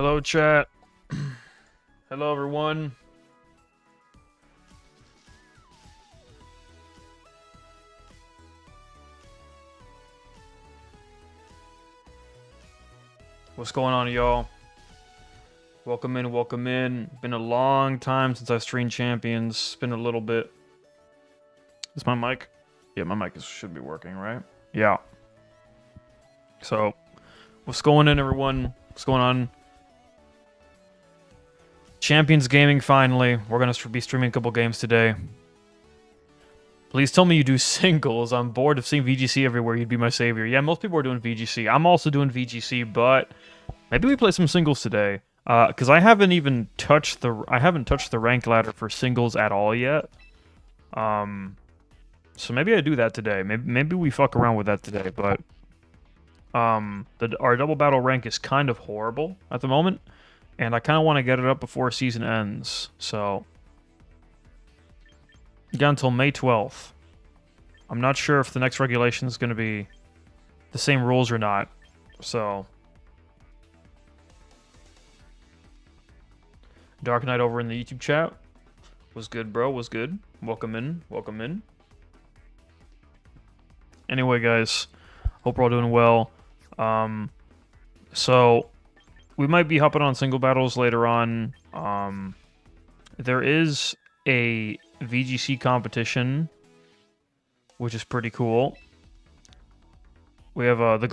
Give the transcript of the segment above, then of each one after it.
Hello, chat. Hello, everyone. What's going on, y'all? Welcome in, welcome in. Been a long time since I've streamed Champions. It's been a little bit. Is my mic? Yeah, my mic should be working, right? Yeah. So, what's going on, everyone? What's going on? Champions Gaming, finally. We're gonna be streaming a couple games today. Please tell me you do singles. I'm bored of seeing VGC everywhere. You'd be my savior. Yeah, most people are doing VGC. I'm also doing VGC, but maybe we play some singles today. Because I haven't even touched the rank ladder for singles at all yet. So maybe I do that today. Maybe we fuck around with that today. But our double battle rank is kind of horrible at the moment, and I kind of want to get it up before season ends. So you got until May 12th. I'm not sure if the next regulation is going to be the same rules or not. So Dark Knight over in the YouTube chat. Was good, bro. Was good. Welcome in. Welcome in. Anyway, guys. Hope we're all doing well. So we might be hopping on single battles later on. There is a VGC competition, which is pretty cool. We have the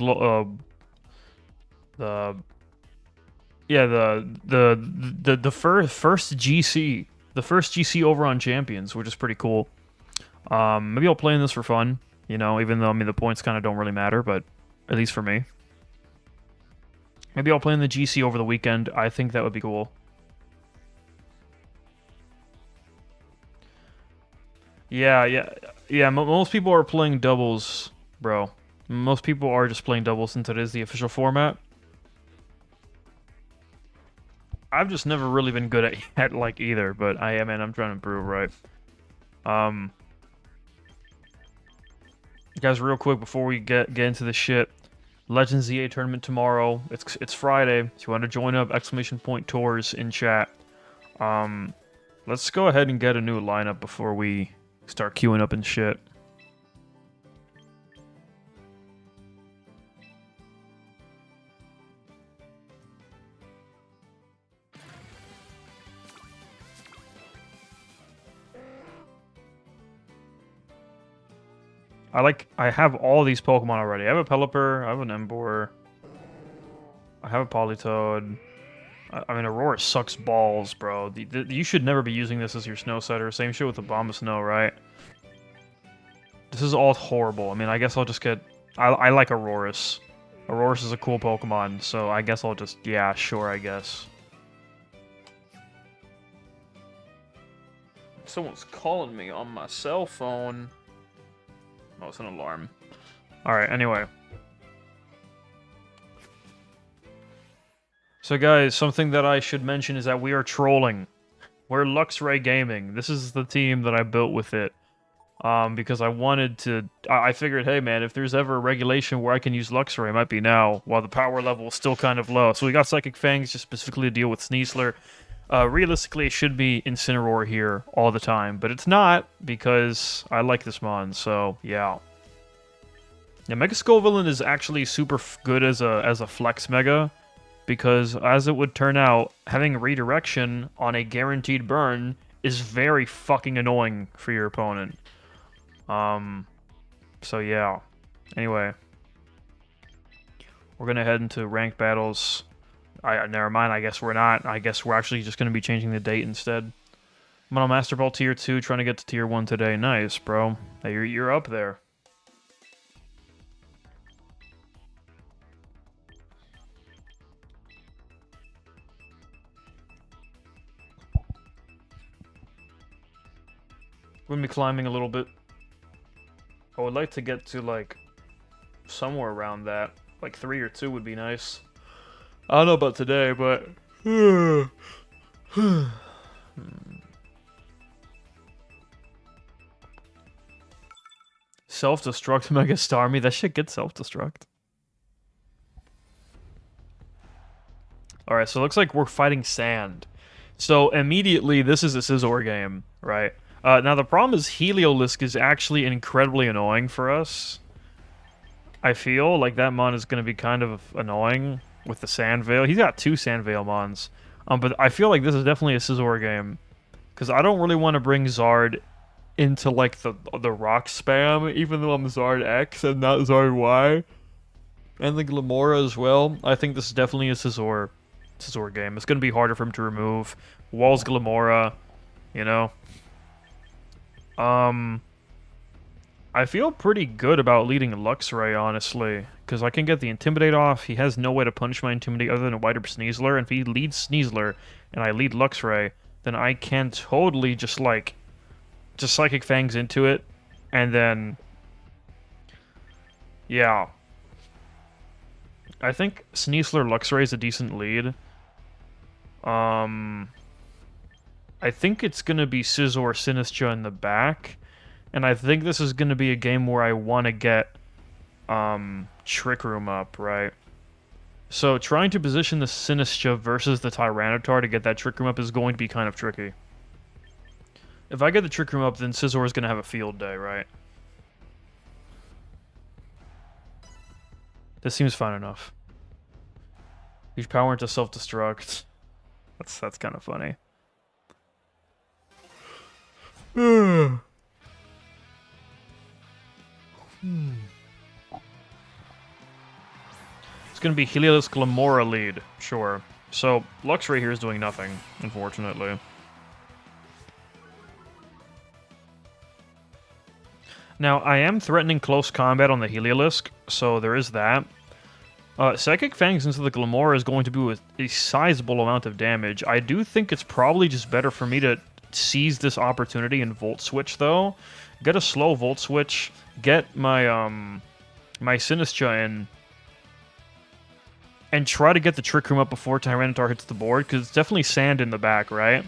first GC, the first GC over on Champions, which is pretty cool. Maybe I'll play in this for fun, you know, even though, I mean, the points kind of don't really matter, but at least for me. Maybe I'll play in the GC over the weekend. I think that would be cool. Yeah, most people are playing doubles, bro. Most people are just playing doubles since it is the official format. I've just never really been good at like either, but I am, and I'm trying to improve, right? Guys, real quick before we get into the shit, Legends ZA tournament tomorrow. It's Friday. If you want to join up, !tours in chat. Let's go ahead and get a new lineup before we start queuing up and shit. I have all these Pokemon already. I have a Pelipper, I have an Emboar, I have a Politoed. I mean, Aurora sucks balls, bro. You should never be using this as your snow setter. Same shit with the Bomb of Snow, right? This is all horrible. I mean, I guess I'll just get... I like Aurorus. Aurorus is a cool Pokemon, so I guess I'll just... Yeah, sure, I guess. Someone's calling me on my cell phone. Oh, it's an alarm. Alright, anyway. So guys, something that I should mention is that we are trolling. We're Luxray Gaming. This is the team that I built with it. Because I wanted to... I figured, hey man, if there's ever a regulation where I can use Luxray, it might be now, while the power level is still kind of low. So we got Psychic Fangs just specifically to deal with Sneasler. Realistically, it should be Incineroar here all the time, but it's not, because I like this mon, so yeah. Yeah, Mega Skullvillain is actually super good as a flex Mega, because as it would turn out, having redirection on a guaranteed burn is very fucking annoying for your opponent. So yeah. Anyway. We're gonna head into ranked battles. Never mind, I guess we're not. I guess we're actually just gonna be changing the date instead. I'm on Master Ball Tier 2, trying to get to Tier 1 today. Nice, bro. Hey, you're up there. We're gonna be climbing a little bit. I would like to get to, like, somewhere around that. Like, 3 or 2 would be nice. I don't know about today, but... Self-destruct Mega Starmie? That shit gets self-destruct. Alright, so it looks like we're fighting sand. So immediately, this is a Scizor game, right? Now the problem is Heliolisk is actually incredibly annoying for us. I feel like that mon is going to be kind of annoying with the Sand Veil. He's got 2 Sand Veil mons. But I feel like this is definitely a Scizor game. Because I don't really want to bring Zard into, like, the rock spam, even though I'm Zard X and not Zard Y. And the Glamora as well. I think this is definitely a Scizor game. It's going to be harder for him to remove. Walls Glamora, you know. I feel pretty good about leading Luxray, honestly, because I can get the Intimidate off. He has no way to punish my Intimidate other than a wider Sneasler, and if he leads Sneasler and I lead Luxray, then I can totally just Psychic Fangs into it, and then, yeah. I think Sneasler Luxray is a decent lead. I think it's gonna be Scizor Sinistcha in the back. And I think this is going to be a game where I want to get Trick Room up, right? So trying to position the Sinistcha versus the Tyranitar to get that Trick Room up is going to be kind of tricky. If I get the Trick Room up, then Scizor is going to have a field day, right? This seems fine enough. Use power into self-destruct. That's kind of funny. It's going to be Heliolisk Glamora lead, sure. So, Luxray here is doing nothing, unfortunately. Now, I am threatening close combat on the Heliolisk, so there is that. Psychic Fangs into the Glamora is going to do a sizable amount of damage. I do think it's probably just better for me to seize this opportunity and Volt Switch, though. Get a slow Volt Switch, get my, my Sinistcha in, and try to get the Trick Room up before Tyranitar hits the board, because it's definitely sand in the back, right?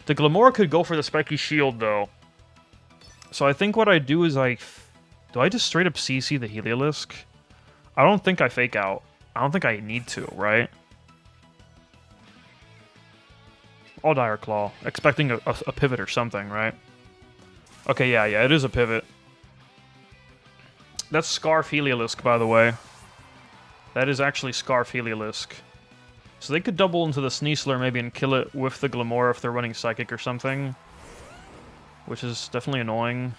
The Glamora could go for the Spiky Shield, though. So I think what I do is do I just straight up CC the Heliolisk? I don't think I Fake Out. I don't think I need to, right? I'll Dire Claw, expecting a pivot or something, right? Okay, yeah, it is a pivot. That's Scarf Heliolisk, by the way. That is actually Scarf Heliolisk. So they could double into the Sneasler maybe and kill it with the Glamora if they're running Psychic or something. Which is definitely annoying.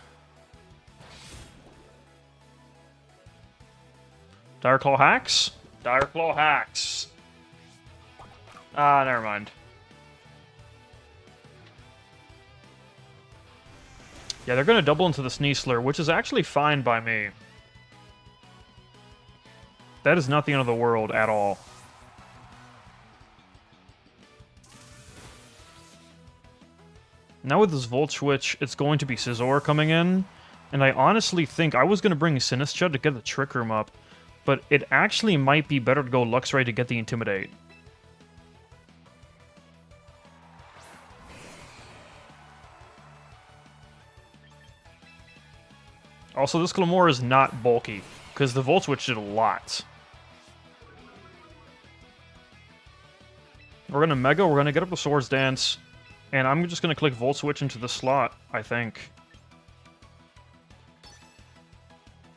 Dire Claw hacks? Dire Claw hacks. Ah, never mind. Yeah, they're going to double into the Sneasler, which is actually fine by me. That is not the end of the world at all. Now with this Volt Switch, it's going to be Scizor coming in. And I honestly think I was going to bring Sinistcha to get the Trick Room up. But it actually might be better to go Luxray to get the Intimidate. Also, this Glamora is not bulky, because the Volt Switch did a lot. We're going to Mega, we're going to get up the Swords Dance, and I'm just going to click Volt Switch into the slot, I think.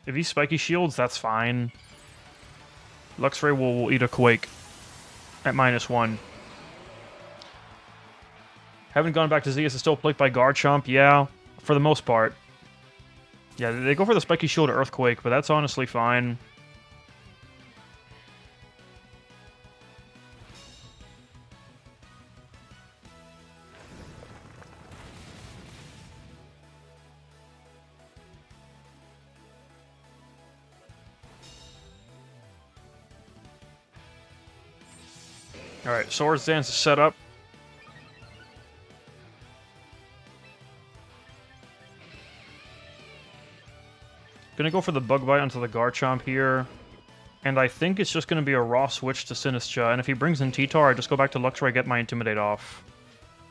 If he Spiky Shields, that's fine. Luxray will eat a Quake at -1. Haven't gone back to Zeus, is still plagued by Garchomp, yeah, for the most part. Yeah, they go for the Spiky Shield or Earthquake, but that's honestly fine. Alright, Swords Dance is set up. Gonna go for the Bug Bite onto the Garchomp here. And I think it's just gonna be a raw switch to Sinistcha, and if he brings in T-Tar, I just go back to Luxray, get my Intimidate off.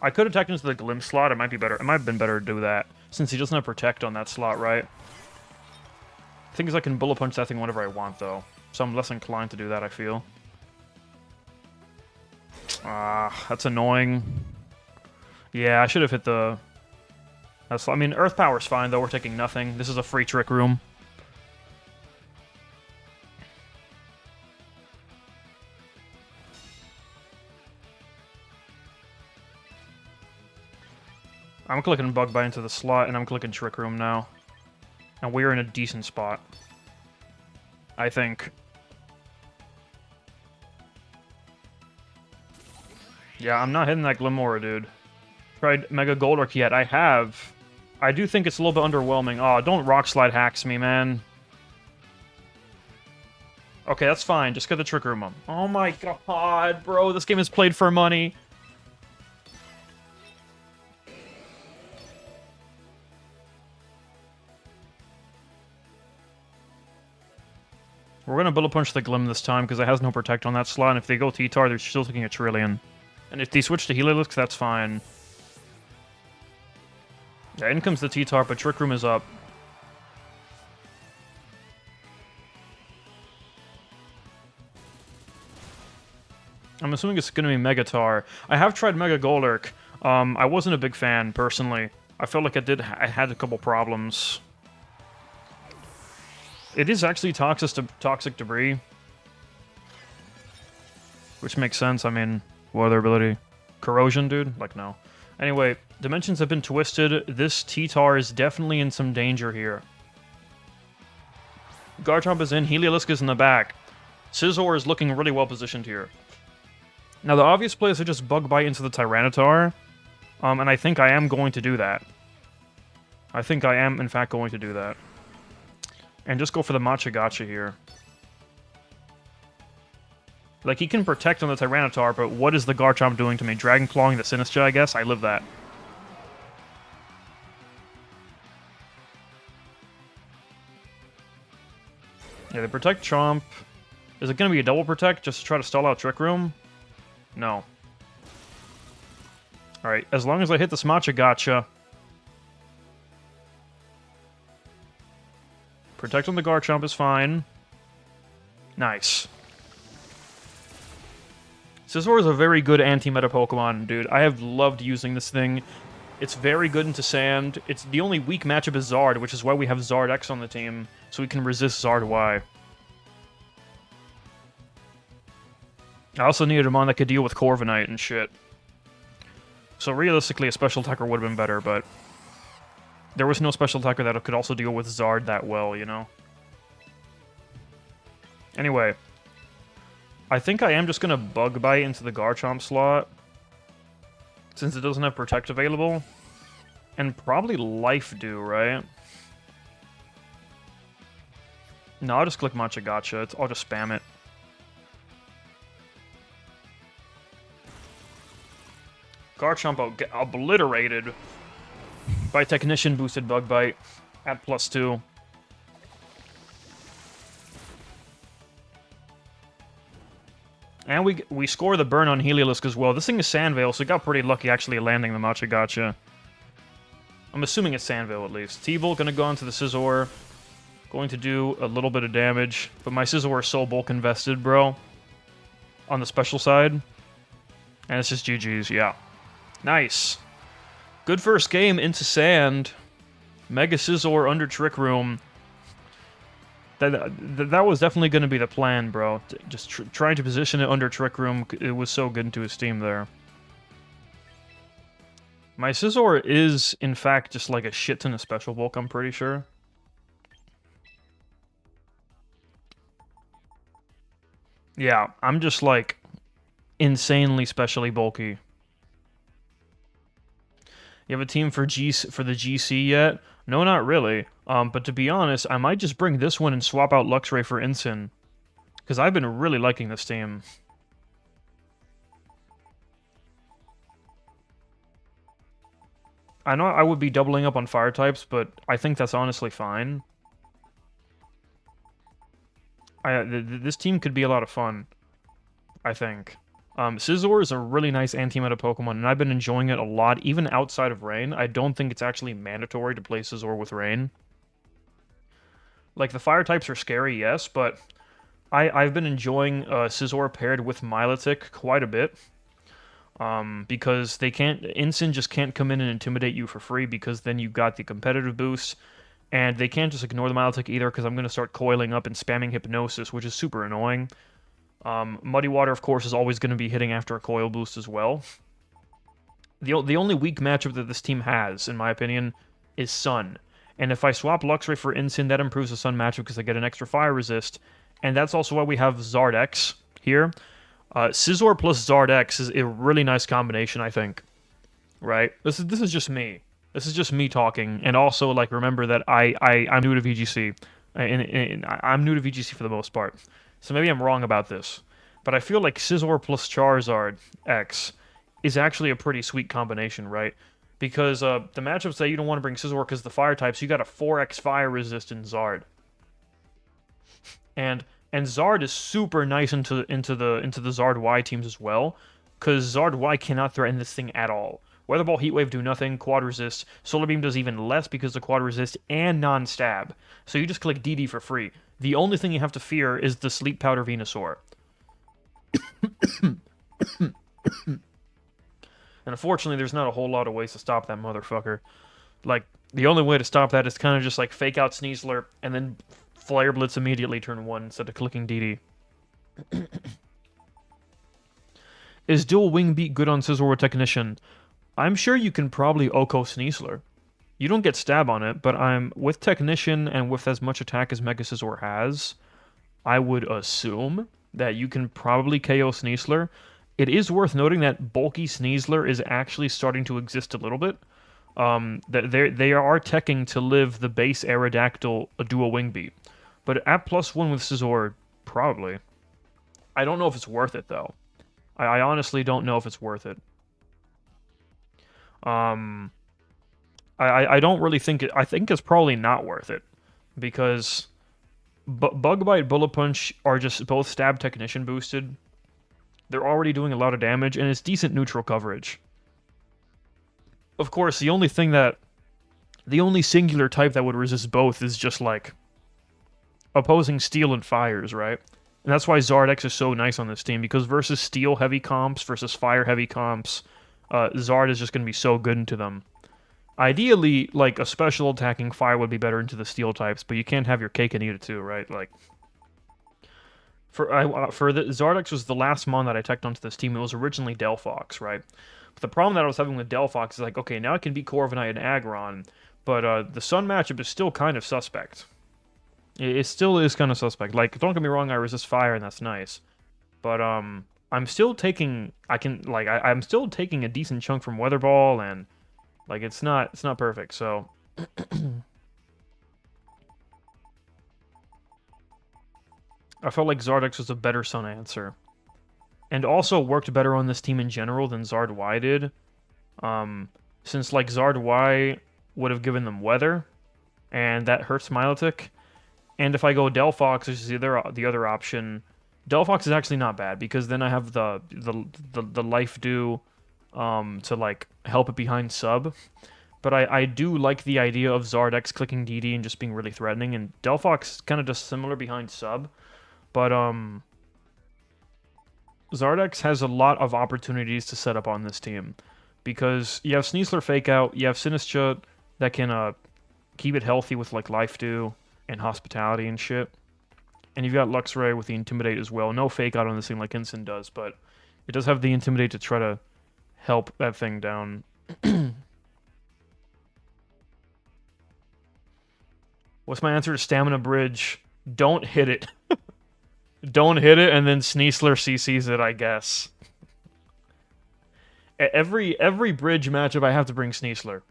I could attack into the Glimpse slot, it might be better. It might have been better to do that, since he doesn't have Protect on that slot, right? The thing is I can Bullet Punch that thing whenever I want, though. So I'm less inclined to do that, I feel. Ah, that's annoying. Yeah, I should have hit the... I mean, Earth Power's fine, though. We're taking nothing. This is a free Trick Room. I'm clicking Bug Bite into the slot, and I'm clicking Trick Room now. And we're in a decent spot. I think. Yeah, I'm not hitting that Glimmora, dude. Tried Mega Golurk yet. I have. I do think it's a little bit underwhelming. Oh, don't Rock Slide hacks me, man. Okay, that's fine. Just get the Trick Room up. Oh my god, bro. This game is played for money. We're gonna Bullet Punch the Glim this time because it has no Protect on that slot, and if they go T-Tar, they're still taking a Trillion. And if they switch to Heliolisk, that's fine. Yeah, in comes the T-Tar, but Trick Room is up. I'm assuming it's gonna be Megatar. I have tried Mega Golurk. I wasn't a big fan, personally. I felt like I had a couple problems. It is actually toxic debris. Which makes sense, I mean, what other ability? Corrosion, dude? Like, no. Anyway, dimensions have been twisted. This T-Tar is definitely in some danger here. Garchomp is in, Heliolisk is in the back. Scizor is looking really well positioned here. Now, the obvious play is to just Bug Bite into the Tyranitar. And I think I am going to do that. I think I am, in fact, going to do that. And just go for the Machagacha here. Like, he can protect on the Tyranitar, but what is the Garchomp doing to me? Dragon Clawing the Sinistcha, I guess? I live that. Yeah, they protect Chomp. Is it going to be a double protect just to try to stall out Trick Room? No. Alright, as long as I hit this Machagacha. Protect on the Garchomp is fine. Nice. Scizor is a very good anti-meta Pokemon, dude. I have loved using this thing. It's very good into Sand. It's the only weak matchup is Zard, which is why we have Zard X on the team, so we can resist Zard Y. I also needed a mon that could deal with Corviknight and shit. So realistically, a special attacker would have been better, but there was no special attacker that could also deal with Zard that well, you know? Anyway, I think I am just going to Bug Bite into the Garchomp slot, since it doesn't have Protect available. And probably Life Dew, right? No, I'll just click Machagacha. I'll just spam it. Garchomp will get obliterated by Technician boosted Bug Bite at +2. And we score the burn on Heliolisk as well. This thing is Sandvale, so we got pretty lucky actually landing the Machagacha. I'm assuming it's Sandvale at least. T-Bolt gonna go onto the Scizor. Going to do a little bit of damage, but my Scizor is so bulk invested, bro. On the special side. And it's just GG's, yeah. Nice. Good first game into Sand. Mega Scizor under Trick Room. That was definitely going to be the plan, bro. Just trying to position it under Trick Room. It was so good into his team there. My Scizor is, in fact, just like a shit ton of special bulk, I'm pretty sure. Yeah, I'm just like insanely specially bulky. You have a team for the GC yet? No, not really. But to be honest, I might just bring this one and swap out Luxray for Ensign. Because I've been really liking this team. I know I would be doubling up on fire types, but I think that's honestly fine. This team could be a lot of fun, I think. Scizor is a really nice anti-meta Pokemon, and I've been enjoying it a lot, even outside of Rain. I don't think it's actually mandatory to play Scizor with Rain. Like, the fire types are scary, yes, but I've been enjoying Scizor paired with Milotic quite a bit. Because they can't, Ensign just can't come in and intimidate you for free because then you got the competitive boost, and they can't just ignore the Milotic either because I'm going to start coiling up and spamming Hypnosis, which is super annoying. Muddy Water, of course, is always going to be hitting after a coil boost as well. The only weak matchup that this team has, in my opinion, is Sun. And if I swap Luxray for Ensign, that improves the Sun matchup because I get an extra fire resist. And that's also why we have Zard X here. Scizor plus Zard X is a really nice combination, I think. Right? This is just me. This is just me talking. And also, like, remember that I'm new to VGC. I'm new to VGC for the most part. So maybe I'm wrong about this. But I feel like Scizor plus Charizard X is actually a pretty sweet combination, right? Because the matchups that you don't want to bring Scizor because the fire types, you got a 4x fire resist in Zard. And Zard is super nice into the Zard Y teams as well, because Zard Y cannot threaten this thing at all. Weather Ball, Heat Wave do nothing, Quad Resist, Solar Beam does even less because of Quad Resist and non-stab. So you just click DD for free. The only thing you have to fear is the Sleep Powder Venusaur. And unfortunately, there's not a whole lot of ways to stop that motherfucker. Like, the only way to stop that is kind of just like fake out Sneasler and then Flare Blitz immediately turn 1 instead of clicking DD. Is Dual Wing Beat good on Scizor or Technician? I'm sure you can probably Oko Sneasler. You don't get stab on it, but with Technician and with as much attack as Mega Scizor has, I would assume that you can probably KO Sneasler. It is worth noting that bulky Sneasler is actually starting to exist a little bit. They are teching to live the base Aerodactyl Dual Wing Beat. But at +1 with Scizor, probably. I don't know if it's worth it, though. I honestly don't know if it's worth it. I don't really think it... I think it's probably not worth it. Because Bug Bite, Bullet Punch are just both Stab Technician boosted. They're already doing a lot of damage, and it's decent neutral coverage. Of course, the only singular type that would resist both is just, like, opposing Steel and Fires, right? And that's why Zard X is so nice on this team, because versus Steel-heavy comps, versus Fire-heavy comps, Zard is just going to be so good into them. Ideally, like, a special attacking Fire would be better into the Steel types, but you can't have your cake and eat it too, right? Like... For the Zardex was the last mon that I teched onto this team. It was originally Delphox, right? But the problem that I was having with Delphox is like, okay, now I can beat Corviknight and Aggron, but the Sun matchup is still kind of suspect. It still is kind of suspect. Like, don't get me wrong, I resist fire and that's nice, but I'm still taking I'm still taking a decent chunk from Weather Ball, and like it's not perfect. So. I felt like Zardex was a better Sun answer. And also worked better on this team in general than Zard Y did. Since, like, Zard Y would have given them Weather, and that hurts Milotic. And if I go Delphox, which is the other option, Delphox is actually not bad, because then I have the Life Dew to, like, help it behind sub. But I do like the idea of Zardex clicking DD and just being really threatening, and Delphox kind of does similar behind sub. But, Zardex has a lot of opportunities to set up on this team. Because you have Sneasler Fake Out, you have Sinistcha that can, keep it healthy with, like, Life Dew and Hospitality and shit. And you've got Luxray with the Intimidate as well. No Fake Out on this thing like Ensign does, but it does have the Intimidate to try to help that thing down. What's my answer to Stamina Bridge? Don't hit it. Don't hit it, and then Sneasler CCs it, I guess. Every bridge matchup, I have to bring Sneasler.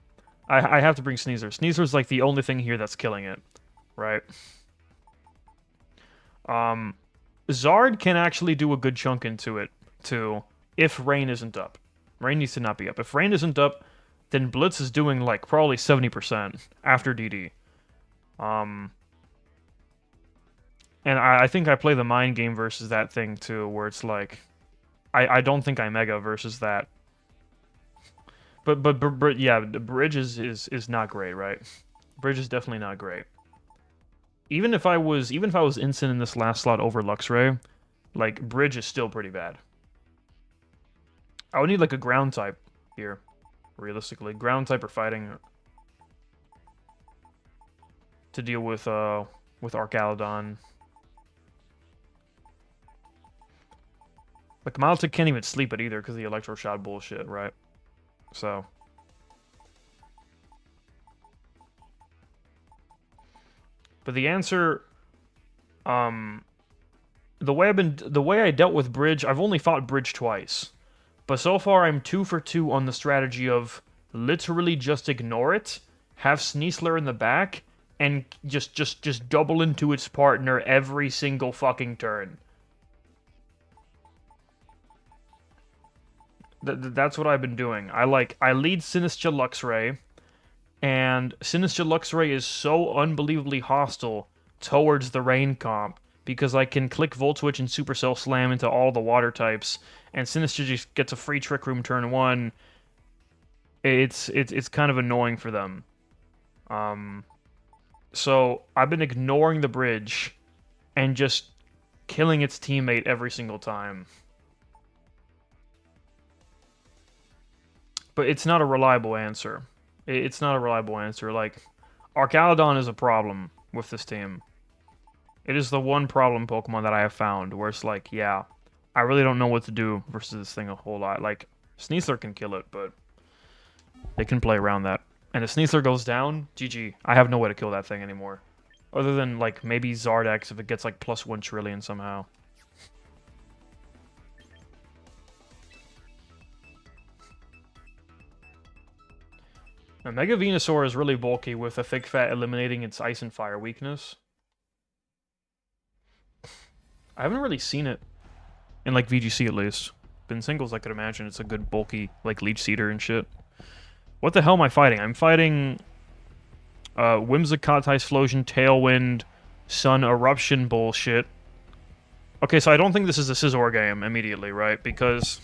I have to bring Sneasler. Sneasler's like the only thing here that's killing it, right? Zard can actually do a good chunk into it, too, if Rain isn't up. Rain needs to not be up. If Rain isn't up, then Blitz is doing, like, probably 70% after DD. And I think I play the mind game versus that thing, too, where it's like... I don't think I Mega versus that. But yeah, the Bridge is not great, right? Bridge is definitely not great. Even if I was Instant in this last slot over Luxray, like, Bridge is still pretty bad. I would need like a ground type here, realistically. Ground type or fighting to deal with Archaludon. Like Milotic can't even sleep it either because of the Electro Shot bullshit, right? So. But the answer, the way I dealt with Bridge, I've only fought Bridge twice. But so far I'm 2 for 2 on the strategy of literally just ignore it, have Sneasler in the back, and just double into its partner every single fucking turn. That's what I've been doing. I lead Sinistcha Luxray, and Sinistcha Luxray is so unbelievably hostile towards the Rain comp because I can click Volt Switch and Supercell Slam into all the water types, and Sinistcha just gets a free Trick Room turn 1. It's kind of annoying for them. So I've been ignoring the bridge and just killing its teammate every single time. But it's not a reliable answer. It's not a reliable answer. Like, Archaludon is a problem with this team. It is the one problem Pokemon that I have found where it's like, yeah, I really don't know what to do versus this thing a whole lot. Like, Sneasler can kill it, but they can play around that. And if Sneasler goes down, GG. I have no way to kill that thing anymore. Other than, like, maybe Zardex if it gets, like, +1 trillion somehow. Now, Mega Venusaur is really bulky with a Thick Fat eliminating its Ice and Fire weakness. I haven't really seen it in, like, VGC at least. But in singles, I could imagine it's a good bulky, like, Leech Seeder and shit. What the hell am I fighting? I'm fighting Whimsicott, Typhlosion, Tailwind, Sun Eruption bullshit. Okay, so I don't think this is a Scizor game immediately, right? Because...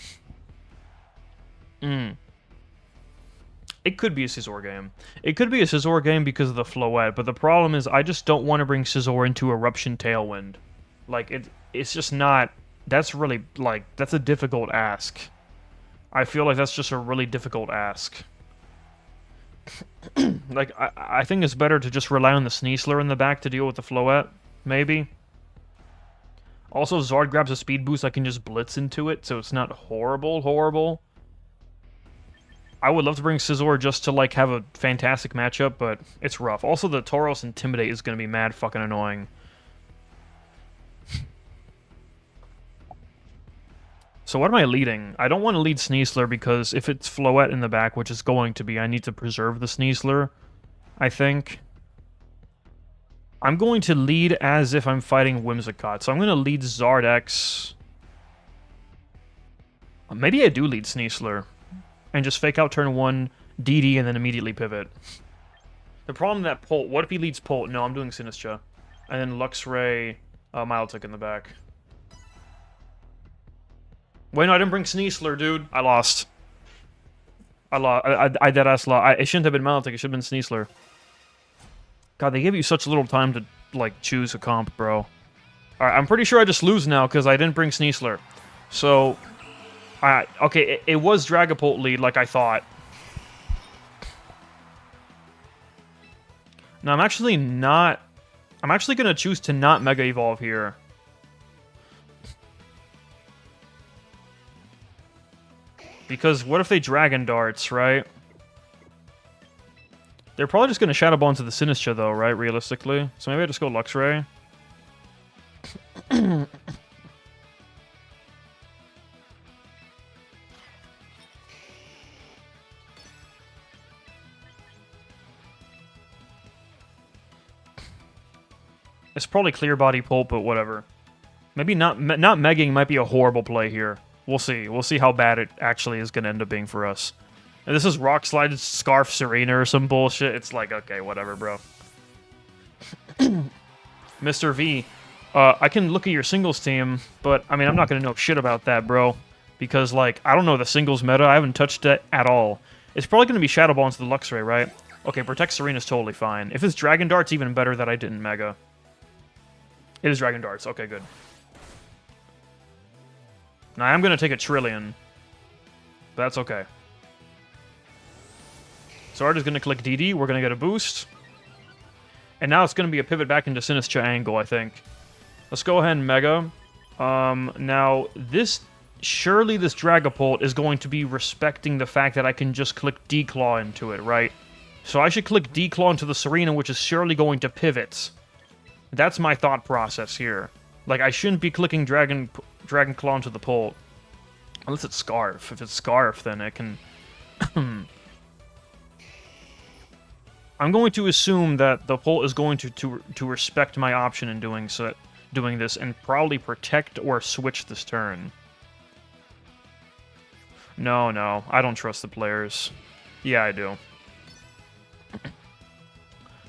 It could be a Scizor game. It could be a Scizor game because of the Floette, but the problem is I just don't want to bring Scizor into Eruption Tailwind. Like, it's just not... That's really, like, that's a difficult ask. I feel like that's just a really difficult ask. Like, I think it's better to just rely on the Sneasler in the back to deal with the Floette, maybe. Also, Zard grabs a speed boost, I can just blitz into it, so it's not horrible. I would love to bring Scizor just to, like, have a fantastic matchup, but it's rough. Also, the Tauros Intimidate is going to be mad fucking annoying. So what am I leading? I don't want to lead Sneasler because if it's Floette in the back, which is going to be, I need to preserve the Sneasler, I think. I'm going to lead as if I'm fighting Whimsicott. So I'm going to lead Zardex. Maybe I do lead Sneasler. And just fake out turn 1, DD, and then immediately pivot. The problem that Polt... What if he leads Polt? No, I'm doing Sinistcha. And then Luxray, Milotic in the back. Wait, no, I didn't bring Sneasler, dude. I lost. I deadass lost. It shouldn't have been Milotic, it should have been Sneasler. God, they give you such little time to, like, choose a comp, bro. Alright, I'm pretty sure I just lose now, because I didn't bring Sneasler. So... okay, it was Dragapult lead, like I thought. No, I'm actually not... I'm actually going to choose to not Mega Evolve here. Because what if they Dragon Darts, right? They're probably just going to Shadow Ball into the Sinistcha, though, right? Realistically. So maybe I just go Luxray. It's probably Clear Body Pulp, but whatever. Maybe not Megging might be a horrible play here. We'll see. We'll see how bad it actually is going to end up being for us. And this is Rock Slide Scarf Serena or some bullshit. It's like, okay, whatever, bro. Mr. V, I can look at your singles team, but, I mean, I'm not going to know shit about that, bro. Because, like, I don't know the singles meta. I haven't touched it at all. It's probably going to be Shadow Ball into the Luxray, right? Okay, Protect Serena's totally fine. If it's Dragon Dart's even better that I didn't Mega. It is Dragon Darts. Okay, good. Now, I'm going to take a Trillion. That's okay. Zard is going to click DD. We're going to get a boost. And now it's going to be a pivot back into Sinistra angle, I think. Let's go ahead and Mega. Now, surely this Dragapult is going to be respecting the fact that I can just click D-Claw into it, right? So I should click D-Claw into the Serena, which is surely going to pivot. That's my thought process here. Like, I shouldn't be clicking Dragon Claw into the Pult. Unless it's Scarf. If it's Scarf, then it can... I'm going to assume that the Pult is going to respect my option in doing this, and probably protect or switch this turn. No, I don't trust the players. Yeah, I do.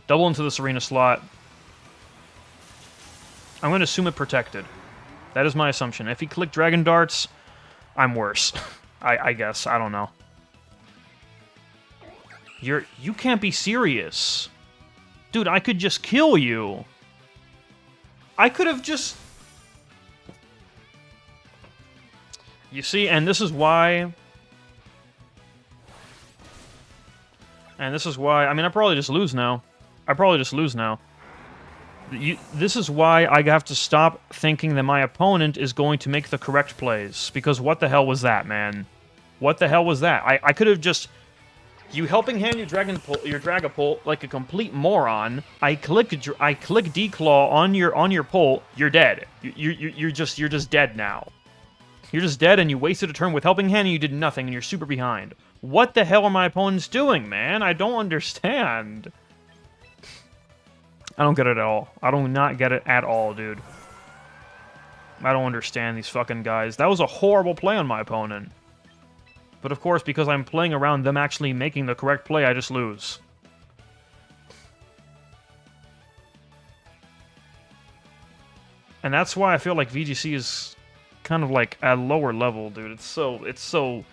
Double into the Serena slot. I'm going to assume it protected. That is my assumption. If he clicked Dragon Darts, I'm worse. I guess. I don't know. You can't be serious. Dude, I could just kill you. I could have just... You see, and this is why... And this is why... I mean, I probably just lose now. This is why I have to stop thinking that my opponent is going to make the correct plays. Because what the hell was that, man? What the hell was that? I could have just... You helping hand your Dragapult like a complete moron. I click D-Claw on your Pult. You're dead. You're just dead now. You're just dead, and you wasted a turn with helping hand, and you did nothing, and you're super behind. What the hell are my opponents doing, man? I don't understand. I don't get it at all. I do not get it at all, dude. I don't understand these fucking guys. That was a horrible play on my opponent. But of course, because I'm playing around them actually making the correct play, I just lose. And that's why I feel like VGC is kind of like at a lower level, dude. It's so...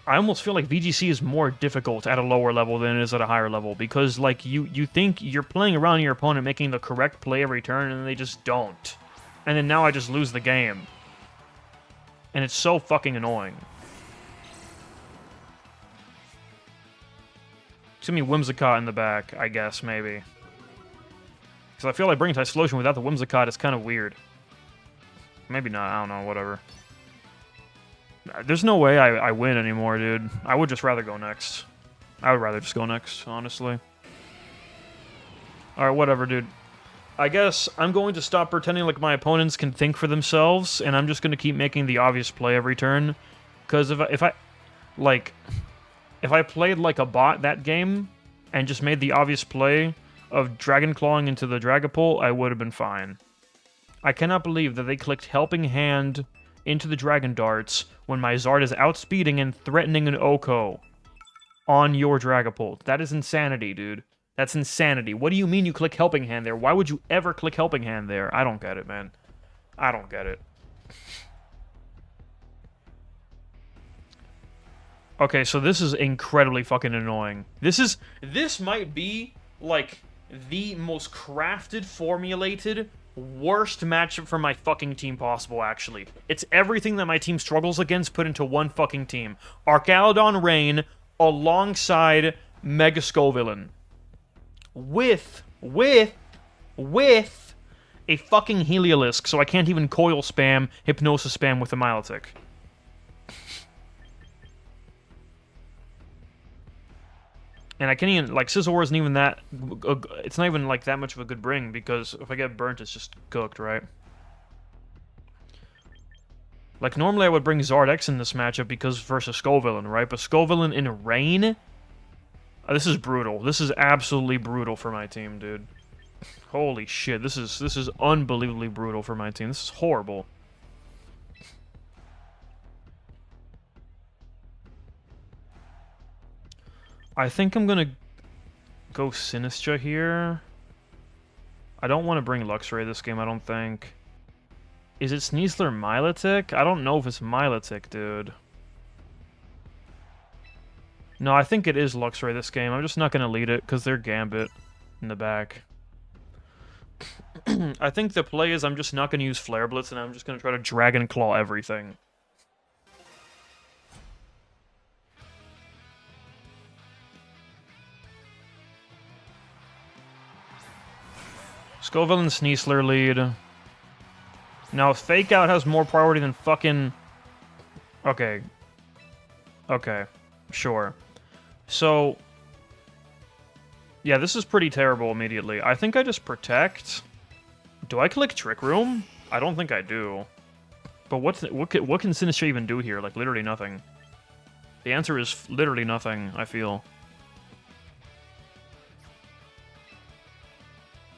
I almost feel like VGC is more difficult at a lower level than it is at a higher level. Because, like, you think you're playing around your opponent making the correct play every turn, and they just don't. And then now I just lose the game. And it's so fucking annoying. It's gonna be Whimsicott in the back, I guess, maybe. Because I feel like bringing Typhlosion without the Whimsicott is kind of weird. Maybe not, I don't know, whatever. There's no way I win anymore, dude. I would just rather go next. I would rather just go next, honestly. Alright, whatever, dude. I guess I'm going to stop pretending like my opponents can think for themselves, and I'm just going to keep making the obvious play every turn. Because if I played like a bot that game, and just made the obvious play of Dragon Clawing into the Dragapult, I would have been fine. I cannot believe that they clicked Helping Hand into the Dragon Darts when my Zard is outspeeding and threatening an Oko on your Dragapult. That is insanity, dude. That's insanity. What do you mean you click Helping Hand there? Why would you ever click Helping Hand there? I don't get it, man. I don't get it. Okay, so this is incredibly fucking annoying. This might be, like, the most crafted, formulated, worst matchup for my fucking team possible, actually. It's everything that my team struggles against put into one fucking team. Archaludon Rain alongside Mega Scovillain. With a fucking Heliolisk, so I can't even Coil spam, Hypnosis spam with a Milotic. And I can't even, like, Scizor isn't even that, it's not even, like, that much of a good bring, because if I get burnt, it's just cooked, right? Like, normally I would bring Zardex in this matchup because versus Scovillain, right? But Scovillain in Rain? This is brutal. This is absolutely brutal for my team, dude. Holy shit, this is unbelievably brutal for my team. This is horrible. I think I'm gonna go Sinistra here. I don't want to bring Luxray this game, I don't think. Is it Sneasler Milotic? I don't know if it's Milotic, dude. No, I think it is Luxray this game. I'm just not gonna lead it, because they're Gambit in the back. I think the play is I'm just not gonna use Flare Blitz, and I'm just gonna try to Dragon Claw everything. Scoville and Sneasler lead. Now, Fake Out has more priority than fucking... Okay. Okay. Sure. So... Yeah, this is pretty terrible immediately. I think I just Protect. Do I click Trick Room? I don't think I do. But what can Sinistcha even do here? Like, literally nothing. The answer is literally nothing, I feel.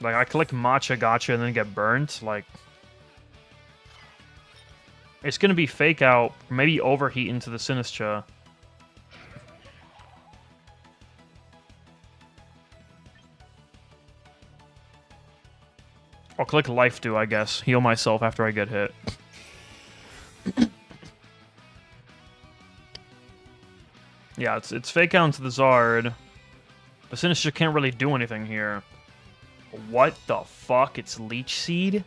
Like, I click Matcha Gotcha and then get burnt. Like... It's gonna be Fake Out, maybe Overheat into the Sinistcha. I'll click Life Dew, I guess. Heal myself after I get hit. Yeah, it's Fake Out into the Zard. The Sinistcha can't really do anything here. What the fuck? It's Leech Seed?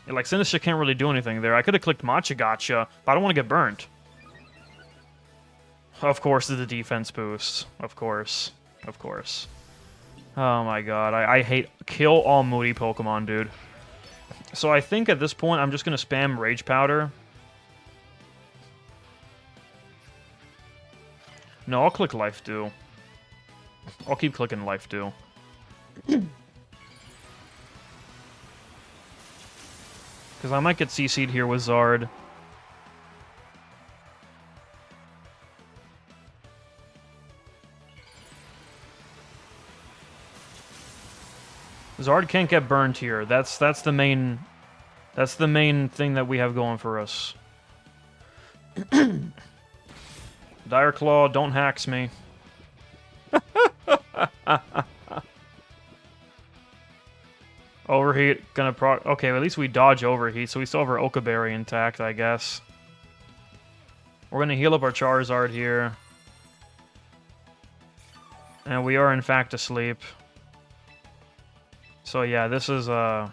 Yeah, like, Sinistcha can't really do anything there. I could have clicked Matcha Gotcha, but I don't want to get burnt. Of course, the defense boost. Of course. Of course. Oh my god, I hate... Kill all moody Pokemon, dude. So I think at this point, I'm just going to spam Rage Powder. No, I'll click Life Dew. I'll keep clicking Life Dew. Because I might get CC'd here with Zard. Zard can't get burned here. That's the main thing that we have going for us. Dire Claw, don't hacks me. Overheat, gonna proc... Okay, at least we dodge Overheat, so we still have our Oka Berry intact, I guess. We're gonna heal up our Charizard here. And we are, in fact, asleep. So yeah, this is, I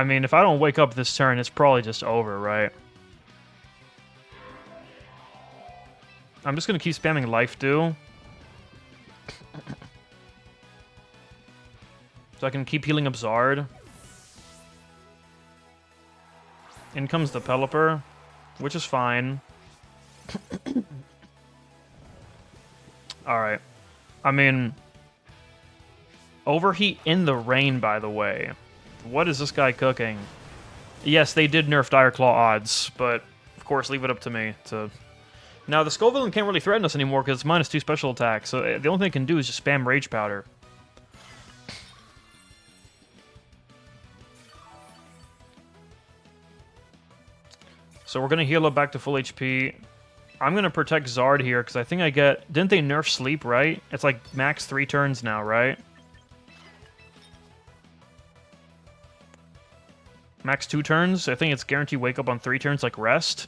mean, if I don't wake up this turn, it's probably just over, right? I'm just gonna keep spamming Life Dew. So I can keep healing up Zard. In comes the Pelipper, which is fine. Alright. I mean... Overheat in the rain, by the way. What is this guy cooking? Yes, they did nerf Dire Claw odds, but of course, leave it up to me to... Now, the Skullvillain can't really threaten us anymore because it's -2 special attack, so the only thing it can do is just spam Rage Powder. So we're going to heal up back to full HP. I'm going to protect Zard here because I think I get... Didn't they nerf Sleep, right? It's like max 3 turns now, right? Max 2 turns? I think it's guaranteed wake up on 3 turns like Rest.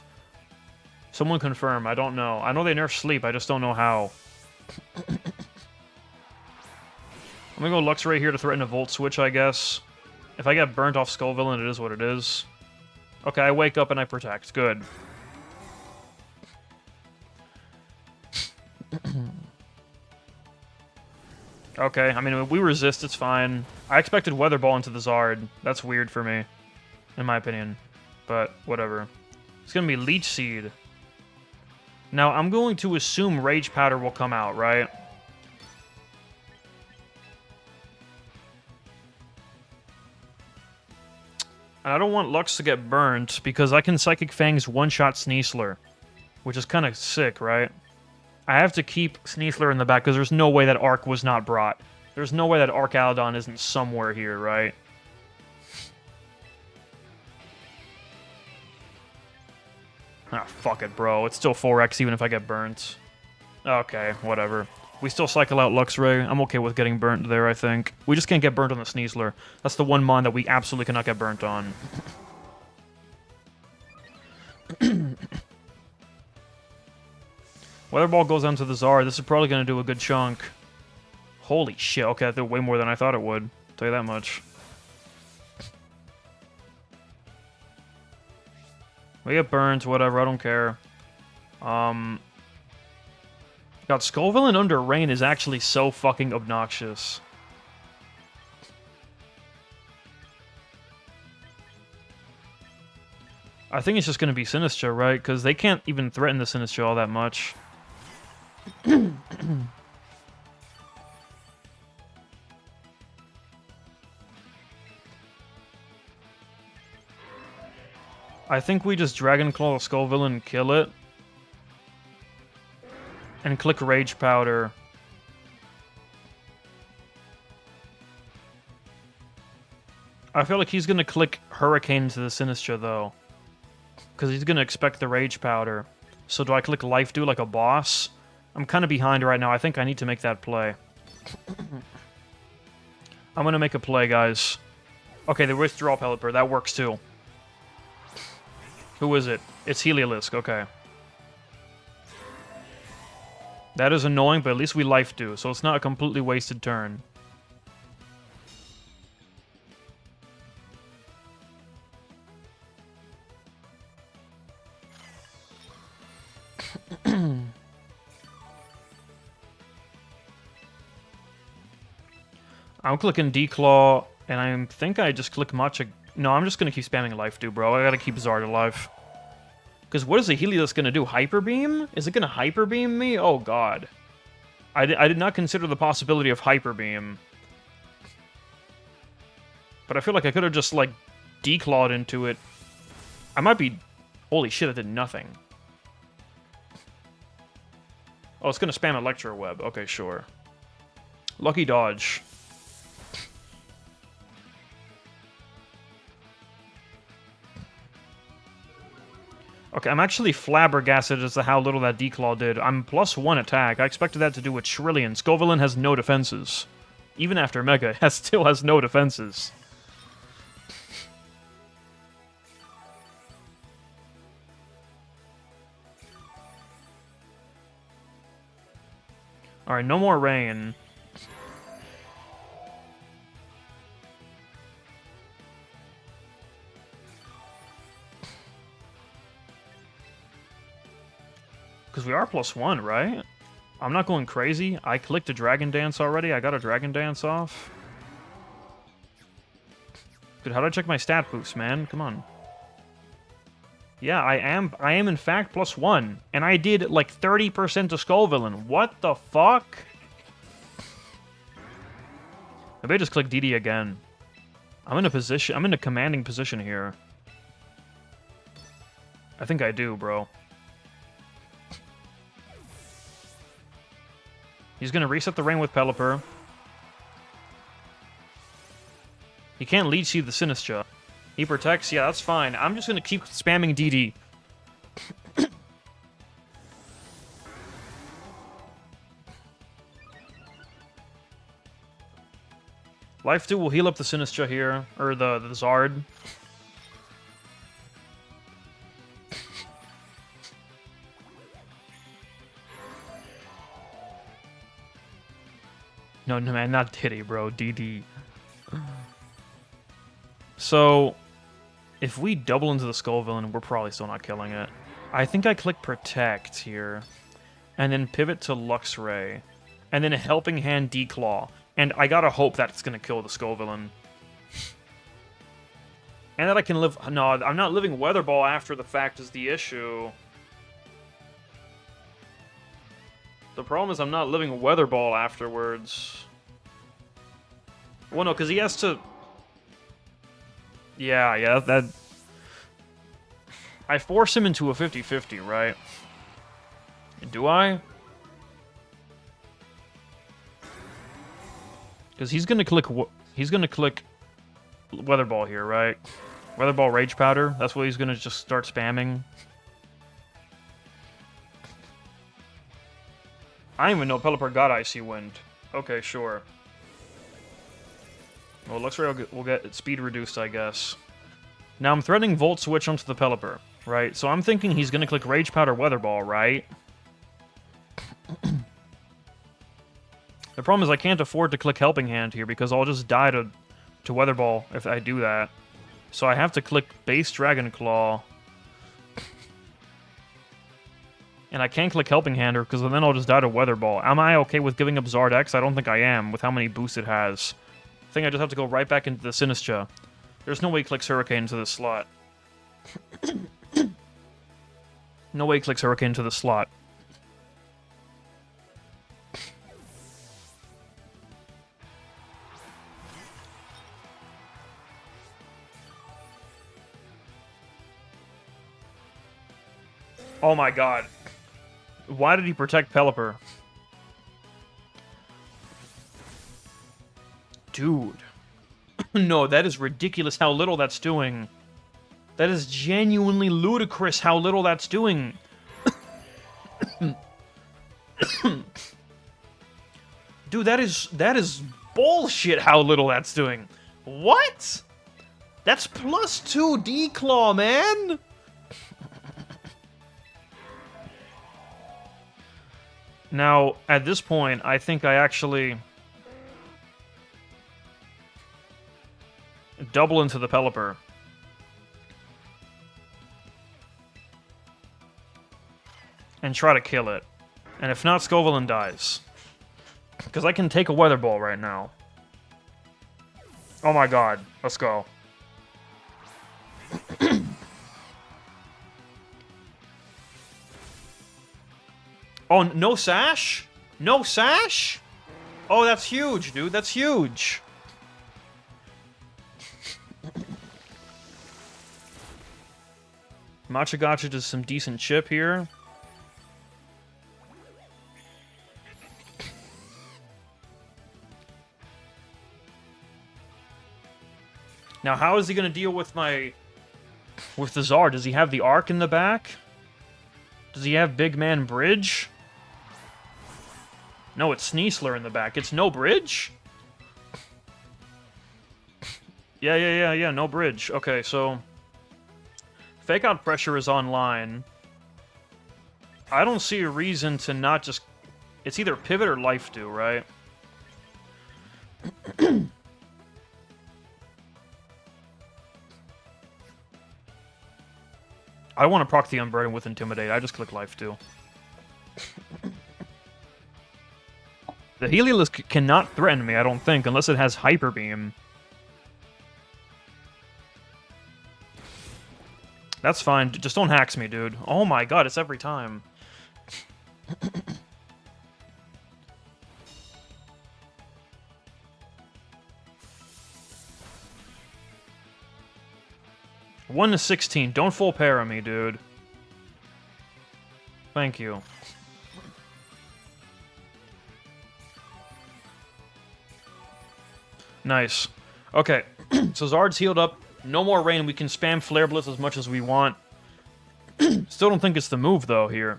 Someone confirm. I don't know. I know they nerf Sleep. I just don't know how. I'm going to go Luxray here to threaten a Volt Switch, I guess. If I get burnt off Skullvillain, it is what it is. Okay, I wake up and I protect. Good. Okay, I mean, if we resist, it's fine. I expected Weather Ball into the Zard. That's weird for me, in my opinion. But, whatever. It's gonna be Leech Seed. Now, I'm going to assume Rage Powder will come out, right? And I don't want Lux to get burnt, because I can Psychic Fangs one-shot Sneasler. Which is kind of sick, right? I have to keep Sneasler in the back, because there's no way that Arc was not brought. There's no way that Arc Alodon isn't somewhere here, right? Ah, fuck it, bro. It's still 4x even if I get burnt. Okay, whatever. We still cycle out Luxray. I'm okay with getting burnt there, I think. We just can't get burnt on the Sneasler. That's the one mon that we absolutely cannot get burnt on. Weather Ball goes onto the Zard. This is probably going to do a good chunk. Holy shit. Okay, that did way more than I thought it would. I'll tell you that much. We get burnt, whatever, I don't care. God, Skullvillain under Rain is actually so fucking obnoxious. I think it's just gonna be Sinistcha, right? Because they can't even threaten the Sinistcha all that much. I think we just Dragon Claw Skullvillain and kill it. And click Rage Powder. I feel like he's gonna click Hurricane into the Sinistcha, though. Because he's gonna expect the Rage Powder. So do I click Life Dew like a boss? I'm kind of behind right now. I think I need to make that play. I'm gonna make a play, guys. Okay, the Withdraw Pelipper. That works, too. Who is it? It's Heliolisk, okay. That is annoying, but at least we Life Dew, so it's not a completely wasted turn. I'm clicking Declaw, and I think I just click Matcha. No, I'm just gonna keep spamming Life Dew, bro. I gotta keep Zard alive. Because what is the Heliolisk gonna do? Hyper Beam? Is it gonna Hyper Beam me? Oh god. I did not consider the possibility of Hyper Beam. But I feel like I could have just, like, declawed into it. I might be... Holy shit, that did nothing. Oh, it's gonna spam Electro Web. Okay, sure. Lucky dodge. Okay, I'm actually flabbergasted as to how little that Declaw did. I'm +1 attack. I expected that to do a trillion. Skullvillain has no defenses. Even after Mega, it still has no defenses. Alright, no more rain. Because we are +1, right? I'm not going crazy. I clicked a Dragon Dance already. I got a Dragon Dance off. Dude, how do I check my stat boost, man? Come on. Yeah, I am in fact +1. And I did like 30% to Skullvillain. What the fuck? Maybe I just click DD again. I'm in a commanding position here. I think I do, bro. He's gonna reset the rain with Pelipper. He can't Leech Seed the Sinistcha. He protects? Yeah, that's fine. I'm just gonna keep spamming DD. Life Dew will heal up the Sinistcha here, or the Zard. No, man, not Diddy, bro. DD. So, if we double into the Skullvillain, we're probably still not killing it. I think I click Protect here, and then pivot to Luxray, and then a Helping Hand Declaw. And I gotta hope that's gonna kill the Skullvillain. And that I can live... No, I'm not living Weather Ball after the fact is the issue. The problem is I'm not living Weather Ball afterwards. Well, no, because he has to... Yeah, that... I force him into a 50-50, right? Do I? Because he's gonna click... He's gonna click Weather Ball here, right? Weather Ball Rage Powder. That's what he's gonna just start spamming. I didn't even know Pelipper got Icy Wind. Okay, sure. Well, Luxray will get its speed reduced, I guess. Now I'm threatening Volt Switch onto the Pelipper, right? So I'm thinking he's gonna click Rage Powder Weather Ball, right? The problem is I can't afford to click Helping Hand here because I'll just die to Weather Ball if I do that. So I have to click Base Dragon Claw. And I can't click Helping Hand because then I'll just die to Weather Ball. Am I okay with giving up Zard X? I don't think I am, with how many boosts it has. I think I just have to go right back into the Sinistra. There's no way he clicks Hurricane into this slot. No way he clicks Hurricane into the slot. Oh my god. Why did he protect Pelipper? Dude. No, that is ridiculous how little that's doing. That is genuinely ludicrous how little that's doing. Dude, that is bullshit how little that's doing. What? That's plus 2 D-Claw, man! Now, at this point, I think I actually double into the Pelipper. And try to kill it. And if not, Scovillain dies. Because I can take a Weather Ball right now. Oh my god. Let's go. Oh, no Sash? No Sash? Oh, that's huge, dude. That's huge. Machagacha does some decent chip here. Now, how is he going to deal with the Zard? Does he have the Arc in the back? Does he have Big Man Bridge? No, it's Sneasler in the back. It's no bridge? Yeah, no bridge. Okay, so... Fake Out Pressure is online. I don't see a reason to not just... It's either Pivot or Life Dew, right? I want to proc the Unburden with Intimidate. I just click Life Dew. The Heliolisk cannot threaten me, I don't think, unless it has Hyper Beam. That's fine. Just don't Hax me, dude. Oh my god, it's every time. One to 16. Don't full para me, dude. Thank you. Nice. Okay, so Zard's healed up. No more rain. We can spam Flare Blitz as much as we want. Still don't think it's the move, though, here.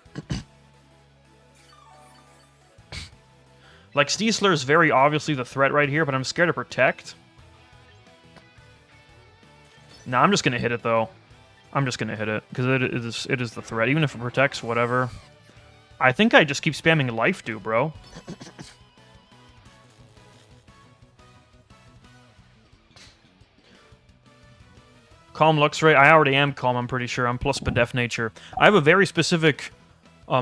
Like, Sneasler is very obviously the threat right here, but I'm scared to Protect. Nah, I'm just gonna hit it, though. I'm just gonna hit it, because it is the threat. Even if it protects, whatever. I think I just keep spamming Life Dew, bro. Calm Luxray. I already am calm, I'm pretty sure. I'm plus Bedef Nature. I have a very specific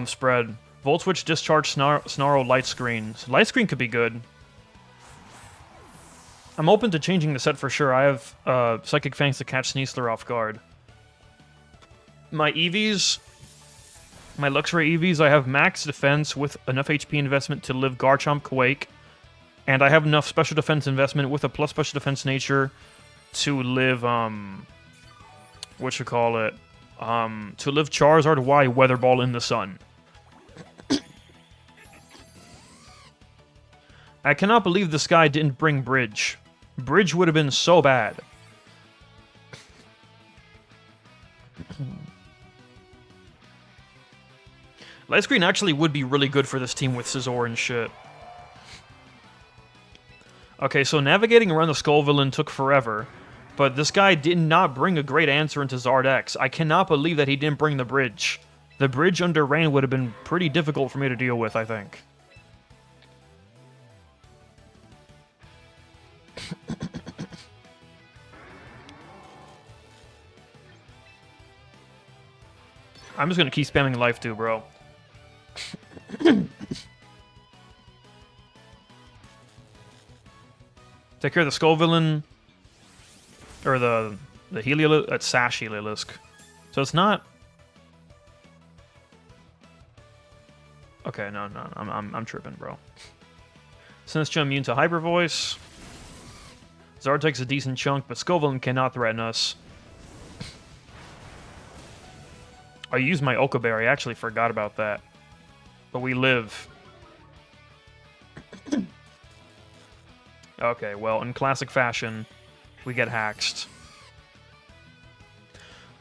spread. Volt Switch, Discharge, Snarl, Light Screen. Light Screen could be good. I'm open to changing the set for sure. I have Psychic Fangs to catch Sneasler off guard. My EVs, my Luxray EVs, I have max defense with enough HP investment to live Garchomp Quake. And I have enough special defense investment with a plus special defense nature to live, to live Charizard Y Weather Ball in the sun. I cannot believe this guy didn't bring Bridge. Bridge would have been so bad. Light Screen actually would be really good for this team with Scizor and shit. Okay, so navigating around the Skullvillain took forever, but this guy did not bring a great answer into Zard X. I cannot believe that he didn't bring the Bridge. The Bridge under Rain would have been pretty difficult for me to deal with, I think. I'm just gonna keep spamming Life Dew, bro. Take care of the Skull Villain. Or the Heliolisk. It's Sash Heliolisk. So it's not. Okay, no, I'm tripping, bro. Sinistcha immune to Hyper Voice. Zard takes a decent chunk, but Skull Villain cannot threaten us. I used my Oka Berry. I actually forgot about that. But we live. Okay, well, in classic fashion, we get haxed.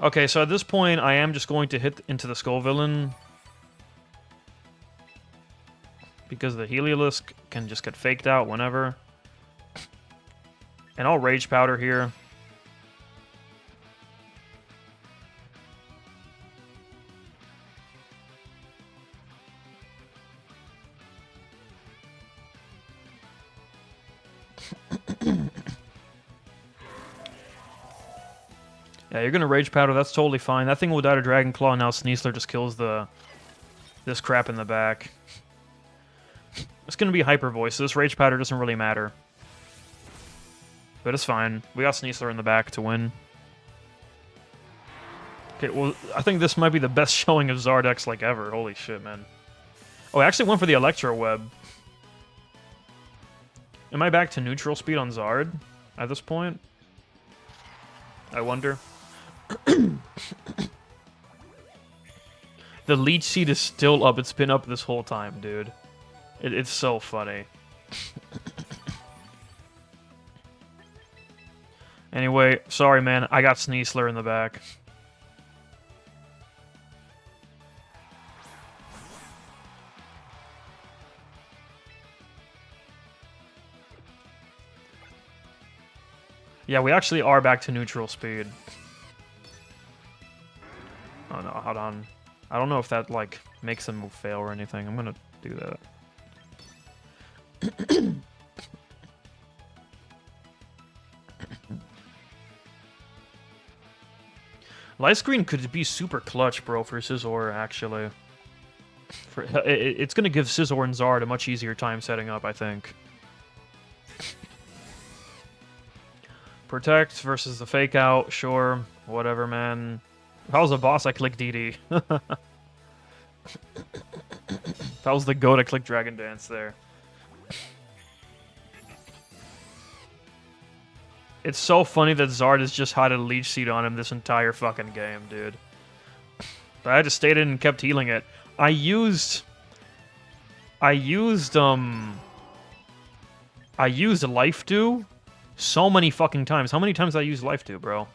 Okay, so at this point, I am just going to hit into the Skull Villain. Because the Heliolisk can just get faked out whenever. And I'll Rage Powder here. Yeah, you're gonna Rage Powder, that's totally fine. That thing will die to Dragon Claw, and now Sneasler just kills this crap in the back. It's gonna be Hyper Voice, so this Rage Powder doesn't really matter. But it's fine. We got Sneasler in the back to win. Okay, well, I think this might be the best showing of Zardex like ever. Holy shit, man. Oh, I actually went for the Electro Web. Am I back to neutral speed on Zard at this point? I wonder. The Leech Seed is still up. It's been up this whole time, dude. It's so funny. Anyway, sorry, man. I got Sneasler in the back. Yeah, we actually are back to neutral speed. Oh no, hold on. I don't know if that, like, makes a move fail or anything. I'm gonna do that. Light Screen could be super clutch, bro, for Scizor, actually. It's gonna give Scizor and Zard a much easier time setting up, I think. Protect versus the Fake Out, sure. Whatever, man. If I was a boss, I click DD. If I was the goat, I click Dragon Dance there. It's so funny that Zard has just had a Leech Seed on him this entire fucking game, dude. But I just stayed in and kept healing it. I used Life Dew so many fucking times. How many times did I use Life Dew, bro?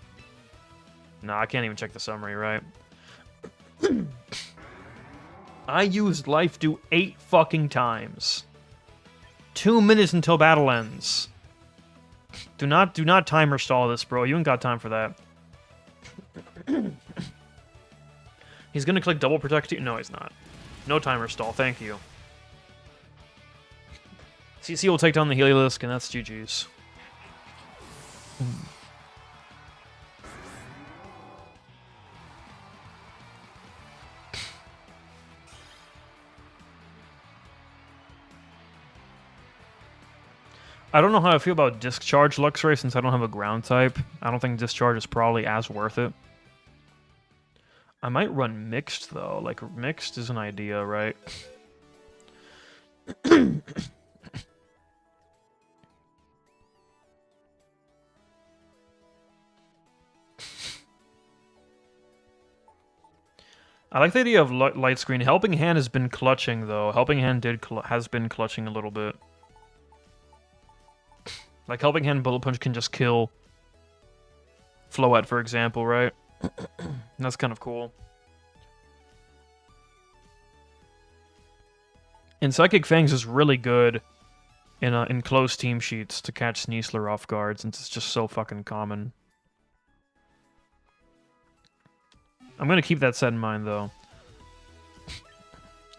Nah, I can't even check the summary, right? I used Life Dew 8 fucking times. 2 minutes until battle ends. Do not timer stall this, bro. You ain't got time for that. He's gonna click double protect you? No, he's not. No timer stall, thank you. CC will take down the Heliolisk, and that's GG's. I don't know how I feel about Discharge Luxray since I don't have a ground type. I don't think Discharge is probably as worth it. I might run Mixed, though. Like, Mixed is an idea, right? I like the idea of Light Screen. Helping Hand has been clutching, though. Helping Hand has been clutching a little bit. Like, Helping Hand Bullet Punch can just kill Floette, for example, right? That's kind of cool. And Psychic Fangs is really good in close team sheets to catch Sneasler off guard, since it's just so fucking common. I'm gonna keep that set in mind, though.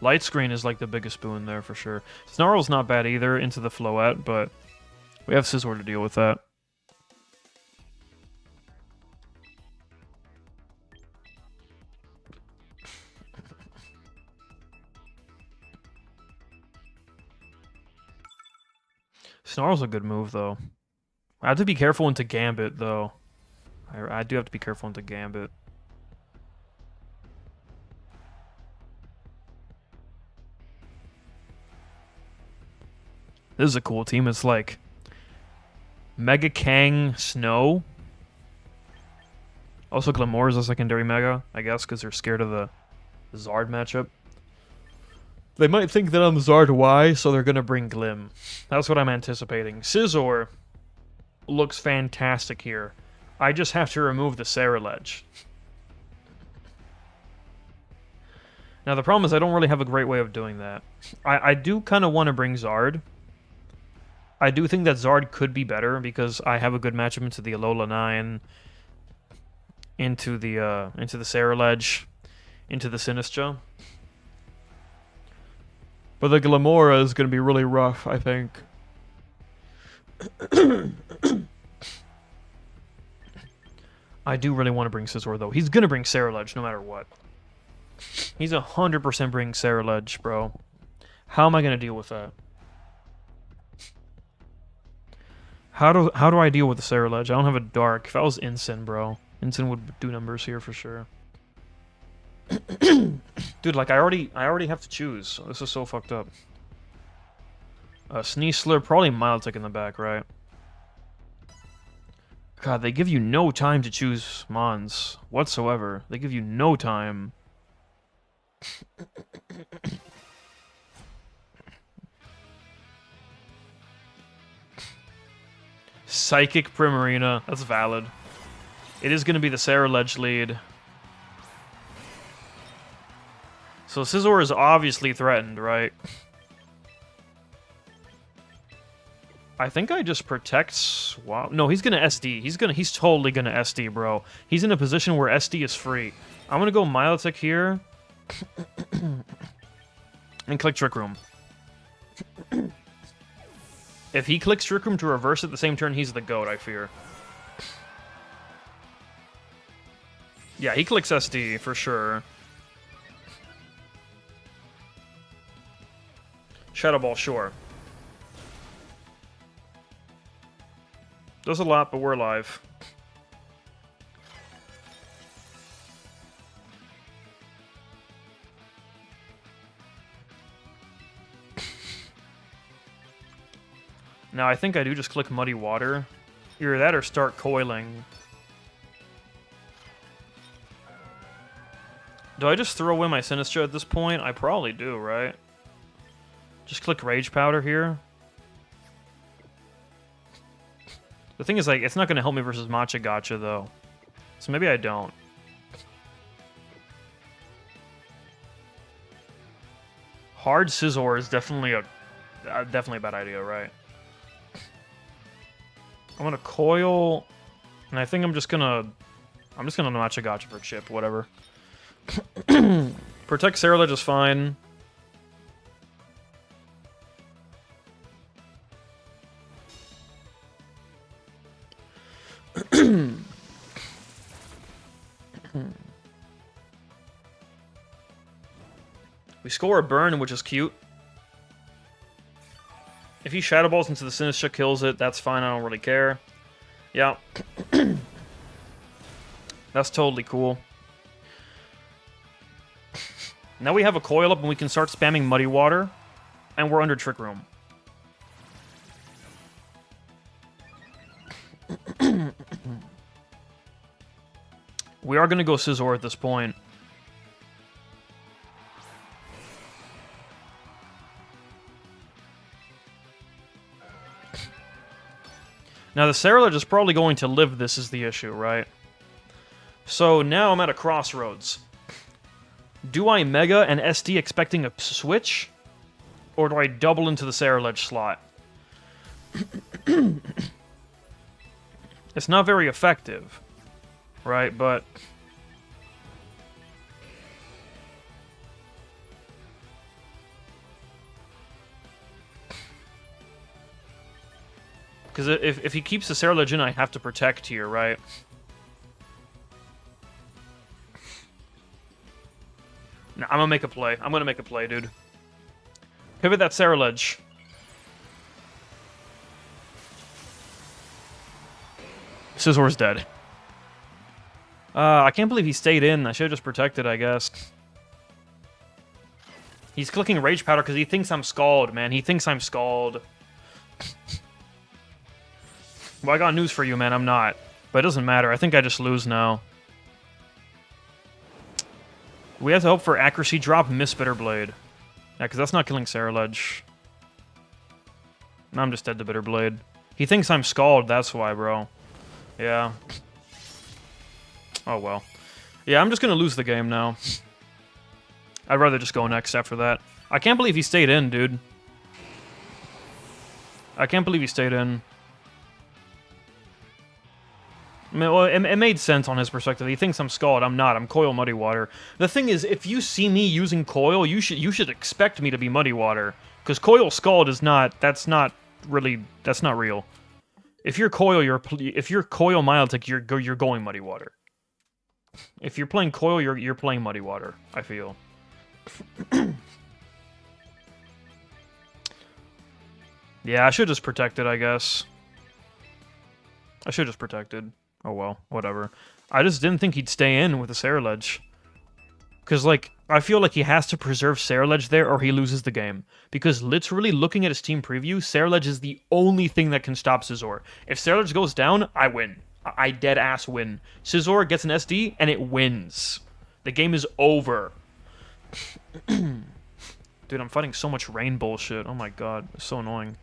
Light Screen is like the biggest boon there, for sure. Snarl's not bad either into the Floette, but we have Scizor to deal with that. Snarl's a good move, though. I have to be careful into Gambit, though. I do have to be careful into Gambit. This is a cool team. It's like Mega Kang Snow. Also, Glamour is a secondary Mega, I guess, because they're scared of the Zard matchup. They might think that I'm Zard Y, so they're gonna bring Glim. That's what I'm anticipating. Scizor looks fantastic here. I just have to remove the Saraledge. Now, the problem is I don't really have a great way of doing that. I do kind of want to bring Zard. I do think that Zard could be better because I have a good matchup into the Alola 9, into the Saraledge, into the Sinistra. But the Glamora is going to be really rough, I think. I do really want to bring Scizor, though. He's going to bring Saraledge no matter what. He's 100% bringing Saraledge, bro. How am I going to deal with that? How do I deal with the Saraledge? I don't have a Dark. If I was Incin, bro, Incin would do numbers here for sure. Dude, like I already have to choose. This is so fucked up. Sneasler, probably Milotic in the back, right? God, they give you no time to choose Mons whatsoever. They give you no time. Psychic Primarina. That's valid. It is going to be the Saraledge lead. So Scizor is obviously threatened, right? I think I just protect... Wow. No, he's going to SD. He's totally going to SD, bro. He's in a position where SD is free. I'm going to go Milotic here. And click Trick Room. If he clicks Trick Room to reverse it the same turn, he's the GOAT, I fear. Yeah, he clicks SD, for sure. Shadow Ball, sure. Does a lot, but we're alive. Now, I think I do just click Muddy Water. Either that or start coiling. Do I just throw away my Sinistra at this point? I probably do, right? Just click Rage Powder here. The thing is, like, it's not going to help me versus Matcha Gotcha, though. So maybe I don't. Hard Scizor is definitely a bad idea, right? I'm gonna coil, and I think I'm just gonna Matcha Gotcha for chip, whatever. Protect Saraledge is fine. We score a burn, which is cute. If he Shadow Balls into the Sinistra, kills it, that's fine, I don't really care. Yeah. That's totally cool. Now we have a coil up and we can start spamming Muddy Water. And we're under Trick Room. We are going to go Scizor at this point. Now, the Saraledge is probably going to live this is the issue, right? So now I'm at a crossroads. Do I Mega and SD expecting a switch? Or do I double into the Saraledge slot? It's not very effective, right? But... because if he keeps the Saraledge in, I have to protect here, right? Nah, I'm gonna make a play. I'm gonna make a play, dude. Pivot that Saraledge. Scissor's dead. I can't believe he stayed in. I should have just protected, I guess. He's clicking Rage Powder because he thinks I'm Scald, man. He thinks I'm Scald. Well, I got news for you, man. I'm not. But it doesn't matter. I think I just lose now. We have to hope for accuracy drop, miss Bitterblade. Yeah, because that's not killing Ceruledge. I'm just dead to Bitterblade. He thinks I'm Scald, that's why, bro. Yeah. Oh, well. Yeah, I'm just gonna lose the game now. I'd rather just go next after that. I can't believe he stayed in, dude. I can't believe he stayed in. I mean, well, it made sense on his perspective. He thinks I'm Scald. I'm not. I'm Coil Muddy Water. The thing is, if you see me using Coil, you should expect me to be Muddy Water. Because Coil Scald is not... That's not real. If you're Coil, if you're Coil Milotic, you're going Muddy Water. If you're playing Coil, you're playing Muddy Water, I feel. Yeah, I should just protected, I guess. I should just protected. Oh well, whatever. I just didn't think he'd stay in with the Ceruledge. Because, like, I feel like he has to preserve Ceruledge there or he loses the game. Because literally, looking at his team preview, Ceruledge is the only thing that can stop Scizor. If Ceruledge goes down, I win. I dead-ass win. Scizor gets an SD, and it wins. The game is over. Dude, I'm fighting so much rain bullshit. Oh my god, it's so annoying.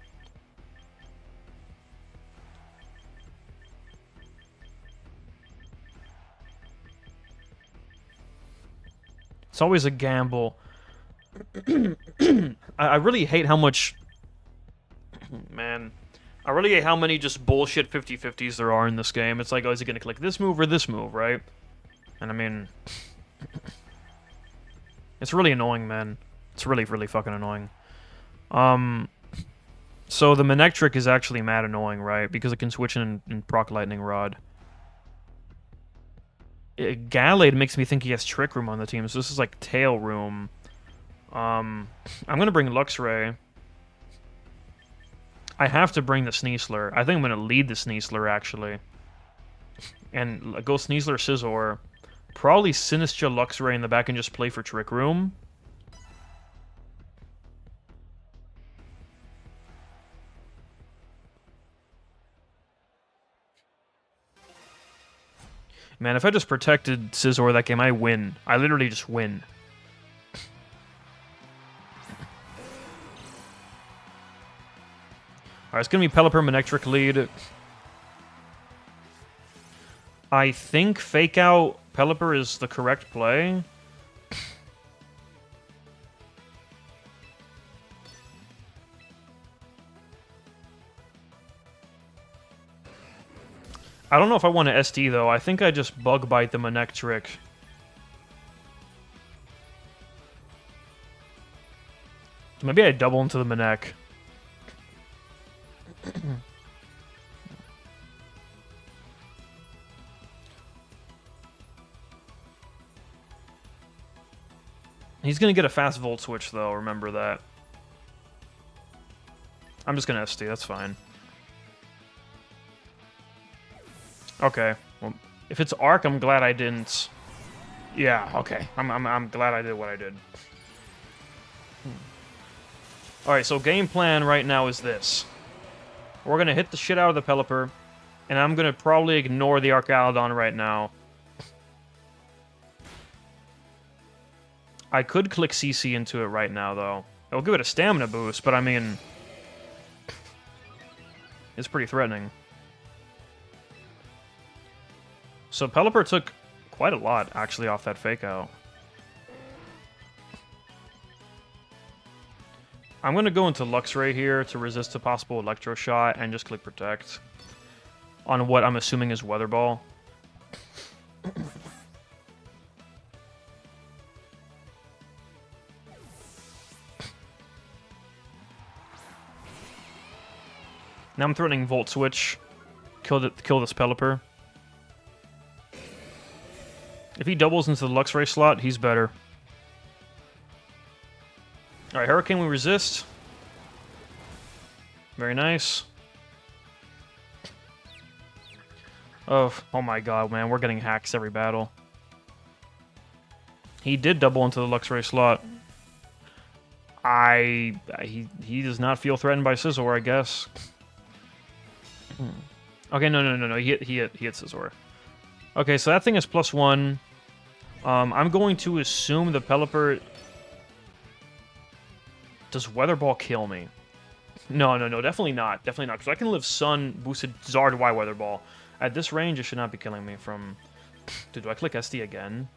It's always a gamble. I really hate how much... Man. I really hate how many just bullshit 50-50s there are in this game. It's like, oh, is he gonna click this move or this move, right? And I mean... It's really annoying, man. It's really, really fucking annoying. So the Manectric is actually mad annoying, right? Because it can switch in and proc Lightning Rod. Gallade makes me think he has Trick Room on the team, so this is like Tail Room. I'm gonna bring Luxray. I have to bring the Sneasler. I think I'm gonna lead the Sneasler, actually. And go Sneasler, Scizor. Probably Sinistcha, Luxray in the back and just play for Trick Room. Man, if I just protected Scizor that game, I win. I literally just win. Alright, it's gonna be Pelipper, Manectric lead. I think Fake Out Pelipper is the correct play. I don't know if I want to SD, though. I think I just Bug Bite the Manectric. Maybe I double into the Manec. He's going to get a fast Volt Switch, though. Remember that. I'm just going to SD. That's fine. Okay. Well, if it's Arc, I'm glad I didn't. Yeah, okay. I'm glad I did what I did. Alright, so game plan right now is this. We're gonna hit the shit out of the Pelipper, and I'm gonna probably ignore the Archaludon right now. I could click CC into it right now, though. It'll give it a stamina boost, but I mean... It's pretty threatening. So Pelipper took quite a lot, actually, off that Fake Out. I'm going to go into Luxray here to resist a possible Electro Shot and just click Protect on what I'm assuming is Weather Ball. Now I'm threatening Volt Switch. Kill this Pelipper. If he doubles into the Luxray slot, he's better. Alright, Hurricane we resist. Very nice. Oh my god, man, we're getting hacks every battle. He did double into the Luxray slot. He does not feel threatened by Scizor, I guess. Okay, no. He hit Scizor. Okay, so that thing is +1. I'm going to assume the Pelipper... Does Weather Ball kill me? No, definitely not. Definitely not, because I can live Sun, boosted Zard, Y Weather Ball. At this range, it should not be killing me from... Dude, do I click SD again?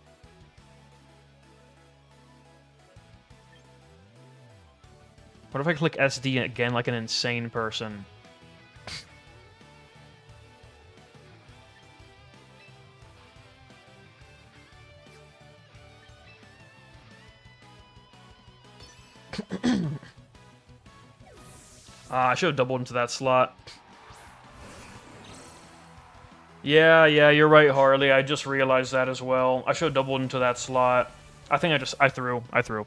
What if I click SD again like an insane person? I should have doubled into that slot. Yeah, you're right, Harley. I just realized that as well. I should have doubled into that slot. I think I threw.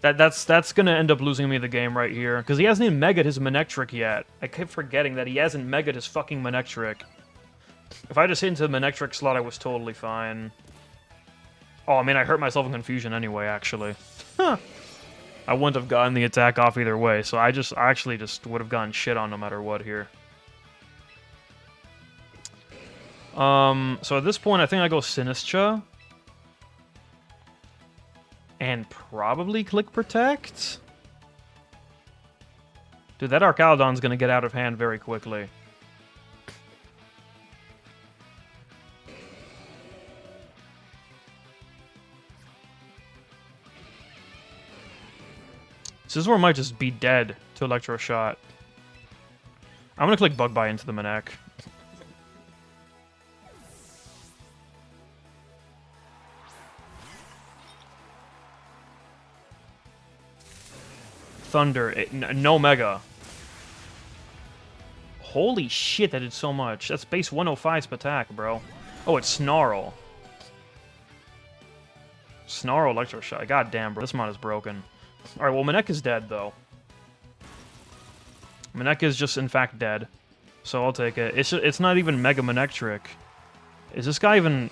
That's gonna end up losing me the game right here. Because he hasn't even megaed his Manectric yet. I keep forgetting that he hasn't megaed his fucking Manectric. If I just hit into the Manectric slot, I was totally fine. Oh, I mean, I hurt myself in confusion anyway, actually. Huh. I wouldn't have gotten the attack off either way, so I actually just would have gotten shit on no matter what here. So at this point, I think I go Sinistcha. And probably click Protect? Dude, that Archaludon's gonna get out of hand very quickly. Scizor might just be dead to Electro Shot. I'm gonna click Bug Bite into the Manec. Thunder. No Mega. Holy shit, that did so much. That's base 105's attack, bro. Oh, it's Snarl. Snarl Electro Shot. God damn, bro. This mod is broken. Alright, well, Manec is dead, though. Manec is just, in fact, dead. So I'll take it. It's not even Mega Manectric. Is this guy even...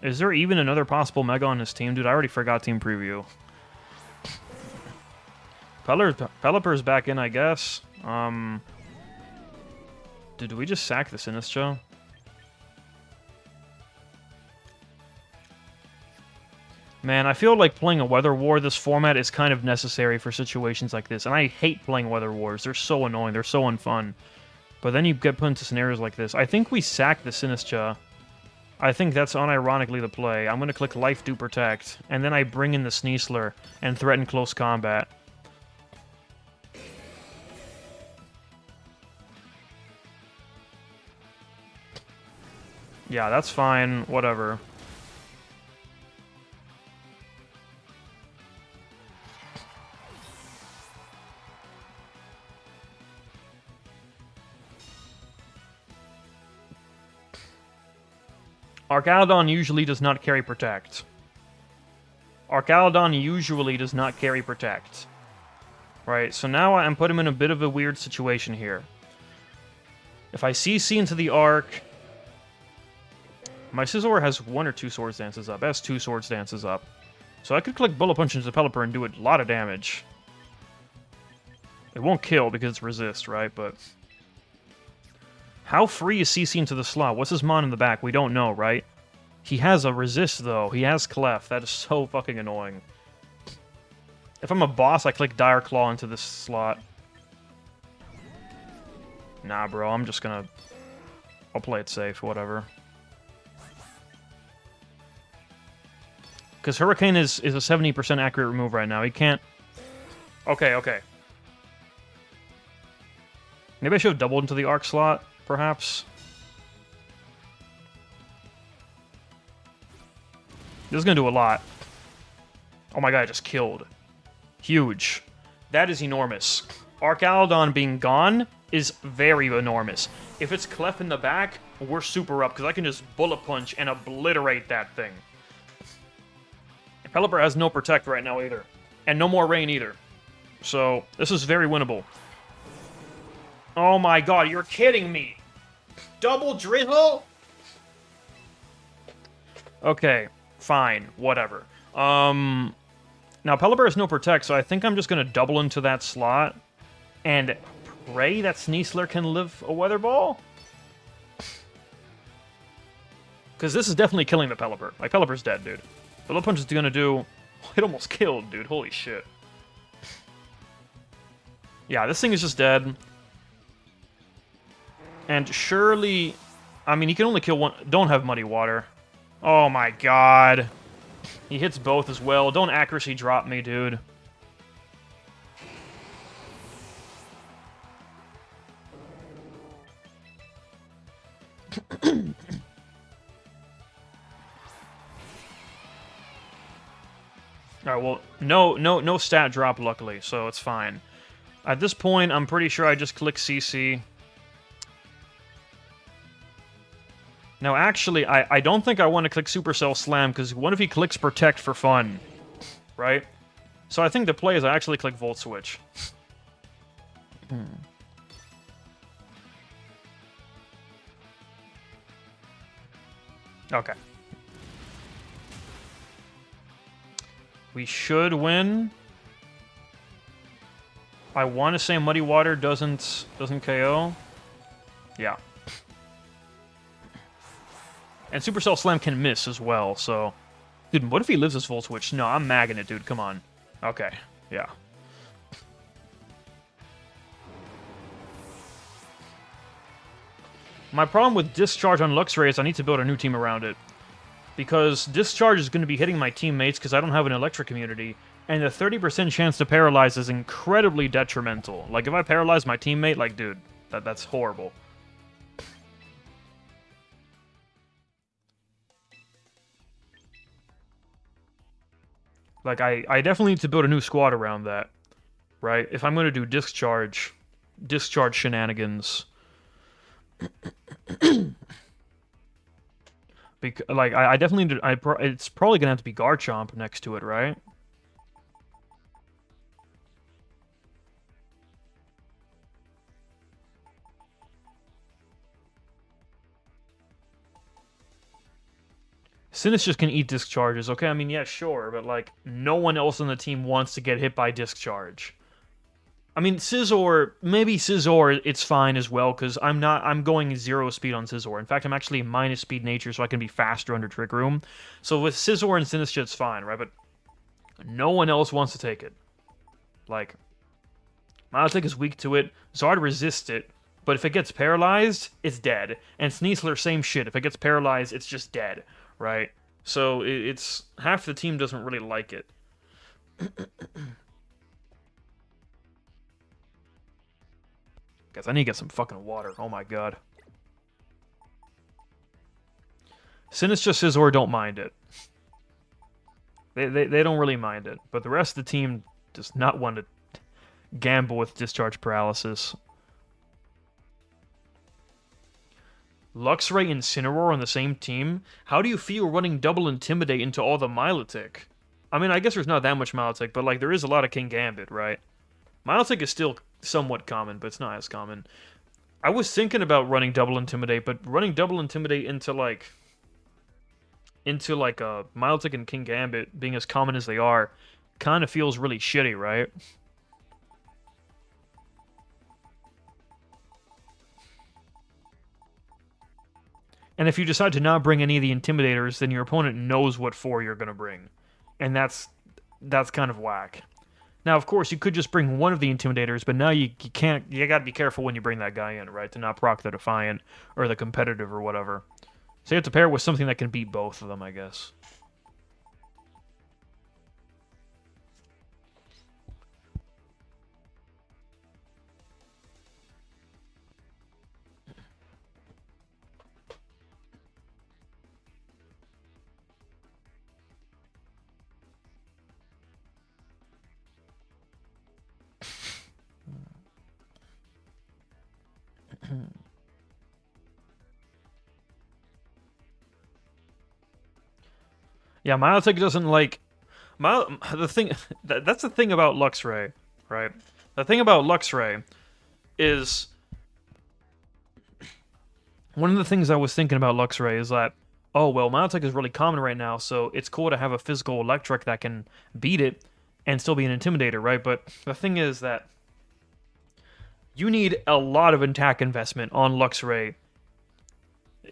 Is there even another possible Mega on his team? Dude, I already forgot Team Preview. Pelipper's back in, I guess. Did we just sack the Sinistcha? Man, I feel like playing a Weather War this format is kind of necessary for situations like this, and I hate playing Weather Wars. They're so annoying. They're so unfun. But then you get put into scenarios like this. I think we sack the Sinistcha. I think that's unironically the play. I'm going to click Life Do Protect, and then I bring in the Sneasler and threaten close combat. Yeah, that's fine. Whatever. Archaludon usually does not carry Protect. Archaludon usually does not carry Protect. Right, so now I'm putting him in a bit of a weird situation here. If I CC into the Arc... My Scizor has 1 or 2 Swords Dances up. It has 2 Swords Dances up. So I could click Bullet Punch into Pelipper and do a lot of damage. It won't kill because it's Resist, right? But... How free is CC into the slot? What's his mon in the back? We don't know, right? He has a Resist, though. He has Clef. That is so fucking annoying. If I'm a boss, I click Dire Claw into this slot. Nah, bro. I'm just gonna... I'll play it safe, whatever. Because Hurricane is a 70% accurate remove right now. He can't... Okay. Maybe I should have doubled into the Arc slot, perhaps. This is going to do a lot. Oh my god, I just killed. Huge. That is enormous. Archaludon being gone is very enormous. If it's Clef in the back, we're super up, because I can just Bullet Punch and obliterate that thing. Pelipper has no Protect right now either. And no more Rain either. So, this is very winnable. Oh my god, you're kidding me! Double Drizzle? Okay, fine, whatever. Now Pelipper has no protect, so I think I'm just gonna double into that slot and pray that Sneasler can live a Weather Ball. Because this is definitely killing the Pelipper. Like, Pelipper's dead, dude. The Low Punch is gonna do... It almost killed, dude. Holy shit. Yeah, this thing is just dead. And surely... I mean, he can only kill one... Don't have Muddy Water. Oh my god. He hits both as well. Don't accuracy drop me, dude. Alright, well, no stat drop, luckily, so it's fine. At this point, I'm pretty sure I just click CC. Now, actually, I don't think I want to click Supercell Slam, because what if he clicks Protect for fun? Right? So I think the play is I actually click Volt Switch. Okay. We should win. I want to say Muddy Water doesn't KO. Yeah. And Supercell Slam can miss as well, so... Dude, what if he lives this Volt Switch? No, I'm magging it, dude. Come on. Okay. Yeah. My problem with Discharge on Luxray is I need to build a new team around it. Because Discharge is going to be hitting my teammates because I don't have an Electric community, and the 30% chance to paralyze is incredibly detrimental. Like, if I paralyze my teammate, like, dude, that's horrible. Like, I definitely need to build a new squad around that, right? If I'm going to do Discharge shenanigans... Like, I definitely need to, it's probably gonna have to be Garchomp next to it, right? Sinistcha just can eat Discharges, okay? I mean, yeah, sure, but, like, no one else on the team wants to get hit by Discharge. I mean, Scizor, maybe Scizor, it's fine as well, because I'm going 0 speed on Scizor. In fact, I'm actually minus speed nature, so I can be faster under Trick Room. So with Scizor and Sinistcha, it's fine, right? But no one else wants to take it. Like, Milotic is weak to it, Zard resists it, but if it gets paralyzed, it's dead. And Sneasler, same shit. If it gets paralyzed, it's just dead, right? So it's... half the team doesn't really like it. Guys, I need to get some fucking water. Oh my god. Sinistcha, Scizor don't mind it. They don't really mind it. But the rest of the team does not want to gamble with Discharge Paralysis. Luxray and Incineroar on the same team? How do you feel running double Intimidate into all the Milotic? I mean, I guess there's not that much Milotic, but like there is a lot of King Gambit, right? Milotic is still somewhat common, but it's not as common. I was thinking about running double Intimidate, but running double Intimidate into like a Milotic and King Gambit being as common as they are kind of feels really shitty, right? And if you decide to not bring any of the Intimidators, then your opponent knows what 4 you're going to bring. And that's kind of whack. Now, of course, you could just bring one of the Intimidators, but now you can't... You gotta be careful when you bring that guy in, right? To not proc the Defiant, or the Competitive, or whatever. So you have to pair it with something that can beat both of them, I guess. Yeah, Milotic doesn't like... the thing... That's the thing about Luxray, right? The thing about Luxray is... One of the things I was thinking about Luxray is that oh, well, Milotic is really common right now, so it's cool to have a physical electric that can beat it and still be an intimidator, right? But the thing is that you need a lot of attack investment on Luxray.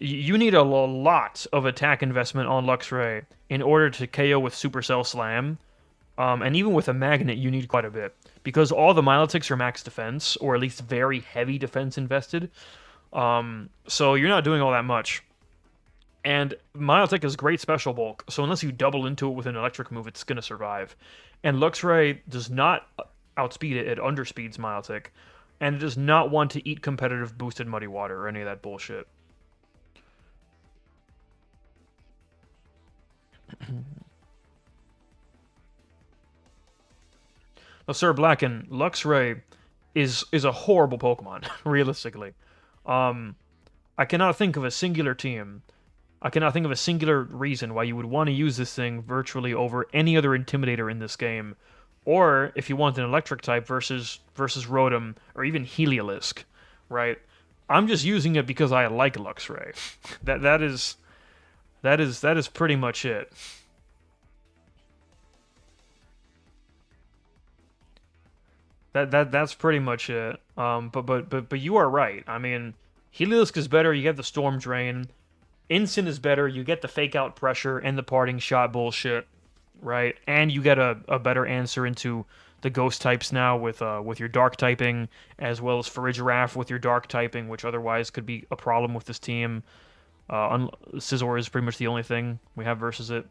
You need a lot of attack investment on Luxray in order to KO with Supercell Slam. And even with a magnet, you need quite a bit. Because all the Milotics are max defense, or at least very heavy defense invested. So you're not doing all that much. And Milotic is great special bulk, so unless you double into it with an electric move, it's going to survive. And Luxray does not outspeed it, it underspeeds Milotic. And it does not want to eat competitive boosted Muddy Water or any of that bullshit. Now, Sir Blacken, Luxray is a horrible Pokemon, realistically. I cannot think of a singular team. I cannot think of a singular reason why you would want to use this thing virtually over any other Intimidator in this game. Or if you want an electric type versus Rotom or even Heliolisk, right? I'm just using it because I like Luxray. That is pretty much it. That's pretty much it. But you are right. I mean, Heliolisk is better. You get the Storm Drain. Instant is better. You get the fake out pressure and the parting shot bullshit, right? And you get a better answer into the ghost types now with your dark typing, as well as Farigiraf with your dark typing, which otherwise could be a problem with this team. Scizor is pretty much the only thing we have versus it.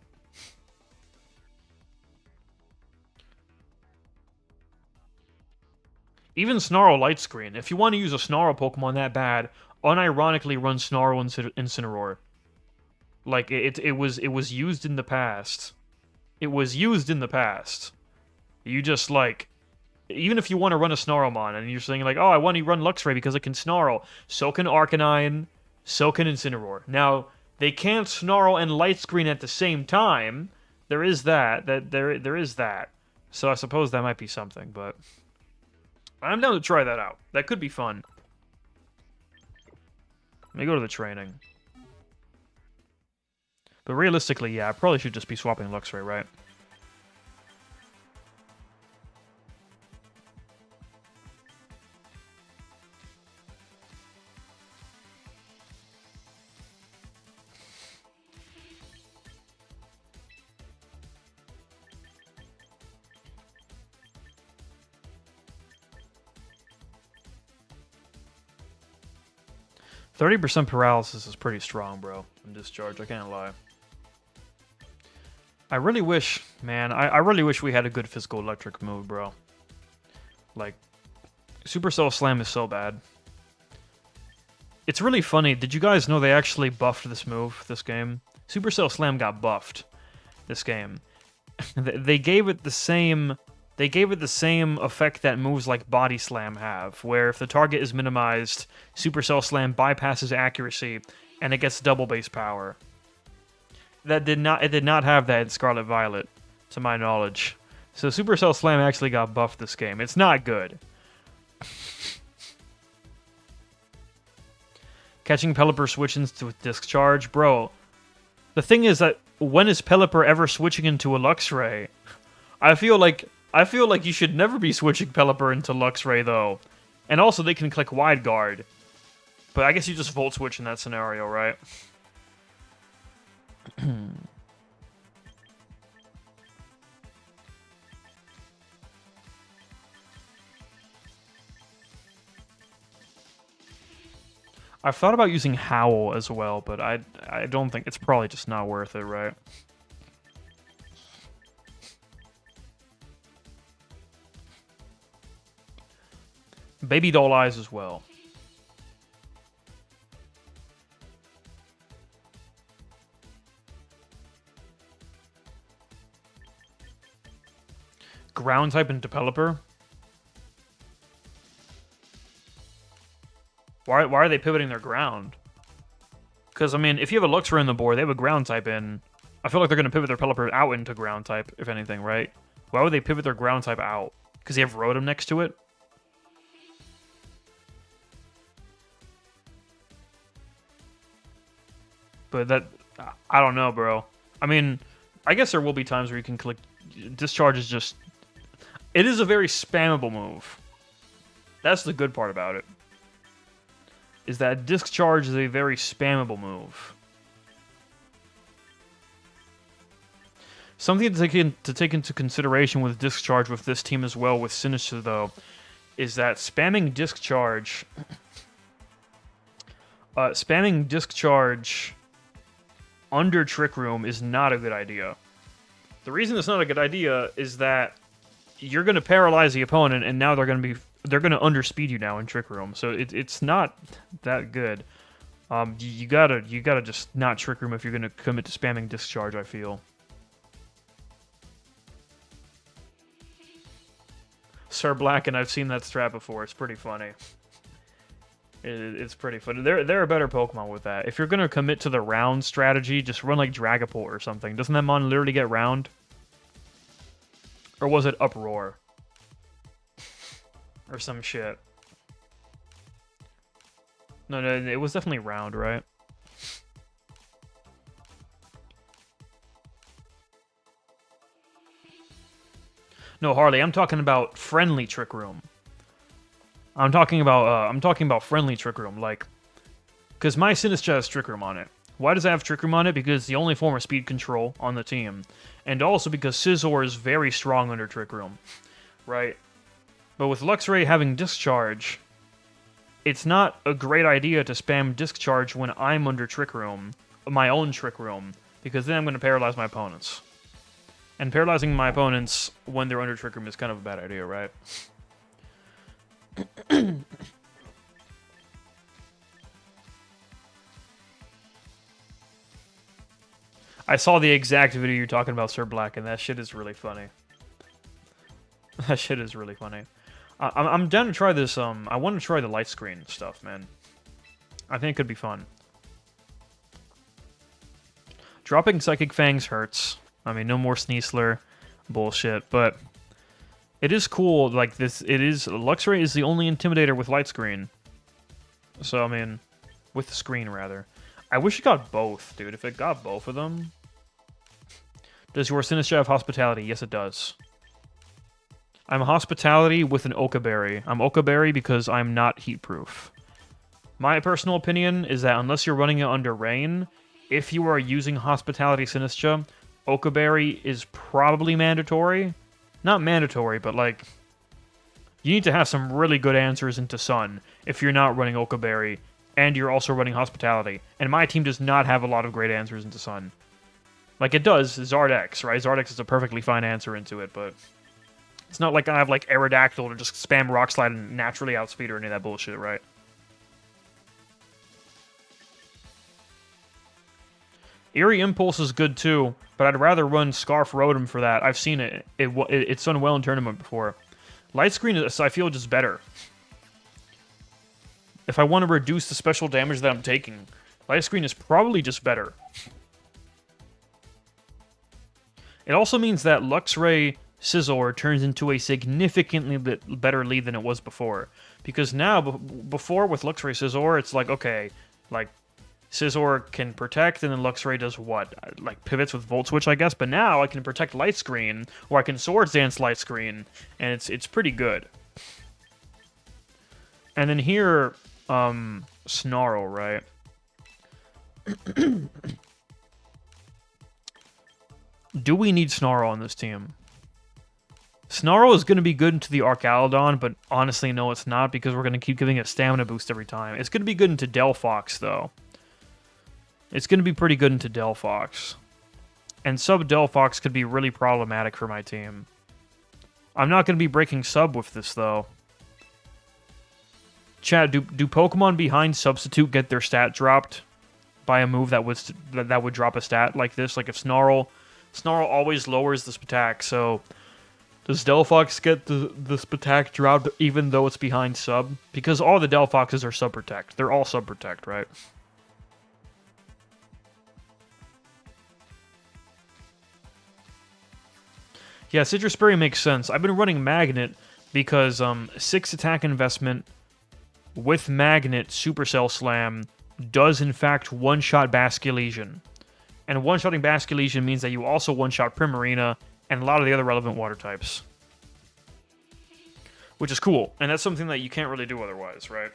Even Snarl Light Screen. If you want to use a Snarl Pokemon that bad, unironically run Snarl Incineroar. Like it was used in the past. It was used in the past. You just like, even if you want to run a Snarlmon and you're saying like, oh, I want to run Luxray because it can Snarl. So can Arcanine. So can Incineroar. Now they can't Snarl and Light Screen at the same time. There is that. There is that. So I suppose that might be something, but I'm down to try that out. That could be fun. Let me go to the training. But realistically, yeah, I probably should just be swapping Luxray, right? %30 paralysis is pretty strong, bro, in Discharge, I can't lie. I really wish, man, I really wish we had a good physical electric move, bro. Like, Supercell Slam is so bad. It's really funny, did you guys know they actually buffed this move, this game? Supercell Slam got buffed this game. They gave it the same effect that moves like Body Slam have, where if the target is minimized, Supercell Slam bypasses accuracy and it gets double base power. It did not have that in Scarlet Violet, to my knowledge. So Supercell Slam actually got buffed this game. It's not good. Catching Pelipper switching to Discharge, bro. The thing is that when is Pelipper ever switching into a Luxray? I feel like you should never be switching Pelipper into Luxray though. And also they can click Wide Guard. But I guess you just Volt Switch in that scenario, right? I've thought about using Howl as well, but I don't think it's probably just not worth it, right? Baby Doll Eyes as well. Ground type into Pelipper? Why are they pivoting their ground? Because, I mean, if you have a Luxray on the board, they have a ground type in. I feel like they're going to pivot their Pelipper out into ground type, if anything, right? Why would they pivot their ground type out? Because they have Rotom next to it? But that, I don't know, bro. I mean, I guess there will be times where you can click. Discharge is just. It is a very spammable move. That's the good part about it. Is that Discharge is a very spammable move. Something to take into consideration with Discharge with this team as well, with Sinister, though, is that spamming Discharge under Trick Room is not a good idea. The reason it's not a good idea is that you're going to paralyze the opponent, and now they're going to underspeed you now in Trick Room. So it's not that good. You gotta just not Trick Room if you're going to commit to spamming Discharge, I feel. Sir Black, and I've seen that strat before. It's pretty funny. It's pretty funny. There are better Pokemon with that. If you're gonna commit to the round strategy, just run like Dragapult or something. Doesn't that mon literally get round? Or was it Uproar? Or some shit. No, it was definitely round, right? No, Harley, I'm talking about friendly Trick Room. I'm talking about friendly Trick Room, like, because my Sinistcha has Trick Room on it. Why does it have Trick Room on it? Because it's the only form of speed control on the team, and also because Scizor is very strong under Trick Room, right? But with Luxray having Discharge, it's not a great idea to spam Discharge when I'm under Trick Room, my own Trick Room, because then I'm going to paralyze my opponents. And paralyzing my opponents when they're under Trick Room is kind of a bad idea, right? I saw the exact video you're talking about, Sir Black, and that shit is really funny. That shit is really funny. I'm down to try this, I want to try the light screen stuff, man. I think it could be fun. Dropping Psychic Fangs hurts. I mean, no more Sneasler bullshit, but it is cool, like, Luxray is the only Intimidator with light screen. So, I mean, with the screen, rather. I wish it got both, dude. If it got both of them... Does your Sinistcha have Hospitality? Yes, it does. I'm Hospitality with an Okaberry. I'm Okaberry because I'm not Heatproof. My personal opinion is that unless you're running it under Rain, if you are using Hospitality Sinistcha, Okaberry is probably mandatory. Not mandatory, but like... You need to have some really good answers into Sun if you're not running Okaberry, and you're also running Hospitality. And my team does not have a lot of great answers into Sun. Like it does, Zardex, right? Zardex is a perfectly fine answer into it, but... It's not like I have like Aerodactyl to just spam Rock Slide and naturally outspeed or any of that bullshit, right? Eerie Impulse is good too, but I'd rather run Scarf Rotom for that. I've seen it. It's done well in tournament before. Light Screen is, I feel, just better. If I want to reduce the special damage that I'm taking, Light Screen is probably just better. It also means that Luxray Scizor turns into a significantly better lead than it was before. Because now, before with Luxray Scizor, it's like, okay, like, Scizor can protect, and then Luxray does what? Like, pivots with Volt Switch, I guess? But now I can protect Light Screen, or I can Swords Dance Light Screen, and it's pretty good. And then here, Snarl, right? Do we need Snarl on this team? Snarl is going to be good into the Archaludon, but honestly, no, it's not, because we're going to keep giving it stamina boost every time. It's going to be good into Delphox, though. It's going to be pretty good into Delphox. And sub Delphox could be really problematic for my team. I'm not going to be breaking sub with this, though. Chat, do Pokemon behind Substitute get their stat dropped by a move that would drop a stat like this? Like if Snarl always lowers the Spatak, so does Delphox get the Spatak dropped even though it's behind sub? Because all the Delphoxes are sub protect. They're all sub protect, right? Yeah, Citrus Berry makes sense. I've been running Magnet because 6 attack investment with Magnet Supercell Slam does in fact one-shot Basculegion. And one-shotting Basculegion means that you also one-shot Primarina and a lot of the other relevant water types. Which is cool, and that's something that you can't really do otherwise, right?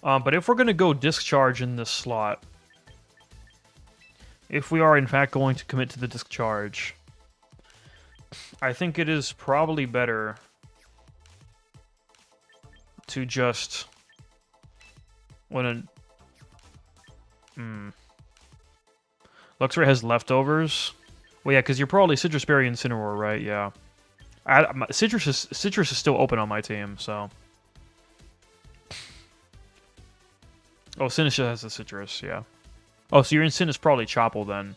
But if we're going to go Discharge in this slot, if we are in fact going to commit to the Discharge, I think it is probably better to just... Luxray has leftovers. Well, yeah, because you're probably Citrus Berry and Incineroar, right? Yeah. Citrus is still open on my team, so... Oh, Sinisha has the Citrus, yeah. Oh, so your Incin is probably Chople then.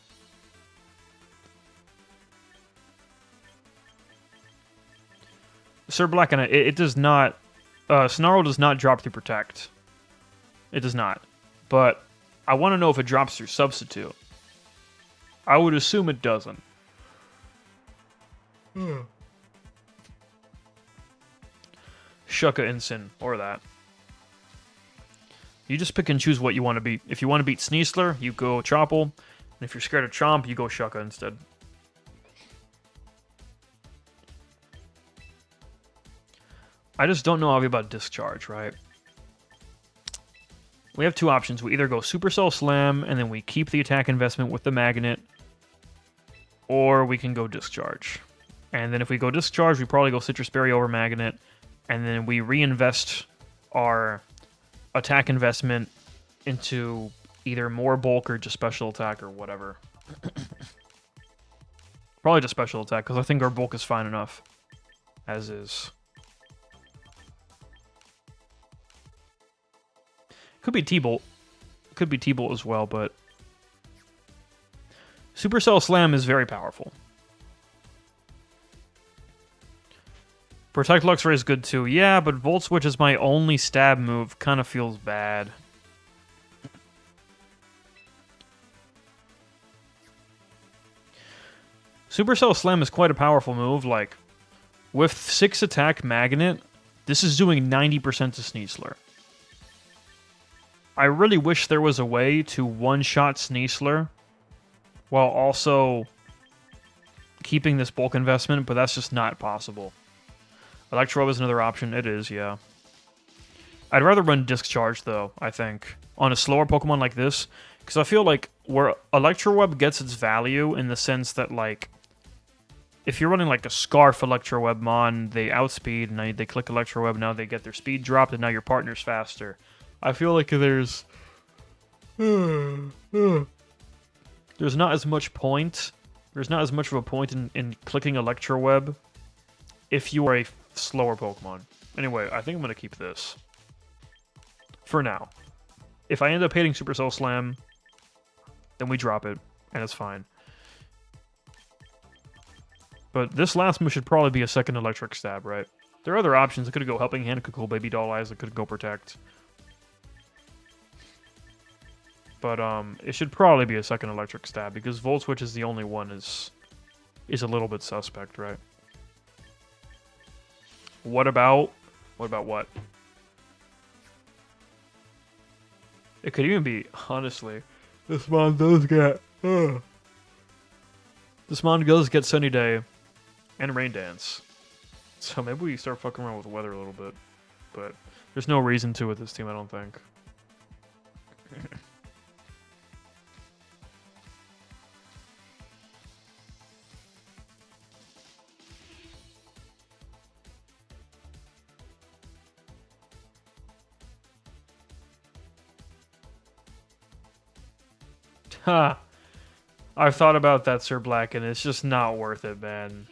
Sir Black, and it does not... Snarl does not drop through Protect. It does not. But I want to know if it drops through Substitute. I would assume it doesn't. Shucka Incin, or that. You just pick and choose what you want to beat. If you want to beat Sneasler, you go Chople. And if you're scared of Chomp, you go Shucka instead. I just don't know how about Discharge, right? We have two options. We either go Supercell Slam, and then we keep the attack investment with the Magnet, or we can go Discharge. And then if we go Discharge, we probably go Citrus Berry over Magnet, and then we reinvest our attack investment into either more bulk or just special attack or whatever. Probably just special attack, because I think our bulk is fine enough, as is. Could be T-Bolt. Could be T-Bolt as well, but... Supercell Slam is very powerful. Protect Luxray is good too. Yeah, but Volt Switch is my only stab move. Kind of feels bad. Supercell Slam is quite a powerful move. Like, with 6 attack Magnet, this is doing 90% to Sneasler. I really wish there was a way to one-shot Sneasler while also keeping this bulk investment, but that's just not possible. Electro is another option. It is, yeah. I'd rather run Discharge, though, I think, on a slower Pokemon like this, because I feel like where Electroweb gets its value in the sense that, like, if you're running, like, a Scarf Electroweb Mon, they outspeed, and they click Electroweb, now they get their speed dropped, and now your partner's faster. I feel like there's not as much point. There's not as much of a point in clicking Electroweb if you are a slower Pokemon. Anyway, I think I'm going to keep this. For now. If I end up hating Supercell Slam, then we drop it, and it's fine. But this last move should probably be a second Electric Stab, right? There are other options. It could go Helping Hand, it could go Baby Doll Eyes, it could go Protect. But it should probably be a second Electric Stab, because Volt Switch is the only one is a little bit suspect, right? What about what? It could even be, honestly, this mon does get Sunny Day and Rain Dance. So maybe we start fucking around with the weather a little bit. But there's no reason to with this team, I don't think. Ha! I've thought about that, Sir Black, and it's just not worth it, man.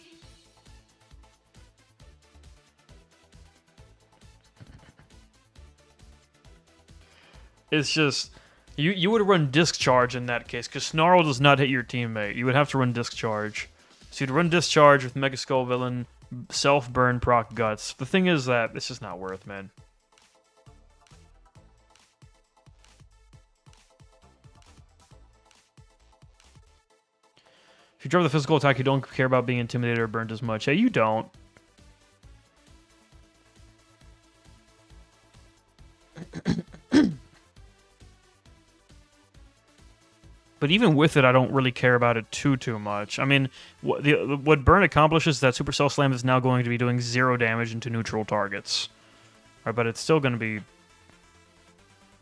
It's just... You would run Discharge in that case, because Snarl does not hit your teammate. You would have to run Discharge. So you'd run Discharge with Mega Skull Villain, Self-Burn, proc Guts. The thing is that it's just not worth, man. If you drop the physical attack, you don't care about being intimidated or burned as much. Hey, you don't. But even with it, I don't really care about it too much. I mean, what Burn accomplishes is that Supercell Slam is now going to be doing 0 damage into neutral targets. Right, but it's still going to be...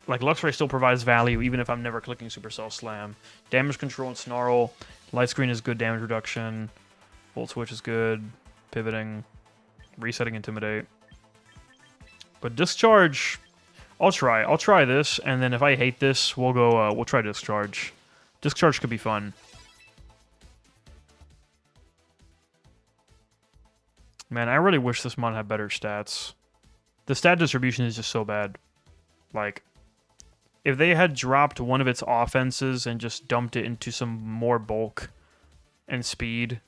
Like, Luxray still provides value, even if I'm never clicking Supercell Slam. Damage control and Snarl. Light Screen is good damage reduction. Volt Switch is good. Pivoting. Resetting Intimidate. But Discharge... I'll try. I'll try this, and then if I hate this, we'll go... we'll try Discharge. Discharge could be fun. Man, I really wish this mon had better stats. The stat distribution is just so bad. Like, if they had dropped one of its offenses and just dumped it into some more bulk and speed,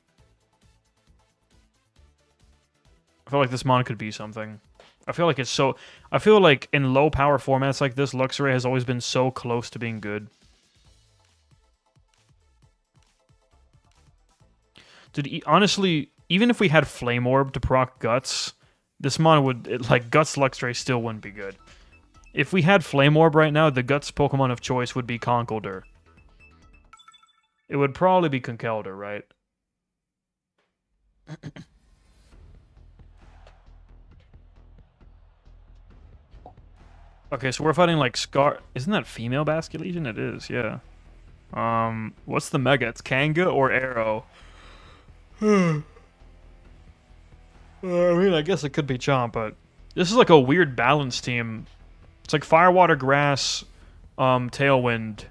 I feel like this mon could be something. I feel like it's so... I feel like in low power formats like this, Luxray has always been so close to being good. Dude, honestly, even if we had Flame Orb to proc Guts, this mon would... like, Guts Luxray still wouldn't be good. If we had Flame Orb right now, the Guts Pokemon of choice would be Conkeldurr. It would probably be Conkeldurr, right? Okay, so we're fighting, like, Scar... Isn't that female Basket Legion? It is, yeah. What's the Mega? It's Kanga or Arrow? I mean, I guess it could be Chomp, but... This is like a weird balance team. It's like Fire, Water, Grass, Tailwind.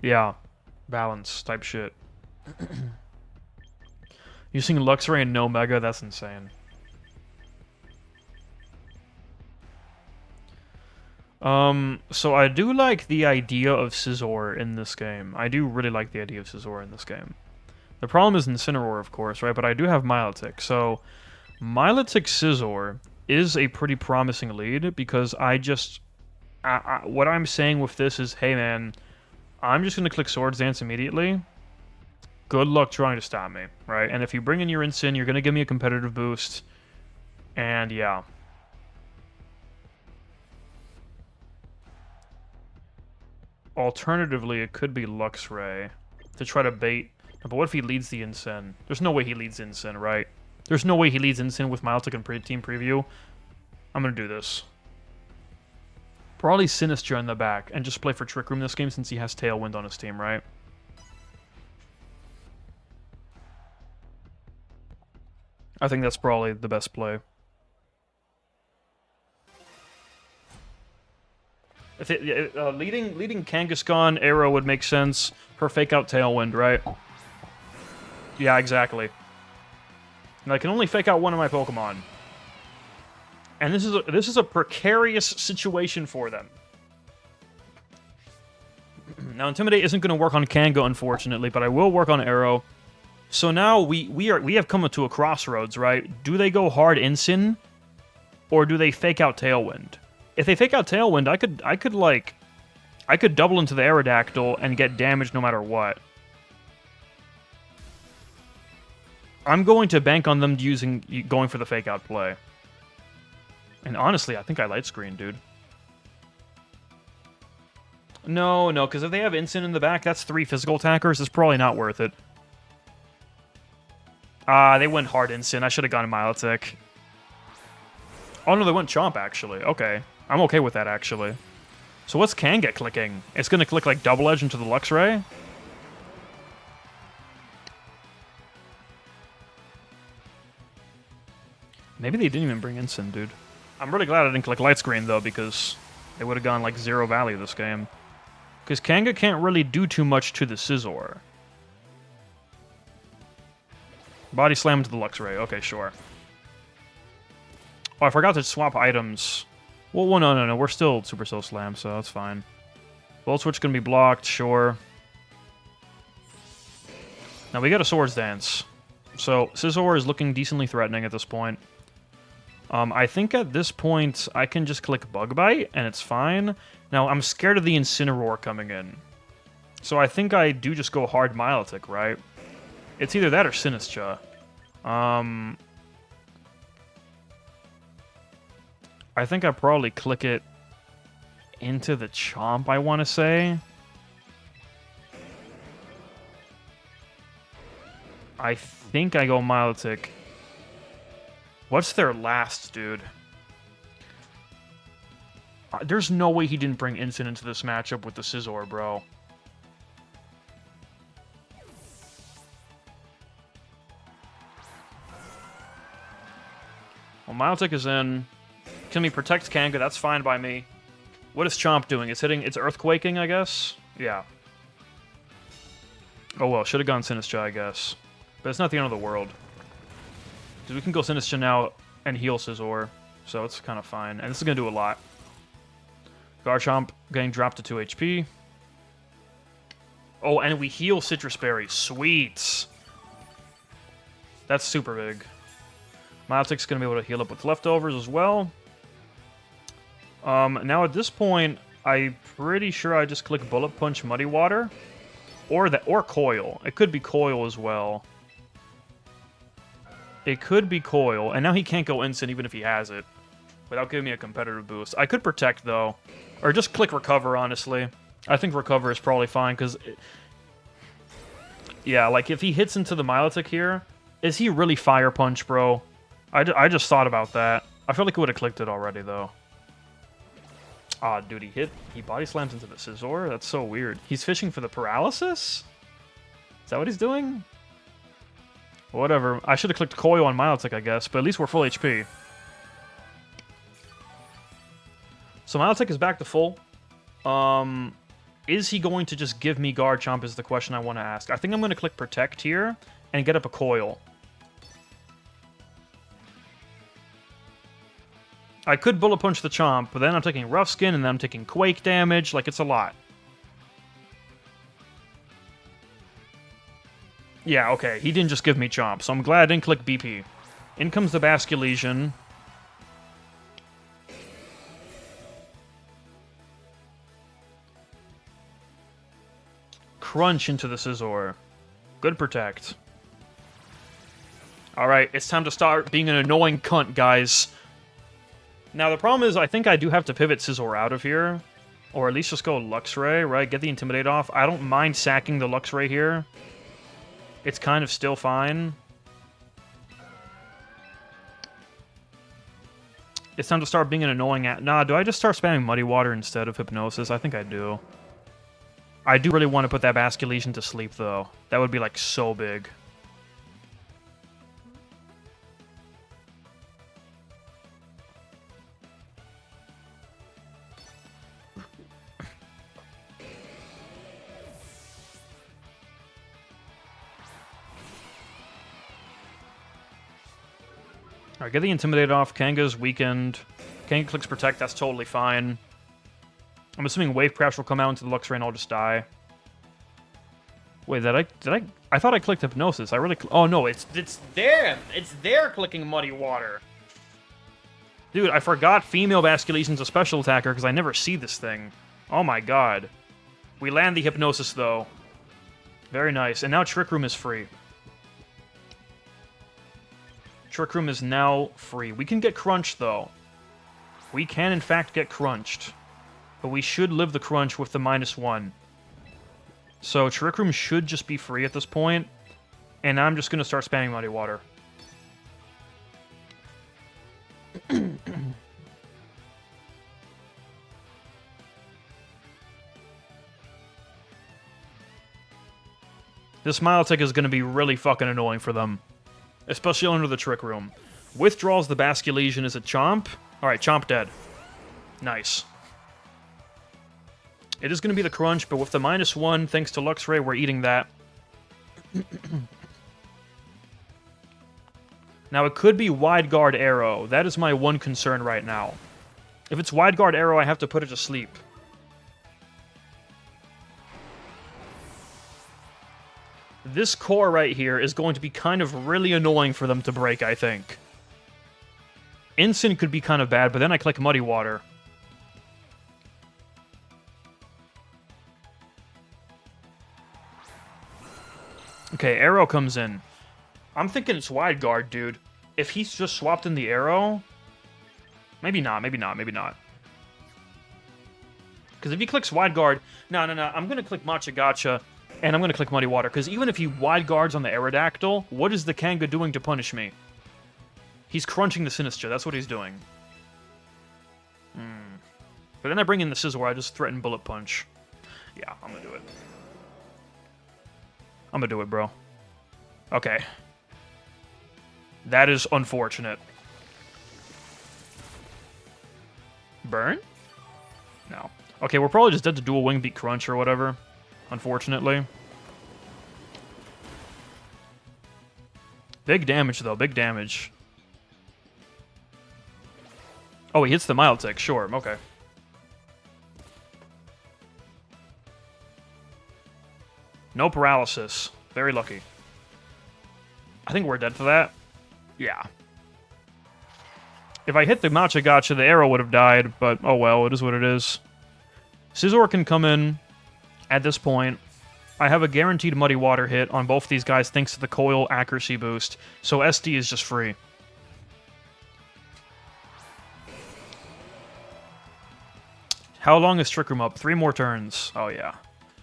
Yeah. Balance type shit. Using Luxray and no Mega, that's insane. So I do like the idea of Scizor in this game. I do really like the idea of Scizor in this game. The problem is Incineroar, of course, right? But I do have Milotic, so... Milotic Scizor is a pretty promising lead, because I just... what I'm saying with this is, hey man, I'm just gonna click Swords Dance immediately. Good luck trying to stop me, right? And if you bring in your Incin, you're gonna give me a competitive boost. And yeah. Alternatively, it could be Luxray to try to bait. But what if he leads the Incin? There's no way he leads Incin, right? There's no way he leads Incin with Milotic and team preview. I'm gonna do this. Probably Sinistra in the back, and just play for Trick Room this game since he has Tailwind on his team, right? I think that's probably the best play. Leading Kangaskhan Arrow would make sense for Fake Out Tailwind, right? Yeah, exactly. And I can only fake out one of my Pokemon. And this is a precarious situation for them. Now, Intimidate isn't going to work on Kanga, unfortunately, but I will work on Arrow. So now we have come to a crossroads, right? Do they go hard Incin, or do they fake out Tailwind? If they fake out Tailwind, I could double into the Aerodactyl and get damage no matter what. I'm going to bank on them going for the fake out play. And honestly, I think I light screen, dude. No, because if they have Incin in the back, that's 3 physical attackers. It's probably not worth it. They went hard Incin. I should have gone Milotic. Oh no, they went Chomp, actually. Okay. I'm okay with that, actually. So what's Kanga clicking? It's going to click like Double Edge into the Luxray? Maybe they didn't even bring Incin, dude. I'm really glad I didn't click Light Screen, though, because they would have gone like 0 value this game. Because Kanga can't really do too much to the Scizor. Body Slam to the Luxray. Okay, sure. Oh, I forgot to swap items. Well, no. We're still Supercell Slam, so that's fine. Volt Switch can be blocked, sure. Now, we got a Swords Dance. So, Scizor is looking decently threatening at this point. I think at this point, I can just click Bug Bite, and it's fine. Now, I'm scared of the Incineroar coming in. So I think I do just go hard Milotic, right? It's either that or Sinistra. I think I probably click it into the Chomp, I want to say. I think I go Milotic. What's their last, dude? There's no way he didn't bring Instant into this matchup with the Scizor, bro. Well, Milotic is in. Can we protect Kanga? That's fine by me. What is Chomp doing? It's hitting... It's Earthquaking, I guess? Yeah. Oh, well. Should have gone Sinistcha, I guess. But it's not the end of the world. Because we can go Sinistcha now and heal Scizor. So it's kind of fine. And this is going to do a lot. Garchomp getting dropped to 2 HP. Oh, and we heal Citrus Berry. Sweet. That's super big. Milotic's going to be able to heal up with leftovers as well. Now at this point, I'm pretty sure I just click Bullet Punch Muddy Water. Or Coil. It could be Coil as well. It could be Coil. And now he can't go Instant even if he has it. Without giving me a competitive boost. I could Protect, though. Or just click Recover, honestly. I think Recover is probably fine, because... Yeah, like, if he hits into the Milotic here... Is he really Fire Punch, bro? I just thought about that. I feel like it would have clicked it already, though. Ah, dude, he body slams into the Scizor? That's so weird. He's fishing for the Paralysis? Is that what he's doing? Whatever. I should have clicked Coil on Milotic, I guess, but at least we're full HP. So Milotic is back to full. Is he going to just give me Garchomp is the question I want to ask. I think I'm going to click Protect here and get up a Coil. I could Bullet Punch the Chomp, but then I'm taking Rough Skin, and then I'm taking Quake damage. Like, it's a lot. Yeah, okay. He didn't just give me Chomp, so I'm glad I didn't click BP. In comes the Basculegion. Crunch into the Scizor. Good Protect. Alright, it's time to start being an annoying cunt, guys. Now, the problem is, I think I do have to pivot Scizor out of here. Or at least just go Luxray, right? Get the Intimidate off. I don't mind sacking the Luxray here. It's kind of still fine. It's time to start being an annoying... Nah, do I just start spamming Muddy Water instead of Hypnosis? I think I do. I do really want to put that Basculegion to sleep, though. That would be, like, so big. Alright, get the Intimidate off. Kanga's weakened. Kanga clicks Protect, that's totally fine. I'm assuming Wave Crash will come out into the Luxray and I'll just die. Wait, I thought I clicked Hypnosis. I really... Oh, no, it's there! It's there clicking Muddy Water! Dude, I forgot Female Basculesion's a special attacker because I never see this thing. Oh my god. We land the Hypnosis, though. Very nice. And now Trick Room is free. Trick Room is now free. We can get crunched, though. We can, in fact, get crunched. But we should live the crunch with the -1. So Trick Room should just be free at this point. And I'm just going to start spamming Muddy Water. This Milotic is going to be really fucking annoying for them. Especially under the Trick Room. Withdraws the Basculegion. Is it Chomp? Alright, Chomp dead. Nice. It is going to be the crunch, but with the -1, thanks to Luxray, we're eating that. Now, it could be Wide Guard Arrow. That is my one concern right now. If it's Wide Guard Arrow, I have to put it to sleep. This core right here is going to be kind of really annoying for them to break, I think. Instant could be kind of bad, but then I click Muddy Water. Okay, Arrow comes in. I'm thinking it's Wide Guard, dude. If he's just swapped in the Arrow... Maybe not, maybe not, maybe not. Because if he clicks Wide Guard... No, I'm going to click Matcha Gotcha. And I'm going to click Muddy Water, because even if he wide guards on the Aerodactyl, what is the Kanga doing to punish me? He's crunching the Sinistcha, that's what he's doing. But then I bring in the Scizor, I just threaten Bullet Punch. Yeah, I'm going to do it. I'm going to do it, bro. Okay. That is unfortunate. Burn? No. Okay, we're probably just dead to dual Wing Beat Crunch or whatever. Unfortunately. Big damage, though. Big damage. Oh, he hits the Milotic. Sure. Okay. No paralysis. Very lucky. I think we're dead for that. Yeah. If I hit the Machagacha, the arrow would have died, but oh well, it is what it is. Scizor can come in at this point. I have a guaranteed Muddy Water hit on both these guys thanks to the Coil accuracy boost, so SD is just free. How long is Trick Room up? 3 more turns. Oh yeah.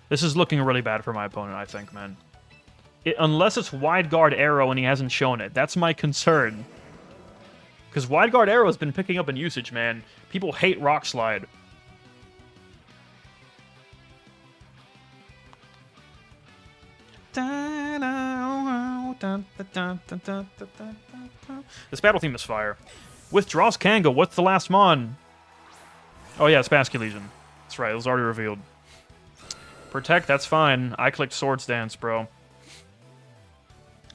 This is looking really bad for my opponent, I think, man. Unless it's Wide Guard Arrow and he hasn't shown it. That's my concern. Because Wide Guard Arrow has been picking up in usage, man. People hate Rock Slide. This battle theme is fire. Withdraws Kanga. What's the last mon? Oh yeah, it's Basculegion. That's right, it was already revealed. Protect, that's fine. I clicked Swords Dance, bro.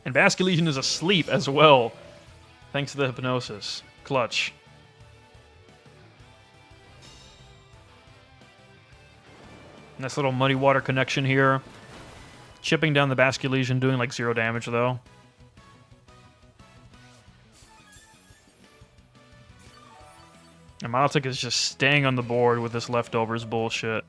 And Basculegion is asleep as well. Thanks to the Hypnosis. Clutch. Nice little Muddy Water connection here. Chipping down the Basculegion, doing like 0 damage though. And Milotic is just staying on the board with this leftovers bullshit.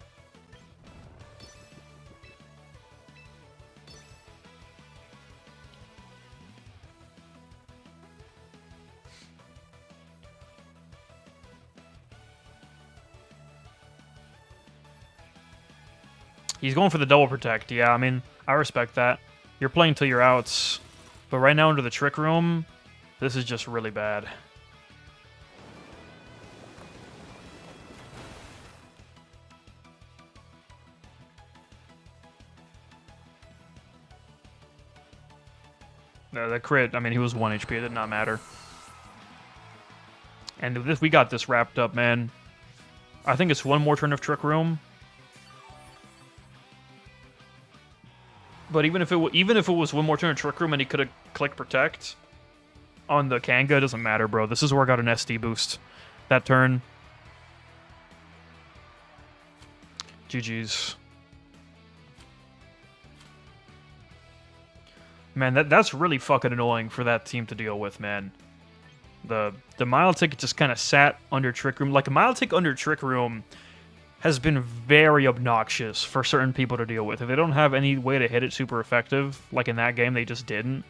He's going for the double protect. Yeah, I mean, I respect that. You're playing till you're outs. But right now under the Trick Room, this is just really bad. No, the crit, I mean, he was 1 HP. It did not matter. And we got this wrapped up, man. I think it's 1 more turn of Trick Room. But even if it was 1 more turn of Trick Room and he could have clicked Protect on the Kanga, it doesn't matter, bro. This is where I got an SD boost that turn. GG's. Man, that's really fucking annoying for that team to deal with, man. The Milotic just kind of sat under Trick Room. Like, a Milotic under Trick Room has been very obnoxious for certain people to deal with. If they don't have any way to hit it super effective, like in that game they just didn't,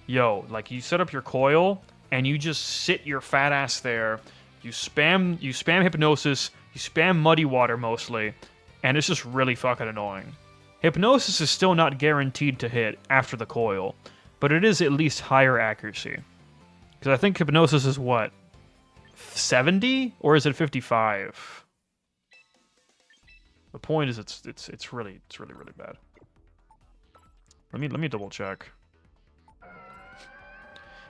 yo, like, you set up your coil, and you just sit your fat ass there, you spam Hypnosis, you spam Muddy Water mostly, and it's just really fucking annoying. Hypnosis is still not guaranteed to hit after the coil, but it is at least higher accuracy. Because I think Hypnosis is what? 70? Or is it 55? The point is it's really bad. Let me double check.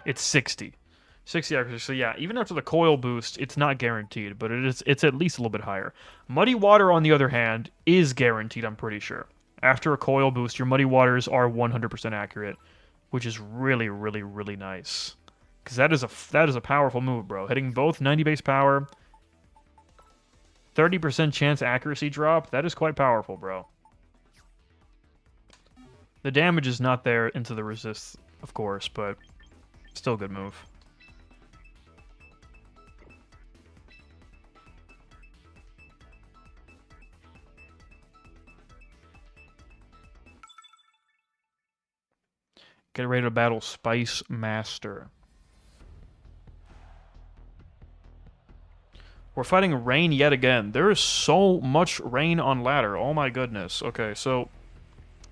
It's 60. 60 accuracy. So yeah, even after the coil boost, it's not guaranteed, but it's at least a little bit higher. Muddy Water, on the other hand, is guaranteed, I'm pretty sure. After a coil boost, your Muddy Waters are 100% accurate, which is really, really, really nice. Because that is a powerful move, bro. Hitting both 90 base power, 30% chance accuracy drop, that is quite powerful, bro. The damage is not there into the resist, of course, but still a good move. Get ready to battle Spice Master. We're fighting rain yet again. There is so much rain on ladder. Oh my goodness. Okay, so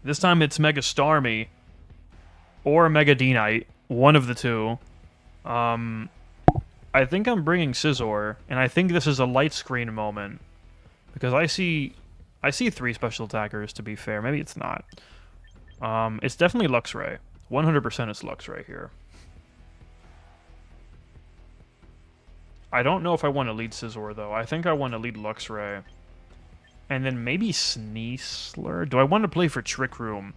This time it's Mega Starmie or Mega D-Knight, one of the two. I think I'm bringing Scizor, and I think this is a light screen moment. Because I see 3 special attackers, to be fair. Maybe it's not. It's definitely Luxray. 100% it's Luxray here. I don't know if I want to lead Scizor, though. I think I want to lead Luxray. And then maybe Sneasler? Do I want to play for Trick Room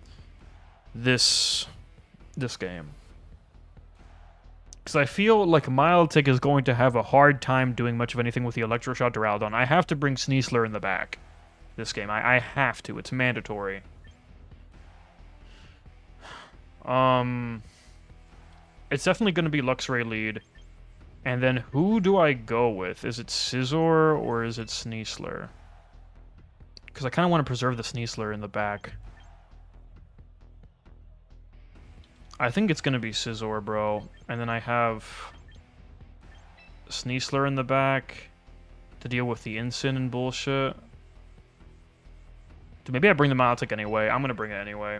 this game? Because I feel like Milotic is going to have a hard time doing much of anything with the Electroshot Duraludon. I have to bring Sneasler in the back this game. I have to. It's mandatory. It's definitely going to be Luxray lead. And then who do I go with? Is it Scizor or is it Sneasler? Because I kind of want to preserve the Sneasler in the back. I think it's going to be Scizor, bro. And then I have Sneasler in the back to deal with the Incin and bullshit. Dude, maybe I bring the Milotic anyway. I'm going to bring it anyway.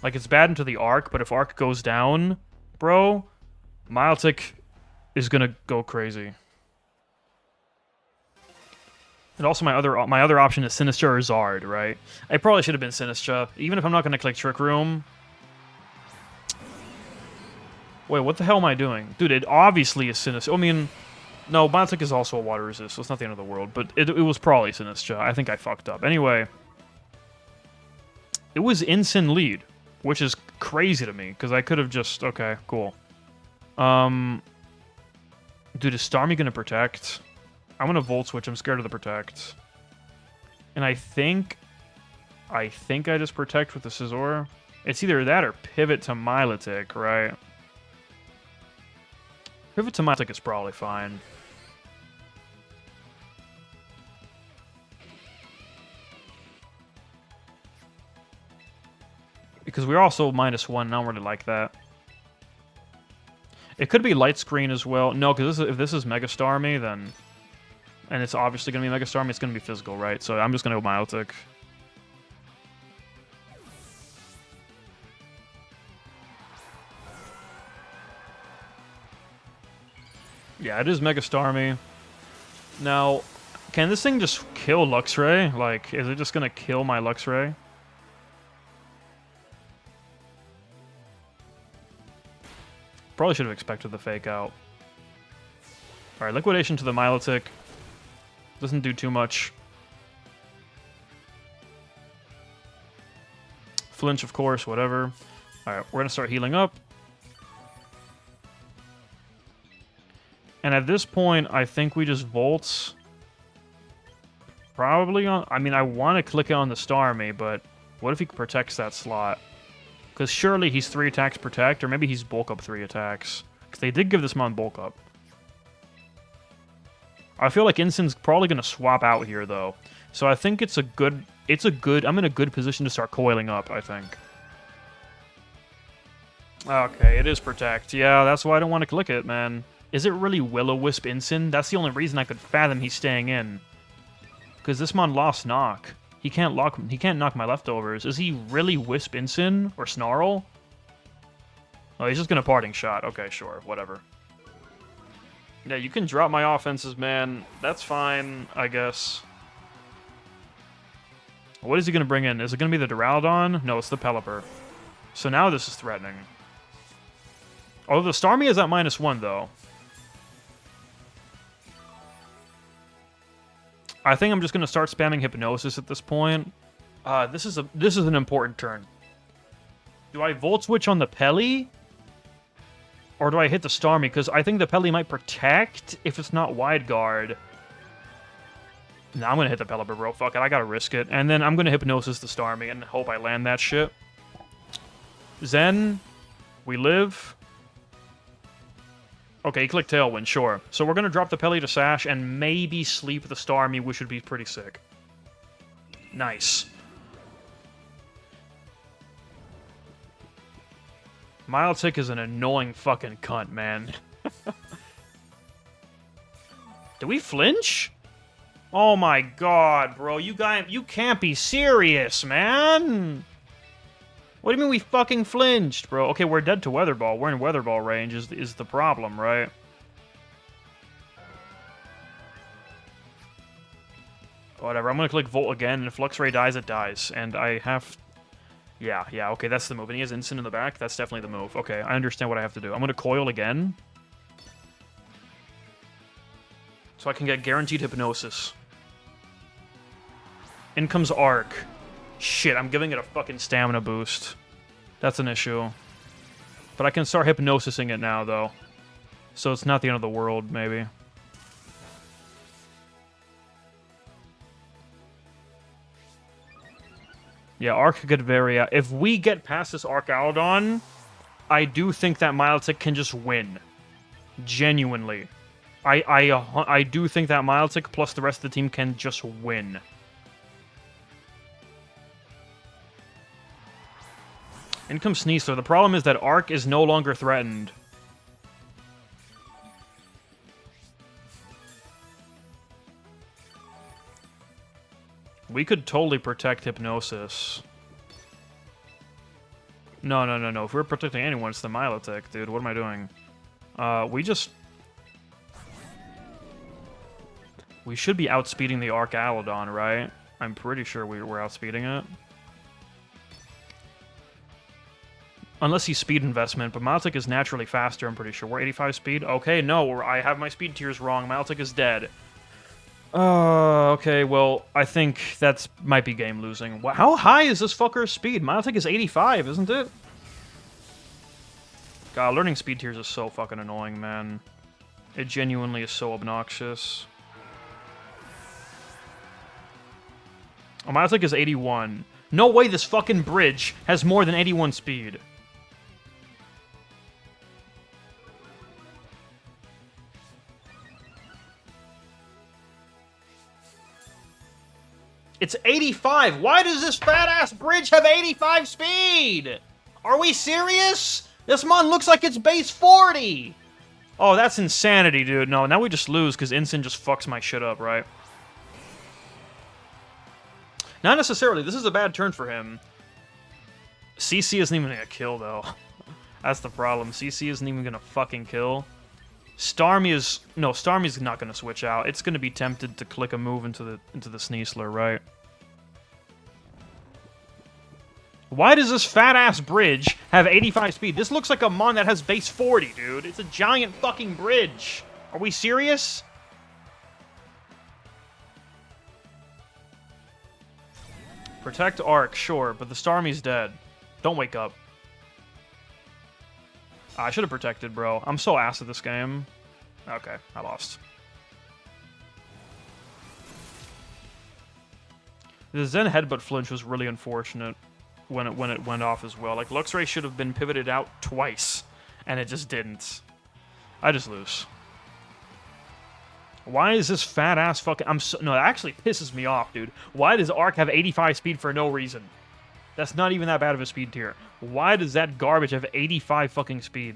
Like, it's bad into the Arc, but if Arc goes down, bro, Milotic is going to go crazy. And also my other option is Sinistra or Zard, right? I probably should have been Sinistra. Even if I'm not going to click Trick Room. Wait, what the hell am I doing? Dude, it obviously is Sinistra. I mean, no, Milotic is also a water resist, so it's not the end of the world. But it was probably Sinistra. I think I fucked up. Anyway, it was Incin lead, which is crazy to me, because I could have just... Okay, cool. Dude, is Starmie going to protect? I'm going to Volt Switch. I'm scared of the Protect. And I think I just Protect with the Scizor. It's either that or Pivot to Milotic, right? Pivot to Milotic is probably fine. Because we're also -1, I don't really like that. It could be Light Screen as well. No, because if this is Mega Starmie, then... And it's obviously going to be Mega Starmie, it's going to be physical, right? So I'm just going to go Milotic. Yeah, it is Mega Starmie. Now, can this thing just kill Luxray? Like, is it just going to kill my Luxray? Probably should have expected the fake out. Alright, Liquidation to the Milotic. Doesn't do too much. Flinch, of course, whatever. Alright, we're going to start healing up. And at this point, I think we just Volts. Probably on... I mean, I want to click it on the Starmie, but what if he protects that slot? Because surely he's 3 attacks protect, or maybe he's bulk up 3 attacks. Because they did give this mon bulk up. I feel like Incin's probably going to swap out here, though. So I think it's a good... I'm in a good position to start coiling up, I think. Okay, it is protect. Yeah, that's why I don't want to click it, man. Is it really Will-O-Wisp Incin? That's the only reason I could fathom he's staying in. Because this mon lost knock. He can't knock my leftovers. Is he really Wisp Incin or Snarl? Oh, he's just gonna Parting Shot. Okay, sure, whatever. Yeah, you can drop my offenses, man. That's fine, I guess. What is he gonna bring in? Is it gonna be the Duraludon? No, it's the Pelipper. So now this is threatening. Although the Starmie is at -1, though. I think I'm just going to start spamming Hypnosis at this point. This is an important turn. Do I Volt Switch on the Pelly? Or do I hit the Starmie? Because I think the Pelly might protect if it's not Wide Guard. Nah, I'm going to hit the Pelipper, bro. Fuck it, I got to risk it. And then I'm going to Hypnosis the Starmie and hope I land that shit. Zen, we live. Okay, he clicked Tailwind, sure. So we're going to drop the Pelly to Sash and maybe sleep the Starmie, which would be pretty sick. Nice. Milotic is an annoying fucking cunt, man. Do we flinch? Oh my god, bro. You can't be serious, man. What do you mean we fucking flinched, bro? Okay, we're dead to Weather Ball. We're in Weather Ball range is the problem, right? Whatever, I'm gonna click Volt again, and if Luxray dies, it dies. And I have... Yeah, okay, that's the move. And he has Instant in the back? That's definitely the move. Okay, I understand what I have to do. I'm gonna Coil again. So I can get guaranteed Hypnosis. In comes Arc. Shit, I'm giving it a fucking stamina boost. That's an issue. But I can start Hypnosising it now, though. So it's not the end of the world, maybe. Yeah, Arc could get very... If we get past this Archaludon, I do think that Milotic can just win. Genuinely. I do think that Milotic plus the rest of the team can just win. In comes Sneasler. The problem is that Arc is no longer threatened. We could totally protect Hypnosis. No. If we're protecting anyone, it's the Milotic, dude. What am I doing? We should be outspeeding the Archaludon, right? I'm pretty sure we're outspeeding it. Unless he's speed investment, but Milotic is naturally faster, I'm pretty sure. We're 85 speed? Okay, no, I have my speed tiers wrong. Milotic is dead. Okay, well, I think that's might be game losing. How high is this fucker's speed? Milotic is 85, isn't it? God, learning speed tiers is so fucking annoying, man. It genuinely is so obnoxious. Oh, Milotic is 81. No way this fucking bridge has more than 81 speed. It's 85. Why does this fat-ass bridge have 85 speed? Are we serious? This mon looks like it's base 40. Oh, that's insanity, dude. No, now we just lose because Instant just fucks my shit up, right? Not necessarily. This is a bad turn for him. CC isn't even gonna kill, though. That's the problem. CC isn't even gonna fucking kill. Starmie is... No, Starmie's not gonna switch out. It's gonna be tempted to click a move into the Sneasler, right? Why does this fat-ass bridge have 85 speed? This looks like a mon that has base 40, dude. It's a giant fucking bridge. Are we serious? Protect Arc, sure, but the Starmie's dead. Don't wake up. I should have protected, bro. I'm so ass at this game. Okay, I lost. The Zen headbutt flinch was really unfortunate when it went off as well. Like, Luxray should have been pivoted out twice, and it just didn't. I just lose. Why is this fat-ass fucking... No, that actually pisses me off, dude. Why does Arc have 85 speed for no reason? That's not even that bad of a speed tier. Why does that garbage have 85 fucking speed?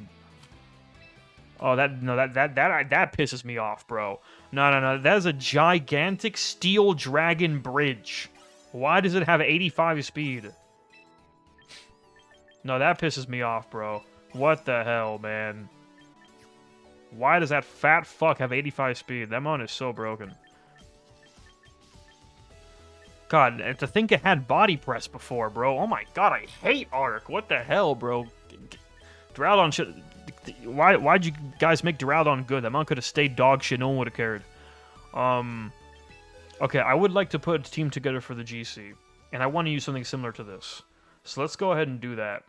Oh, that pisses me off, bro. No. That is a gigantic steel dragon bridge. Why does it have 85 speed? No, that pisses me off, bro. What the hell, man? Why does that fat fuck have 85 speed? That mon is so broken. God, to think it had body press before, bro. Oh my god, I hate Arc. What the hell, bro? Duraludon should... Why'd you guys make Duraludon good? That mon could have stayed dog shit. No one would have cared. Okay, I would like to put a team together for the GC. And I want to use something similar to this. So let's go ahead and do that.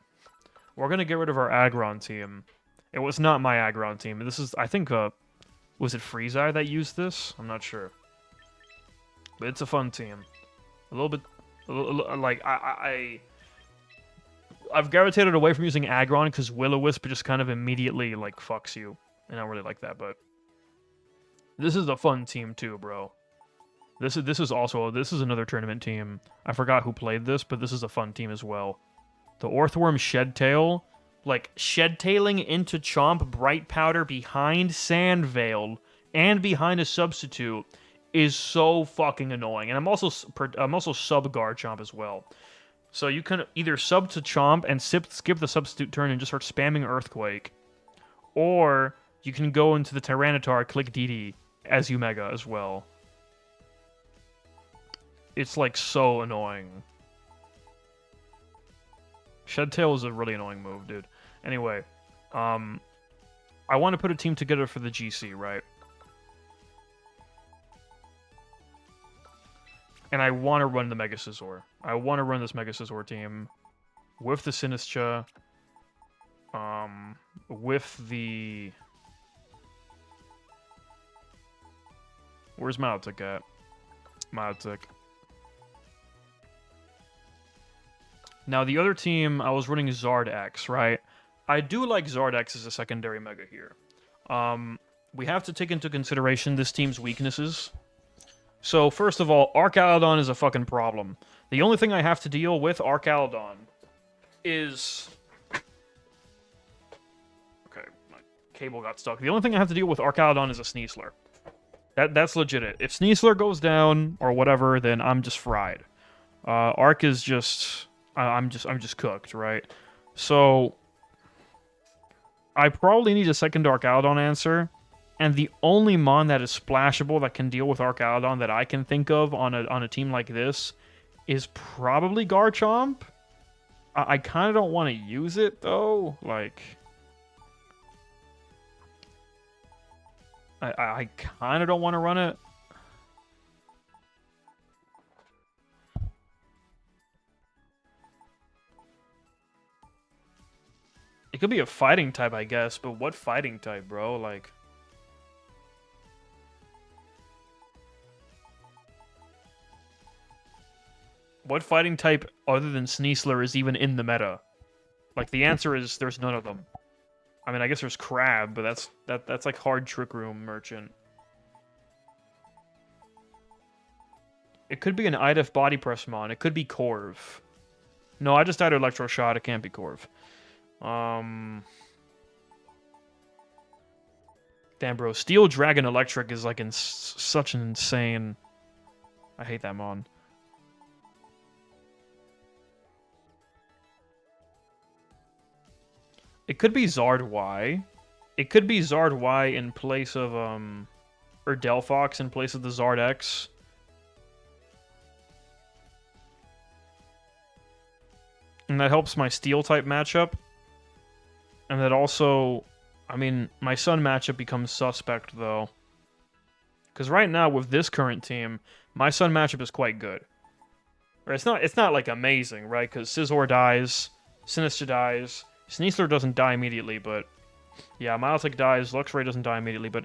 We're going to get rid of our Aggron team. It was not my Aggron team. This is, I think, was it Freezeye that used this? I'm not sure. But it's a fun team. A little bit, like, I've gravitated away from using Aggron because Will-O-Wisp just kind of immediately, like, fucks you. And I don't really like that, but... This is a fun team, too, bro. This is another tournament team. I forgot who played this, but this is a fun team as well. The Orthworm Shed-Tail, like, Shed-Tailing into Chomp Bright Powder behind Sandveil and behind a substitute is so fucking annoying. And I'm also sub Garchomp as well. So you can either sub to Chomp and skip the substitute turn and just start spamming Earthquake, or you can go into the Tyranitar, click DD as you Mega as well. It's like so annoying. Shed Tail is a really annoying move, dude. Anyway, I want to put a team together for the GC, right? And I want to run the Mega Scizor. I want to run this Mega Scizor team with the Sinistcha, with the... Where's Milotic at? Milotic. Now, the other team, I was running Zard X, right? I do like Zard X as a secondary Mega here. We have to take into consideration this team's weaknesses. So, first of all, Archaludon is a fucking problem. The only thing I have to deal with Archaludon is... Okay, my cable got stuck. The only thing I have to deal with Archaludon is a Sneasler. That's legit. If Sneasler goes down, or whatever, then I'm just fried. Arc is just... I'm just cooked, right? So... I probably need a second Archaludon answer. And the only mon that is splashable that can deal with Archaludon that I can think of on a team like this is probably Garchomp. I kind of don't want to use it, though. Like... I kind of don't want to run it. It could be a fighting type, I guess, but what fighting type, bro? Like... What fighting type other than Sneasler is even in the meta? Like, the answer is there's none of them. I mean, I guess there's Crab, but that's like hard Trick Room Merchant. It could be an IDF Body Press Mon. It could be Corv. No, I just died Electroshot. It can't be Corv. Damn, bro. Steel Dragon Electric is like such an insane... I hate that mon. It could be Zard Y. It could be Zard Y in place of, or Delphox in place of the Zard X. And that helps my Steel-type matchup. And that also... I mean, my Sun matchup becomes suspect, though. Because right now, with this current team, my Sun matchup is quite good. Or it's not like, amazing, right? Because Scizor dies, Sinistcha dies... Sneasler doesn't die immediately, but... Yeah, Milotic dies, Luxray doesn't die immediately, but...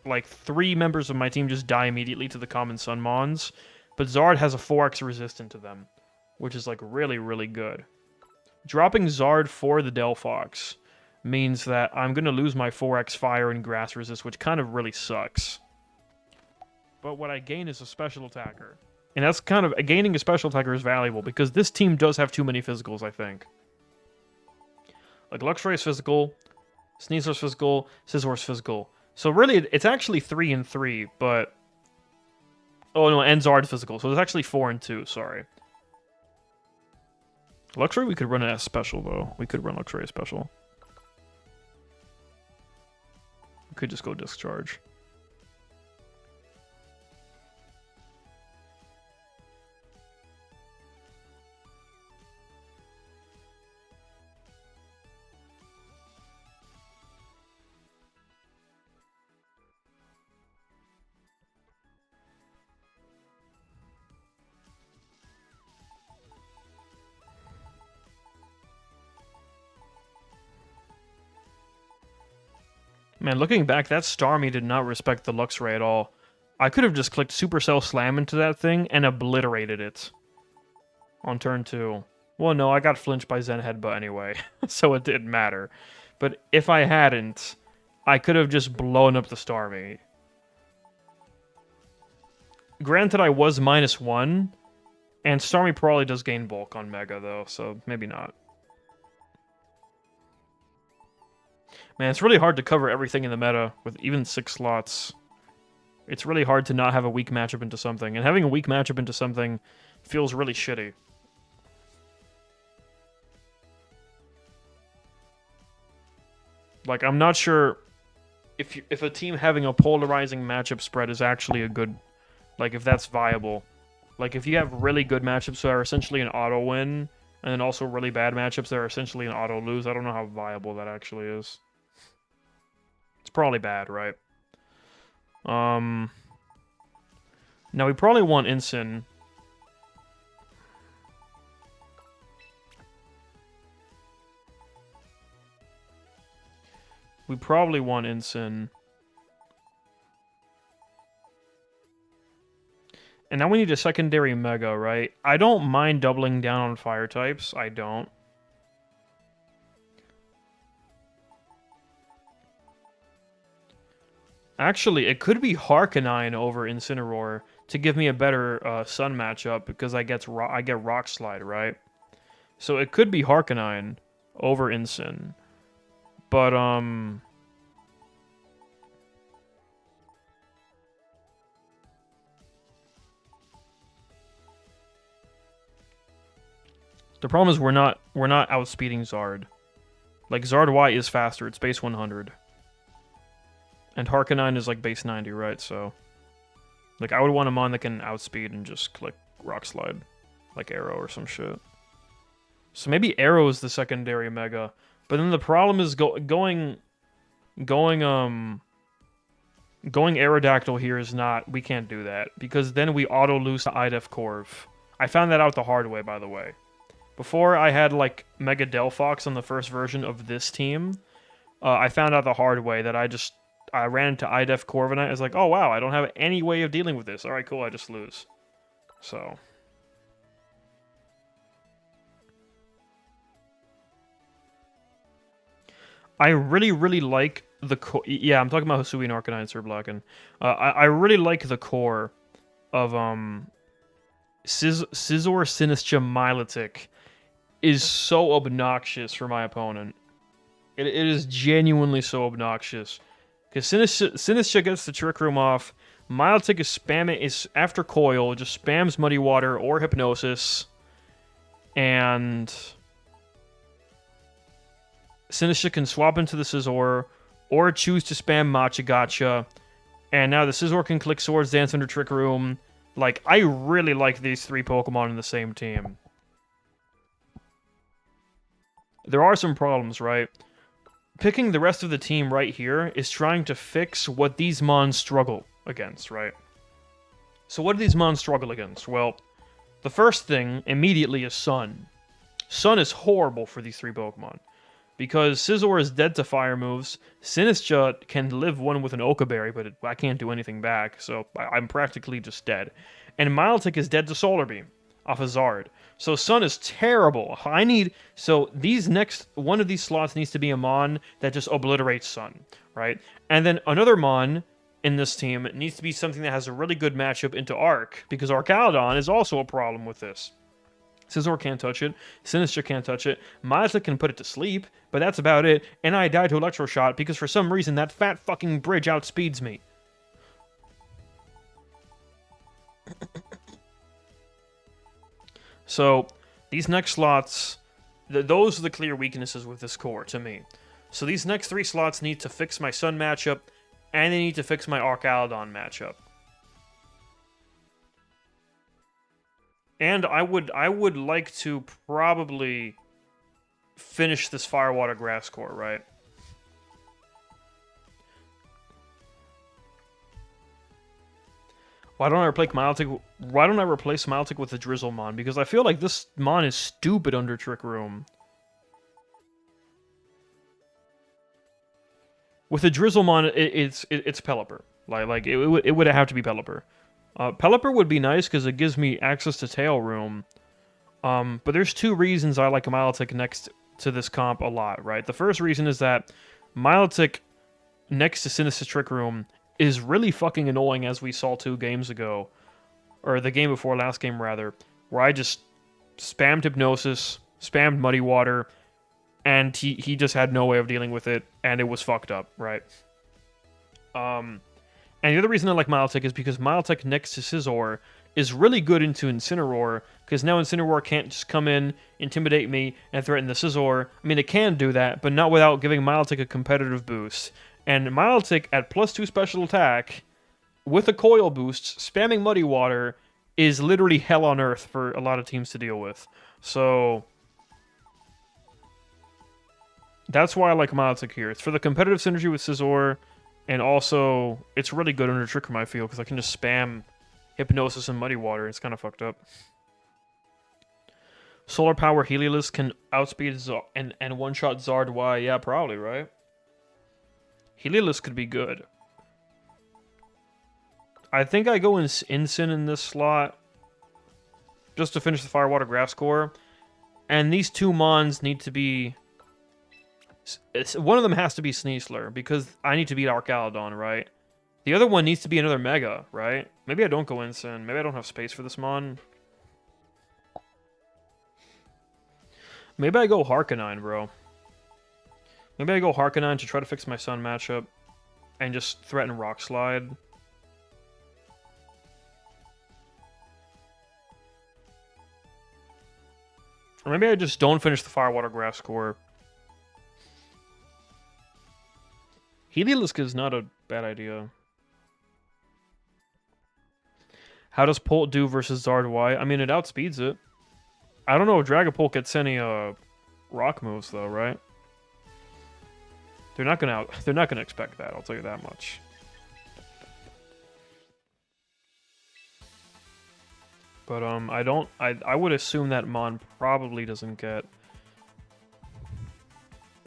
Like, 3 members of my team just die immediately to the common Sun Mons. But Zard has a 4x resistant to them. Which is, like, really, really good. Dropping Zard for the Delphox means that I'm going to lose my 4x Fire and Grass Resist, which kind of really sucks. But what I gain is a Special Attacker. And that's kind of... Gaining a Special Attacker is valuable, because this team does have too many physicals, I think. Like, Luxray's physical, Sneasler's physical, Scizor's physical. So really, it's actually 3 and 3, but... Oh no, and Zard's physical, so it's actually 4 and 2, sorry. Luxray, we could run it as special, though. We could run Luxray as special. We could just go Discharge. Man, looking back, that Starmie did not respect the Luxray at all. I could have just clicked Supercell Slam into that thing and obliterated it. On turn 2. Well, no, I got flinched by Zen Headbutt anyway, so it didn't matter. But if I hadn't, I could have just blown up the Starmie. Granted, I was -1, and Starmie probably does gain bulk on Mega, though, so maybe not. Man, it's really hard to cover everything in the meta with even 6 slots. It's really hard to not have a weak matchup into something, and having a weak matchup into something feels really shitty. Like, I'm not sure if a team having a polarizing matchup spread is actually a good, like, if that's viable. Like, if you have really good matchups that are essentially an auto win, and then also really bad matchups that are essentially an auto lose, I don't know how viable that actually is. It's probably bad, right? Now we probably want Ensign. We probably want Ensign. And now we need a secondary Mega, right? I don't mind doubling down on fire types. I don't. Actually, it could be Harkonine over Incineroar to give me a better Sun matchup because I get Rock Slide, right? So it could be Harkonine over Incin. But, the problem is we're not outspeeding Zard. Like, Zard Y is faster, it's base 100. And Harkonine is like base 90, right? So, like, I would want a mon that can outspeed and just click Rock Slide. Like Arrow or some shit. So maybe Arrow is the secondary Mega. But then the problem is going Aerodactyl here is not... We can't do that. Because then we auto-lose to IDEF Corv. I found that out the hard way, by the way. Before I had, like, Mega Delphox on the first version of this team, I found out the hard way that I ran into IDEF Corviknight. I was like, oh wow, I don't have any way of dealing with this. Alright, cool, I just lose. So... I really, really like the core. Yeah, I'm talking about Hisui and Arcanine and Surblockin. I really like the core of Scizor, Sinistcha, Milotic is so obnoxious for my opponent. It is genuinely so obnoxious. Because Sinistcha gets the Trick Room off. Milotic is after Coil, just spams Muddy Water or Hypnosis. And Sinistcha can swap into the Scizor, or choose to spam Machigacha. And now the Scizor can click Swords Dance under Trick Room. Like, I really like these three Pokemon in the same team. There are some problems, right? Picking the rest of the team right here is trying to fix what these Mons struggle against, right? So what do these Mons struggle against? Well, the first thing immediately is Sun. Sun is horrible for these three Pokemon. Because Scizor is dead to fire moves, Sinistcha can live one with an Oka Berry, but I can't do anything back, so I'm practically just dead. And Milotic is dead to Solar Beam off of Zard. So Sun is terrible. So one of these slots needs to be a Mon that just obliterates Sun, right? And then another Mon in this team needs to be something that has a really good matchup into Arc, because Arcaludon is also a problem with this. Scizor can't touch it, Sinistcha can't touch it, Milotic can put it to sleep, but that's about it, and I die to Electro Shot because for some reason that fat fucking bridge outspeeds me. So, these next slots, those are the clear weaknesses with this core, to me. So these next three slots need to fix my Sun matchup, and they need to fix my Arcaludon matchup. And I would like to probably finish this Firewater Grass core, right? Why don't I replace Milotic with a Drizzlemon? Because I feel like this Mon is stupid under Trick Room. With a Drizzlemon, it's Pelipper. Like it would have to be Pelipper. Pelipper would be nice because it gives me access to Tail Room. But there's two reasons I like Milotic next to this comp a lot, right? The first reason is that Milotic next to Sinistcha Trick Room is really fucking annoying, as we saw 2 games ago. Or the game before last game, rather. Where I just spammed Hypnosis, spammed Muddy Water, and he just had no way of dealing with it, and it was fucked up, right? And the other reason I like Milotic is because Milotic next to Scizor is really good into Incineroar, because now Incineroar can't just come in, intimidate me, and threaten the Scizor. I mean, it can do that, but not without giving Milotic a competitive boost. And Milotic at +2 special attack, with a coil boost, spamming Muddy Water, is literally hell on earth for a lot of teams to deal with. So that's why I like Milotic here. It's for the competitive synergy with Scizor, and also it's really good under Trick Room, I feel, because I can just spam Hypnosis and Muddy Water. It's kind of fucked up. Solar Power Heliolisk can outspeed and one-shot Zard Y. Yeah, probably, right? Heliolisk could be good. I think I go Incin in this slot just to finish the Firewater Grass Core. And these two Mons need to be... one of them has to be Sneasler, because I need to beat Archaludon, right? The other one needs to be another Mega, right? Maybe I don't go Incin. Maybe I don't have space for this Mon. Maybe I go Harkonine, bro. Maybe I go Harkonine to try to fix my Sun matchup and just threaten Rock Slide. Or maybe I just don't finish the Firewater Grass Core. Heliolisk is not a bad idea. How does Polt do versus Zard Y? I mean, it outspeeds it. I don't know if Dragapult gets any rock moves though, right? They're not gonna expect that, I'll tell you that much. But I would assume that Mon probably doesn't get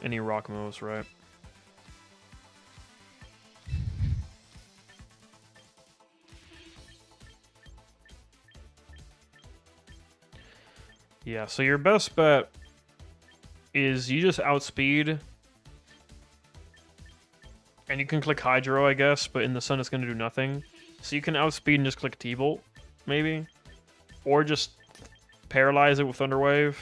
any rock moves, right? Yeah, so your best bet is you just outspeed, and you can click Hydro, I guess, but in the Sun it's going to do nothing. So you can outspeed and just click T-Bolt, maybe? Or just paralyze it with Thunder Wave.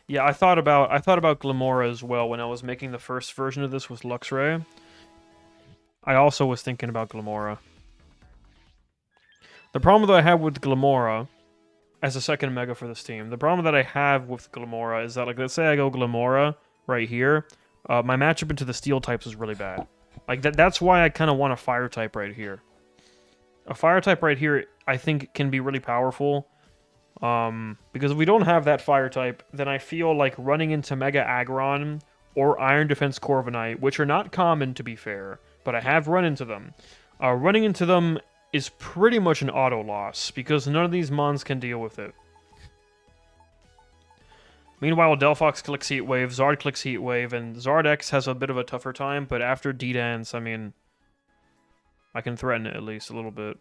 Yeah, I thought about Glamora as well when I was making the first version of this with Luxray. I also was thinking about Glamora. The problem that I have with Glamora as a second Mega for this team, the problem that I have with Glamora is that, like, let's say I go Glamora right here, my matchup into the Steel types is really bad. Like, that's why I kind of want a Fire type right here. A Fire type right here, I think, can be really powerful. Because if we don't have that Fire type, then I feel like running into Mega Aggron or Iron Defense Corviknight, which are not common to be fair, but I have run into them. Running into them is pretty much an auto loss, because none of these Mons can deal with it. Meanwhile, Delphox clicks Heat Wave, Zard clicks Heat Wave, and Zard X has a bit of a tougher time, but after D-Dance, I mean, I can threaten it at least a little bit.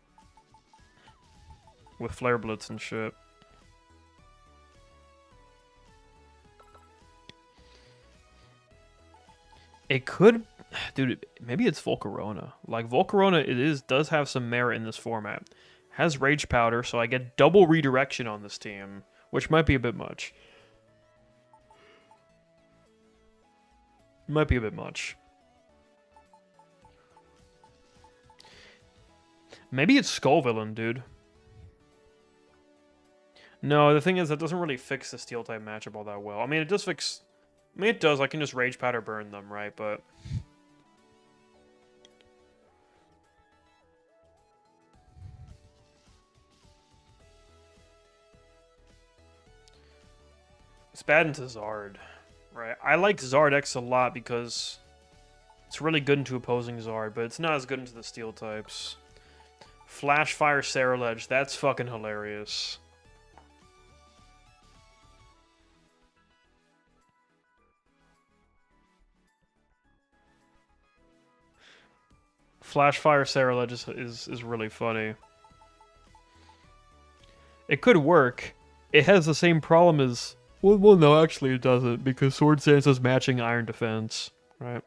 With Flare Blitz and shit. It could... Dude, maybe it's Volcarona. Like, Volcarona, does have some merit in this format. Has Rage Powder, so I get double redirection on this team, which might be a bit much. Might be a bit much. Maybe it's Skull Villain, dude. No, the thing is, that doesn't really fix the Steel-type matchup all that well. I mean, it does fix... I mean, it does. I can just Rage Powder burn them, right? But... it's bad into Zard, right? I like Zard X a lot because it's really good into opposing Zard, but it's not as good into the Steel types. Flash Fire Ceruledge, that's fucking hilarious. Flash Fire Ceruledge is really funny. It could work. It has the same problem as... Well, no, actually it doesn't, because Sword Stance is matching Iron Defense, right?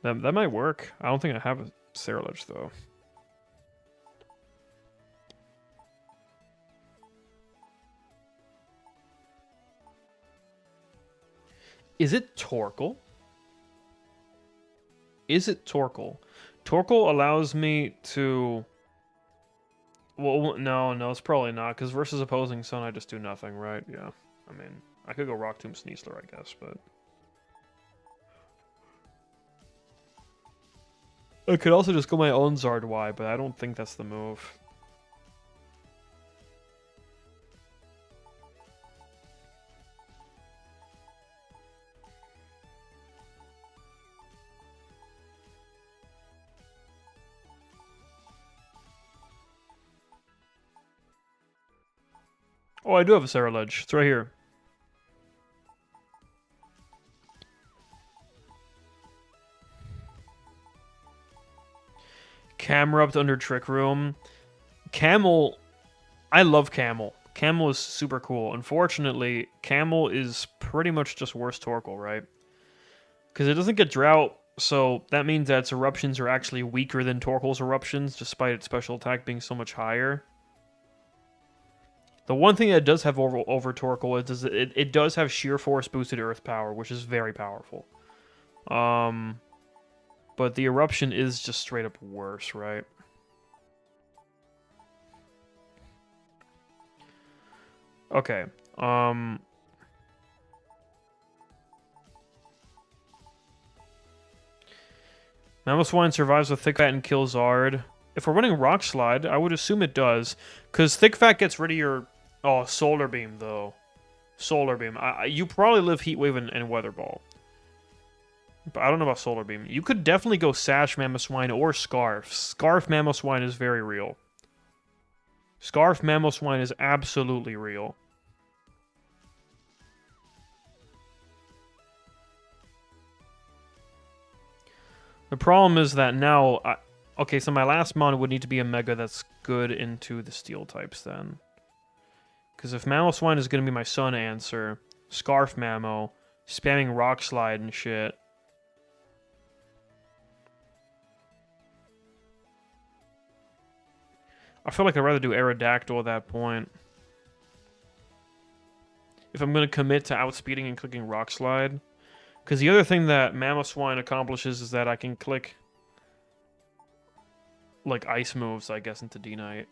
That might work. I don't think I have a Ceruledge, though. Is it Torkoal? Is it Torkoal? Torkoal allows me to... Well, no, it's probably not, because versus opposing Sun, I just do nothing, right? Yeah. I mean, I could go Rock Tomb Sneasler, I guess, but... I could also just go my own Zard Y, but I don't think that's the move. Oh, I do have a Sarah Ledge. It's right here. Camerupt under Trick Room. Camel. I love Camel. Camel is super cool. Unfortunately, Camel is pretty much just worse Torkoal, right? Because it doesn't get Drought, so that means that its eruptions are actually weaker than Torkoal's eruptions, despite its special attack being so much higher. The one thing that does have over Torkoal is it does have Sheer Force boosted Earth Power, which is very powerful. But the eruption is just straight up worse, right? Okay. Mamoswine survives with Thick Fat and kills Zard. If we're running Rock Slide, I would assume it does, because Thick Fat gets rid of your... Oh, Solar Beam, though. Solar Beam. You probably live Heat Wave and Weather Ball. But I don't know about Solar Beam. You could definitely go Sash Mamoswine or Scarf. Scarf Mamoswine is very real. Scarf Mamoswine is absolutely real. The problem is that now... okay, so my last mon would need to be a Mega that's good into the Steel types then. Because if Mamoswine is going to be my Sun answer, Scarf Mamo, spamming Rock Slide and shit... I feel like I'd rather do Aerodactyl at that point. If I'm going to commit to outspeeding and clicking Rock Slide. Because the other thing that Mamoswine accomplishes is that I can click... like ice moves, I guess, into D-Knight.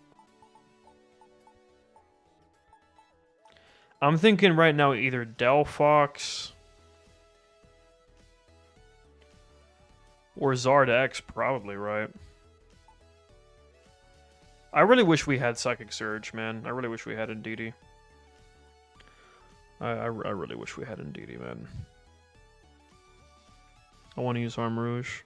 I'm thinking right now either Delphox or Zard X, probably, right? I really wish we had Psychic Surge, man. I really wish we had Indeedee. I really wish we had Indeedee, man. I want to use Arm Rouge.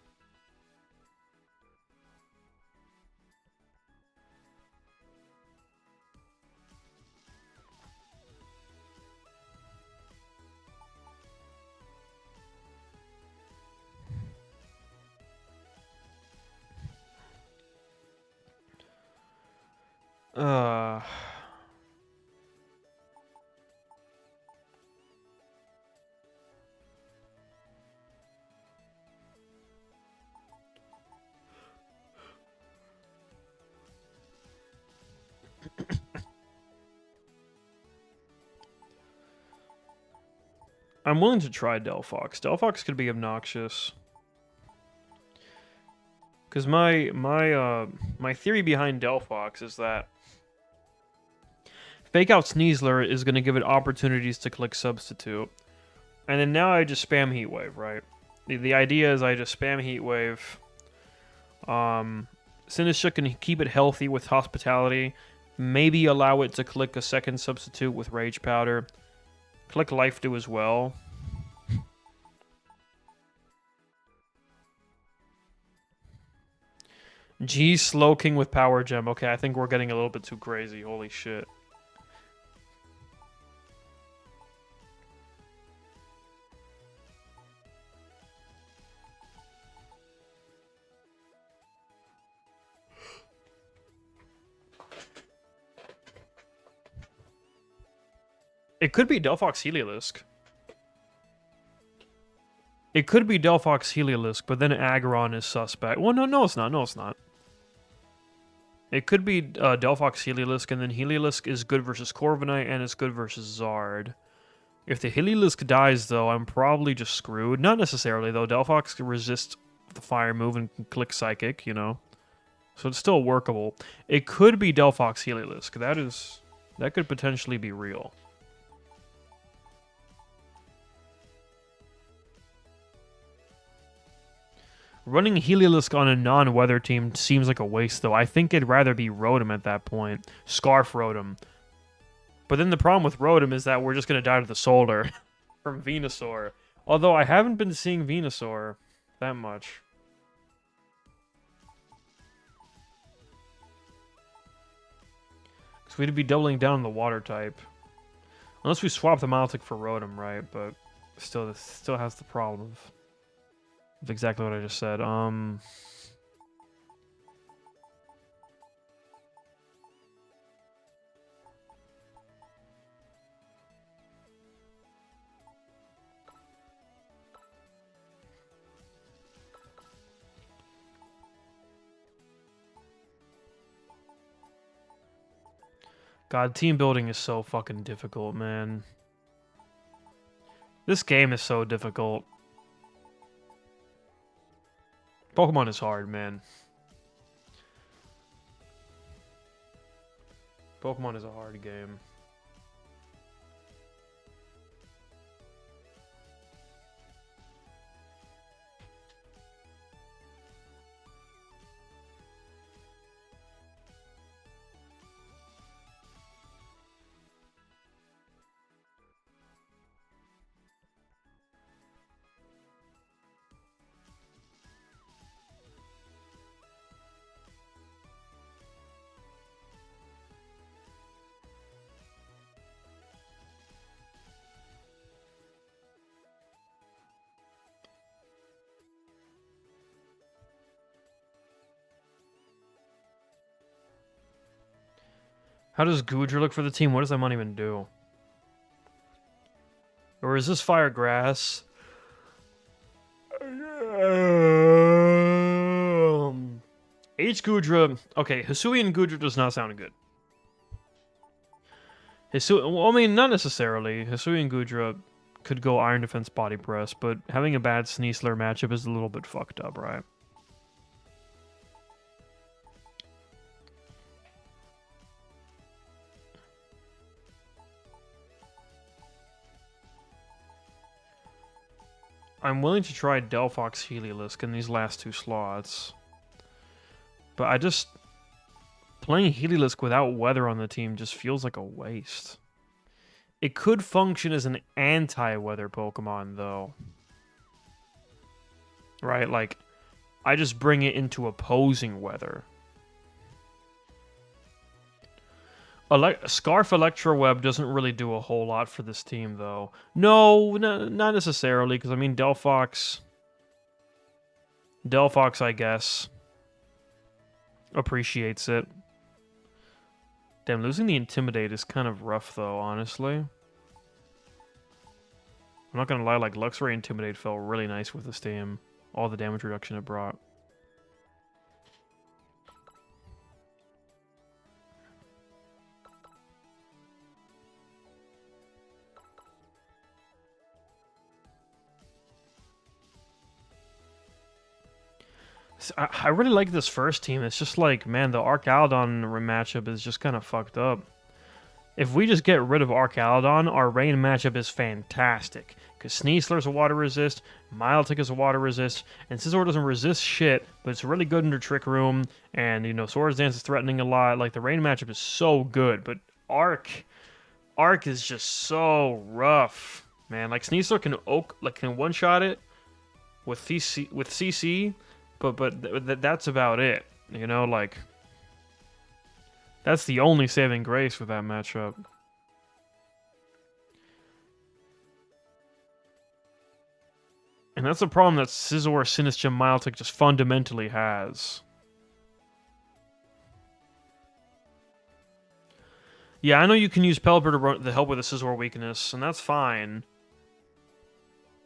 I'm willing to try Delphox. Delphox could be obnoxious. Because my theory behind Delphox is that Fake Out Sneasler is going to give it opportunities to click Substitute. And then now I just spam Heat Wave, right? The idea is I just spam Heat Wave. Sinistcha can keep it healthy with Hospitality. Maybe allow it to click a second Substitute with Rage Powder. Click Life Dew as well. G Slowking with Power Gem. Okay, I think we're getting a little bit too crazy. Holy shit. It could be Delphox Heliolisk. It could be Delphox Heliolisk, but then Aggron is suspect. Well, no, it's not. No, it's not. It could be Delphox Heliolisk, and then Heliolisk is good versus Corviknight, and it's good versus Zard. If the Heliolisk dies, though, I'm probably just screwed. Not necessarily, though. Delphox can resist the fire move and can click Psychic, you know. So it's still workable. It could be Delphox Heliolisk. That could potentially be real. Running Heliolisk on a non-weather team seems like a waste, though. I think it'd rather be Rotom at that point. Scarf Rotom. But then the problem with Rotom is that we're just going to die to the Solar from Venusaur. Although I haven't been seeing Venusaur that much. Because we'd be doubling down on the water type. Unless we swap the Milotic for Rotom, right? But still, this still has the problem of exactly what I just said. God, team building is so fucking difficult, man. This game is so difficult. Pokemon is hard, man. Pokemon is a hard game. How does Goodra look for the team? What does that money even do? Or is this Fire Grass? H-Goodra... Okay, Hisuian Goodra does not sound good. Well, I mean, not necessarily. Hisuian Goodra could go Iron Defense Body Press, but having a bad Sneasler matchup is a little bit fucked up, right? I'm willing to try Delphox Heliolisk in these last two slots. But I just... Playing Heliolisk without weather on the team just feels like a waste. It could function as an anti-weather Pokemon, though. Right? Like, I just bring it into opposing weather. Scarf Electroweb doesn't really do a whole lot for this team, though. No, not necessarily, because, I mean, Delphox, I guess, appreciates it. Damn, losing the Intimidate is kind of rough, though, honestly. I'm not gonna lie, like, Luxray Intimidate felt really nice with this team. All the damage reduction it brought. I really like this first team. It's just like, man, the Archaludon matchup is just kind of fucked up. If we just get rid of Archaludon, our Rain matchup is fantastic. Because Sneasler's a water resist, Milotic is a water resist, and Scizor doesn't resist shit, but it's really good under Trick Room, and, you know, Swords Dance is threatening a lot. Like, the Rain matchup is so good, but Arc is just so rough, man. Like, Sneasler can one-shot it with CC, but that's about it. You know, like, that's the only saving grace with that matchup. And that's the problem that Scizor, Sinistcha, Milotic just fundamentally has. Yeah, I know you can use Pelipper to help with the Scizor weakness, and that's fine.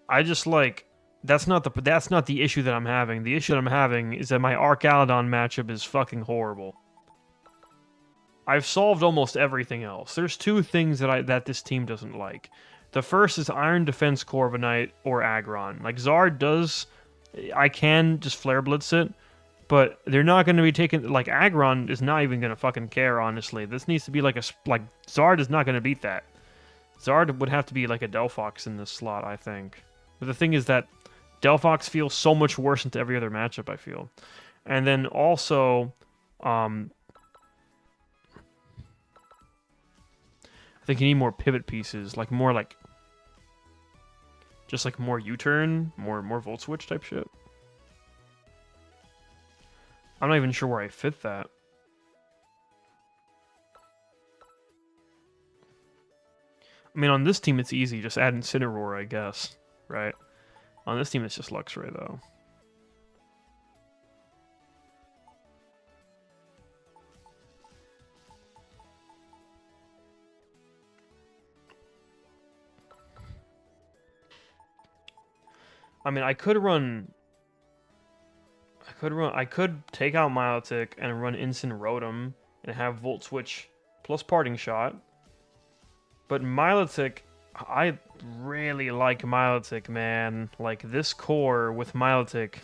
I just, like... That's not the issue that I'm having. The issue that I'm having is that my Archaludon matchup is fucking horrible. I've solved almost everything else. There's two things that this team doesn't like. The first is Iron Defense Corviknight or Aggron. Like, Zard does... I can just Flare Blitz it, but they're not going to be taking... Like, Aggron is not even going to fucking care, honestly. This needs to be like a... Like, Zard is not going to beat that. Zard would have to be like a Delphox in this slot, I think. But the thing is that Delphox feels so much worse into every other matchup, I feel. And then also... I think you need more pivot pieces, like more like... Just like more U-turn, more Volt Switch type shit. I'm not even sure where I fit that. I mean, on this team it's easy, just add Incineroar, I guess, right? On this team it's just Luxray, though. I mean, I could take out Milotic and run Incinerotom and have Volt Switch plus Parting Shot. But Milotic, I really like Milotic, man. Like, this core with Milotic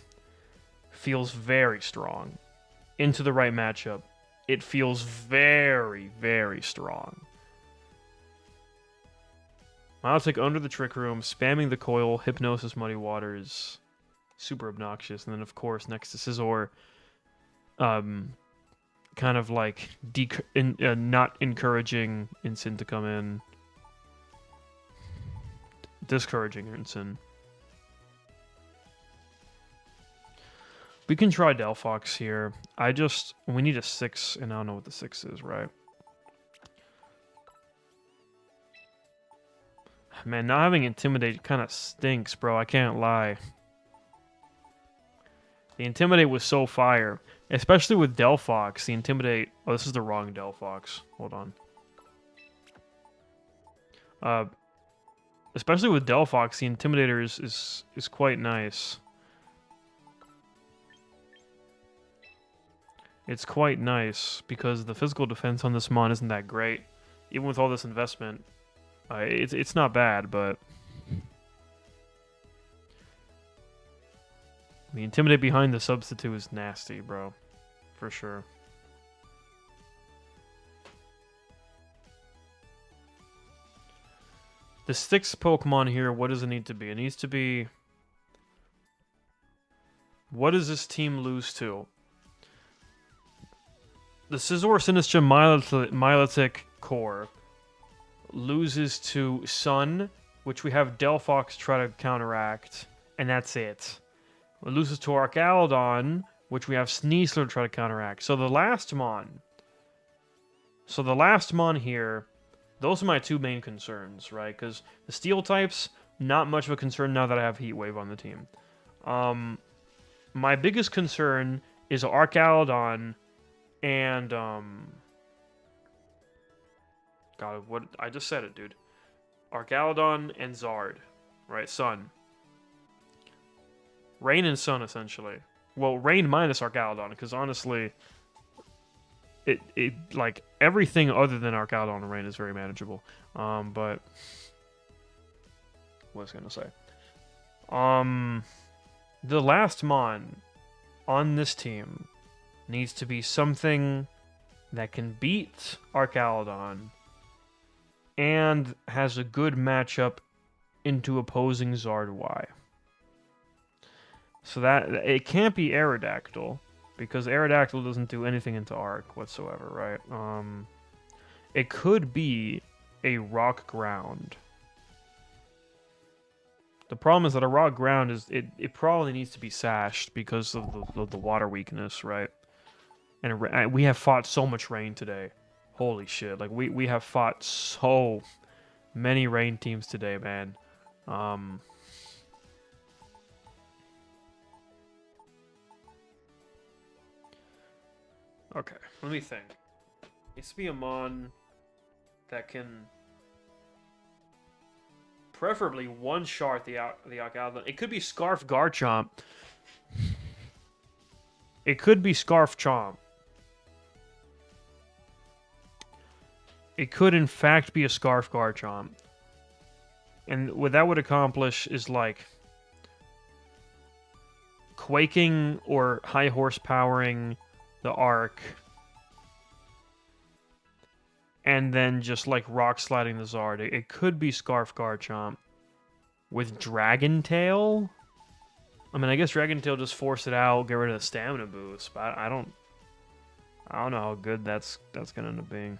feels very strong. Into the right matchup, it feels very, very strong. Milotic under the Trick Room, spamming the Coil, Hypnosis, Muddy Waters, super obnoxious. And then, of course, next to Scizor, kind of like not encouraging Incin to come in. Discouraging Incin. We can try Delphox here. We need a 6, and I don't know what the 6 is, right? Man, not having Intimidate kind of stinks, bro. I can't lie. The Intimidate was so fire. Especially with Delphox. The Intimidate... Oh, this is the wrong Delphox. Hold on. Especially with Delphox, the Intimidator is quite nice. It's quite nice, because the physical defense on this mon isn't that great. Even with all this investment... it's not bad, but... The Intimidate behind the Substitute is nasty, bro. For sure. The 6th Pokemon here, what does it need to be? It needs to be... What does this team lose to? The Scizor, Sinistcha, Milotic core loses to Sun, which we have Delphox try to counteract, and that's it. It loses to Archaludon, which we have Sneasler try to counteract. So the last mon here, those are my two main concerns, right? Because the Steel types, not much of a concern now that I have Heat Wave on the team. My biggest concern is Archaludon and God, what I just said it, dude. Archaludon and Zard, right? Sun. Rain and Sun, essentially. Well, Rain minus Archaludon, because honestly, it like everything other than Archaludon and Rain is very manageable. But what was I gonna say? The last mon on this team needs to be something that can beat Archaludon and has a good matchup into opposing Zard Y. So that it can't be Aerodactyl, because Aerodactyl doesn't do anything into Arc whatsoever, right? It could be a Rock Ground. The problem is that a Rock Ground is it probably needs to be sashed because of the water weakness, right? And we have fought so much rain today. Holy shit! Like we have fought so many rain teams today, man. Okay, let me think. Needs to be a mon that can preferably one-shot the Archaludon. It could be Scarf Garchomp. It could be Scarf Chomp. It could, in fact, be a Scarf Garchomp. And what that would accomplish is like quaking or high horsepowering the Arc, and then just like rock sliding the Zard. It could be Scarf Garchomp with Dragon Tail. I mean, I guess Dragon Tail just force it out, get rid of the stamina boost, but I don't know how good that's gonna end up being.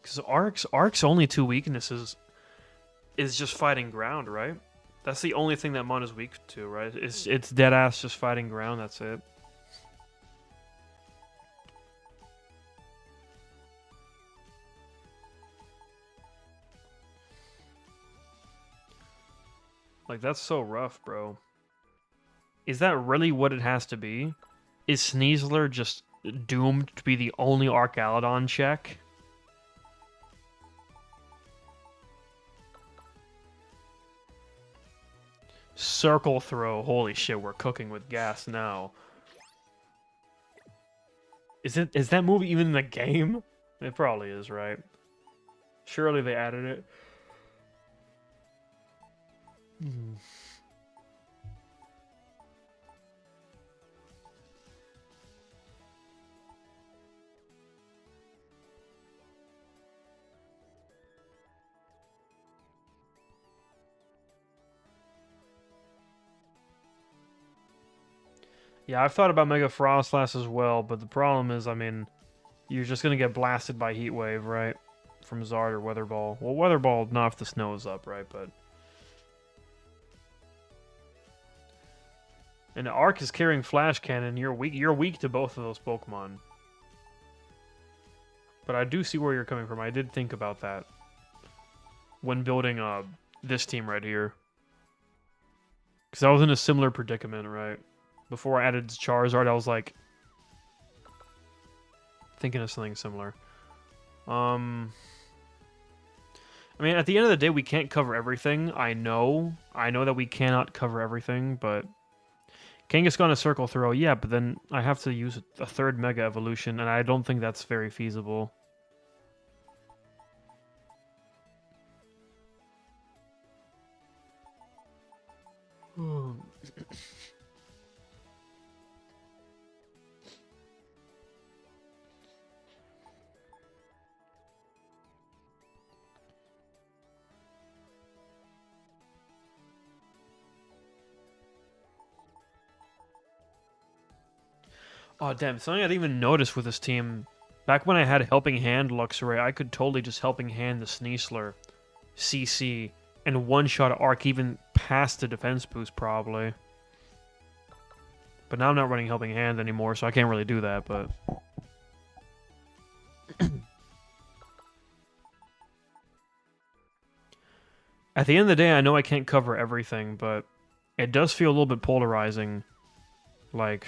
Because Arc's only two weaknesses is just fighting ground, right? That's the only thing that Mon is weak to, right? It's dead ass just fighting ground. That's it. Like, that's so rough, bro. Is that really what it has to be? Is Sneasler just doomed to be the only Archaludon check? Circle Throw. Holy shit, we're cooking with gas now. Is that movie even in the game? It probably is, right? Surely they added it. Yeah, I've thought about Mega Frostlass as well, but the problem is, I mean, you're just gonna get blasted by Heat Wave, right? From Zard or Weather Ball. Well, Weather Ball, not if the snow is up, right? But and Arc is carrying Flash Cannon. You're weak to both of those Pokemon. But I do see where you're coming from. I did think about that when building this team right here, because I was in a similar predicament, right? Before I added Charizard, I was like thinking of something similar. I mean, at the end of the day, we can't cover everything. I know that we cannot cover everything, but Kangaskhan a Circle Throw, yeah, but then I have to use a third Mega Evolution, and I don't think that's very feasible. Oh, damn. Something I didn't even notice with this team. Back when I had Helping Hand Luxray, I could totally just Helping Hand the Sneasler, CC, and one-shot Arc even past the defense boost, probably. But now I'm not running Helping Hand anymore, so I can't really do that, but... At the end of the day, I know I can't cover everything, but it does feel a little bit polarizing. Like...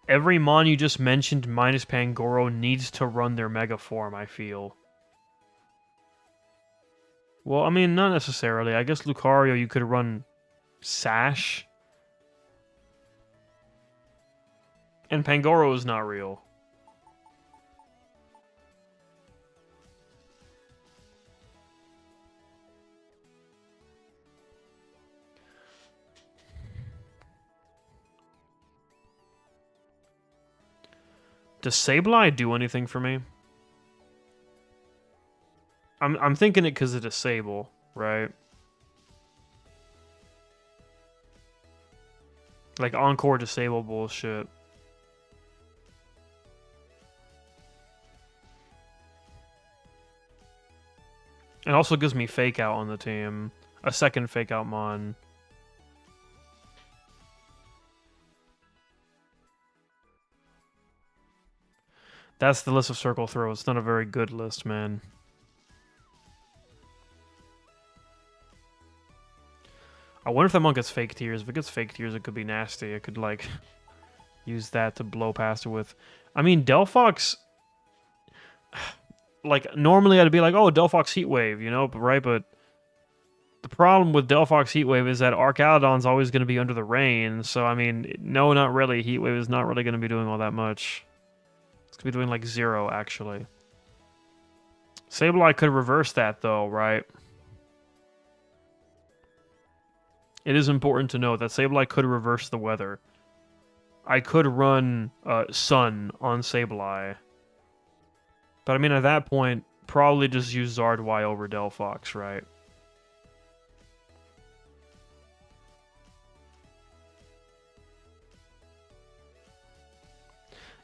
Every Mon you just mentioned minus Pangoro needs to run their Mega Form, I feel. Well, I mean, not necessarily. I guess Lucario you could run Sash. And Pangoro is not real. Does Sableye do anything for me? I'm thinking it because of Disable, right? Like Encore Disable bullshit. It also gives me Fake Out on the team. A second Fake Out Mon. That's the list of circle throws. It's not a very good list, man. I wonder if that monk gets fake tears. If it gets fake tears, it could be nasty. I could, like, use that to blow past it with. I mean, Delphox... Like, normally I'd be like, oh, Delphox Heatwave, you know? Right, but... The problem with Delphox Heatwave is that Archaludon's always going to be under the rain, so, I mean, no, not really. Heatwave is not really going to be doing all that much. It's going to be doing, like, 0, actually. Sableye could reverse that, though, right? It is important to note that Sableye could reverse the weather. I could run Sun on Sableye. But I mean, at that point, probably just use Zardwy over Delphox, right?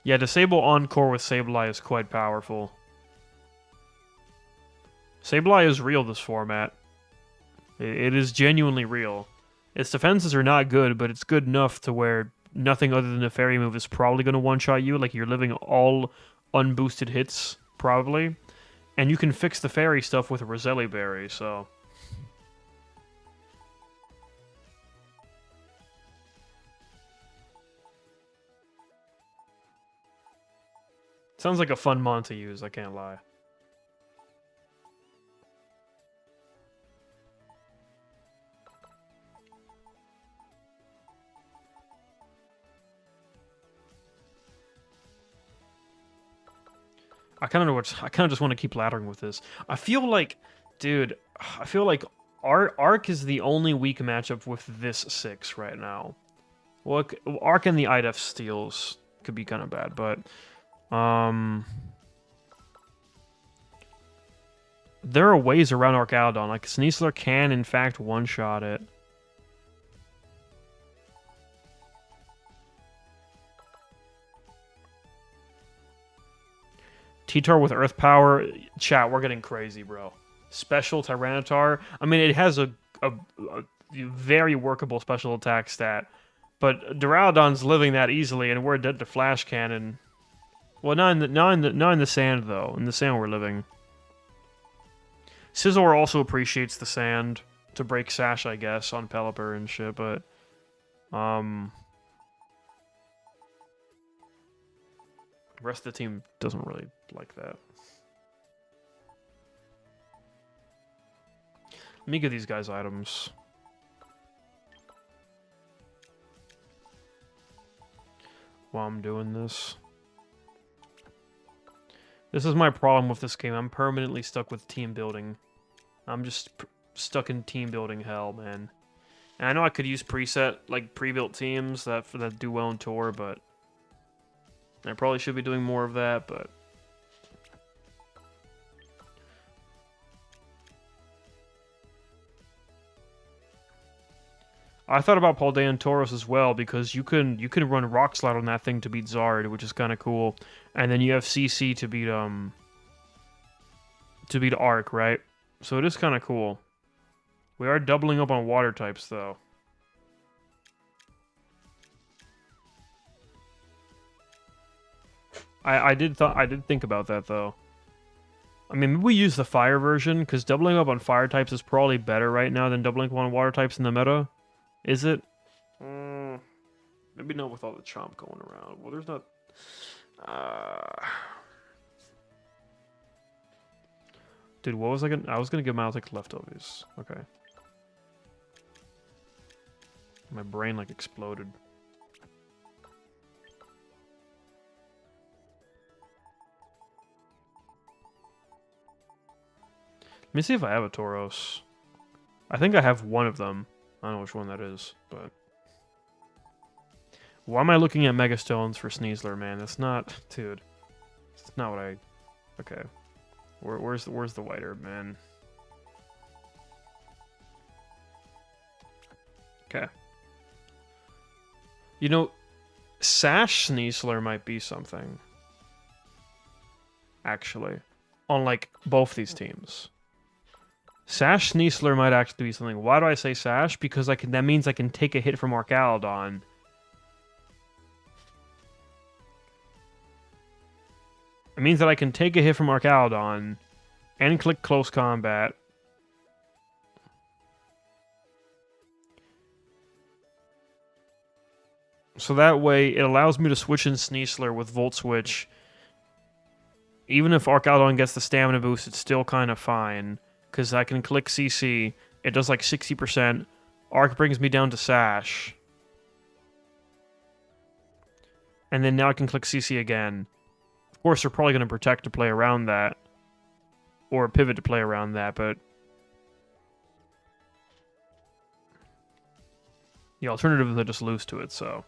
Yeah, Disable Encore with Sableye is quite powerful. Sableye is real this format. It is genuinely real. Its defenses are not good, but it's good enough to where nothing other than a fairy move is probably going to one-shot you. Like, you're living all unboosted hits, probably. And you can fix the fairy stuff with a Roselli Berry, so... Sounds like a fun mon to use, I can't lie. I kind of just want to keep laddering with this. I feel like, dude, I feel like Arc is the only weak matchup with this 6 right now. Well, Arc and the IDEF steals could be kind of bad, but there are ways around Archaludon. Like, Sneasler can, in fact, one-shot it. T-Tar with Earth Power. Chat, we're getting crazy, bro. Special Tyranitar. I mean, it has a very workable special attack stat. But Duraludon's living that easily, and we're dead to Flash Cannon. Well, not in the sand, though. In the sand we're living. Scizor also appreciates the sand to break Sash, I guess, on Pelipper and shit, but... The rest of the team doesn't really like that. Let me give these guys items. While I'm doing this. This is my problem with this game. I'm permanently stuck with team building. I'm just stuck in team building hell, man. And I know I could use pre-built teams that do well in Tour, but I probably should be doing more of that, but I thought about Paldean Tauros as well, because you can run Rock Slide on that thing to beat Zard, which is kind of cool, and then you have CC to beat Arc, right? So it is kind of cool. We are doubling up on water types, though. I did think about that, though. I mean, maybe we use the fire version, because doubling up on fire types is probably better right now than doubling up on water types in the meta. Is it? Maybe not with all the chomp going around. Well, there's not... Dude, what was I gonna... I was gonna give Maltic leftovers. Okay. My brain, like, exploded. Let me see if I have a Tauros. I think I have one of them. I don't know which one that is, but... Why am I looking at Megastones for Sneasler, man? That's not... Dude. That's not what I... Okay. Where's the white herb, man? Okay. You know, Sash Sneasler might be something. Actually. On, like, both these teams. Sash Sneasler might actually be something. Why do I say Sash? Because that means I can take a hit from Archaludon. It means that I can take a hit from Archaludon and click Close Combat. So that way, it allows me to switch in Sneasler with Volt Switch. Even if Archaludon gets the stamina boost, it's still kind of fine. Because I can click CC. It does like 60%. Arc brings me down to Sash. And then now I can click CC again. Of course, they're probably going to Protect to play around that. Or Pivot to play around that, but... the alternative is I just lose to it, so...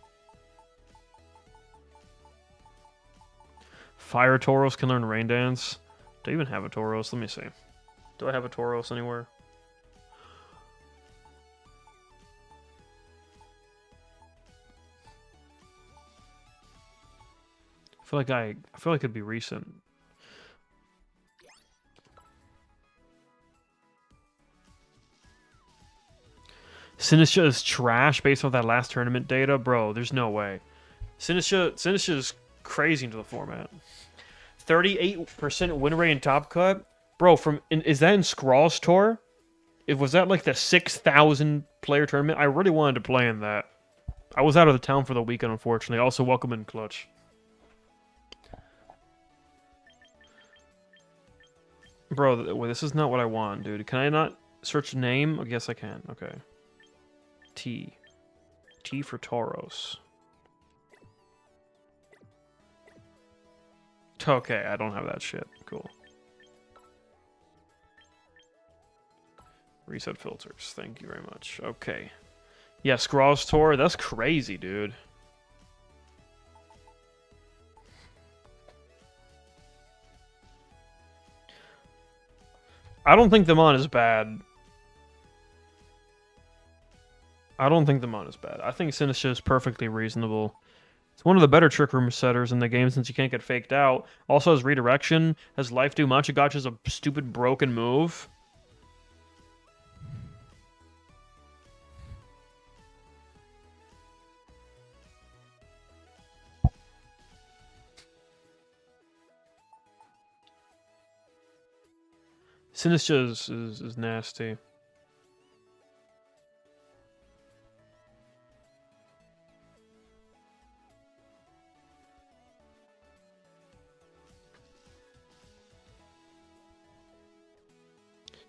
Fire Tauros can learn Rain Dance. Do I even have a Tauros? Let me see. Do I have a Tauros anywhere? I feel like it'd be recent. Sinistra is trash based off that last tournament data? Bro, there's no way. Sinistra is crazy into the format. 38% win rate in Top Cut? Bro, is that in Scrawl's Tour? Was that like the 6,000 player tournament? I really wanted to play in that. I was out of the town for the weekend, unfortunately. Also, welcome in Clutch. Bro, this is not what I want, dude. Can I not search name? I guess I can. Okay. T. T for Tauros. Okay, I don't have that shit. Cool. Reset filters. Thank you very much. Okay. Yeah, Scrawl's Tour. That's crazy, dude. I don't think the mon is bad. I don't think the mon is bad. I think Sinistra is perfectly reasonable. It's one of the better Trick Room setters in the game since you can't get faked out. Also has redirection, has life do much. Gotcha is a stupid broken move. Sinistra is nasty.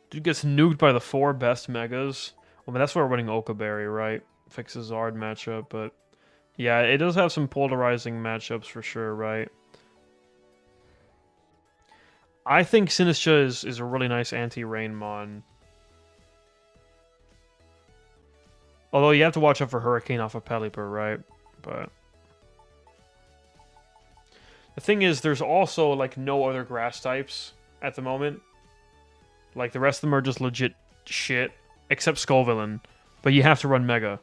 Dude gets nuked by the 4 best megas. Well, I mean, that's why we're running Okaberry, right? Fixes Zard matchup, but... yeah, it does have some polarizing matchups for sure, right? I think Sinistra is a really nice anti-rain mon. Although you have to watch out for Hurricane off of Pelipper, right? But... the thing is, there's also, like, no other grass types at the moment. Like, the rest of them are just legit shit, except Skullvillain. But you have to run Mega.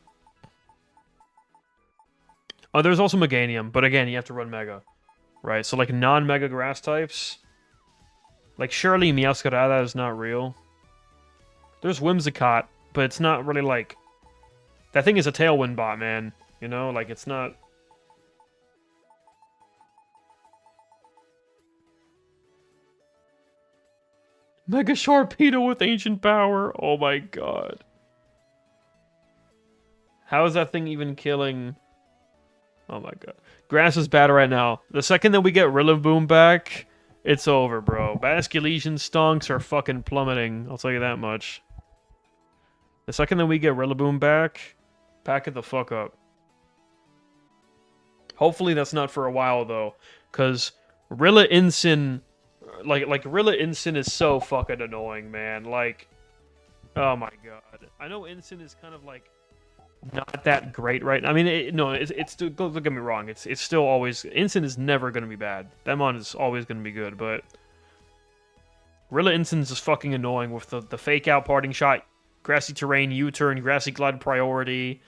Oh, there's also Meganium, but again, you have to run Mega. Right, so like non-Mega grass types... like, surely Meowscarada is not real. There's Whimsicott, but it's not really like... that thing is a Tailwind bot, man. You know, like, it's not... Mega Sharpedo with Ancient Power. Oh my god. How is that thing even killing... oh my god. Grass is bad right now. The second that we get Rillaboom back, it's over, bro. Basculation stonks are fucking plummeting. I'll tell you that much. The second that we get Rillaboom back, pack it the fuck up. Hopefully that's not for a while, though. Because Rilla Ensign... Like Rilla Ensign is so fucking annoying, man. Like... oh my god. I know Ensign is kind of like... not that great right now. I mean, it's still, don't get me wrong, it's still always... Ensign is never going to be bad. That mon is always going to be good, but... Rilla Ensign is just fucking annoying with the fake out parting shot, grassy terrain, U-turn, grassy glide priority.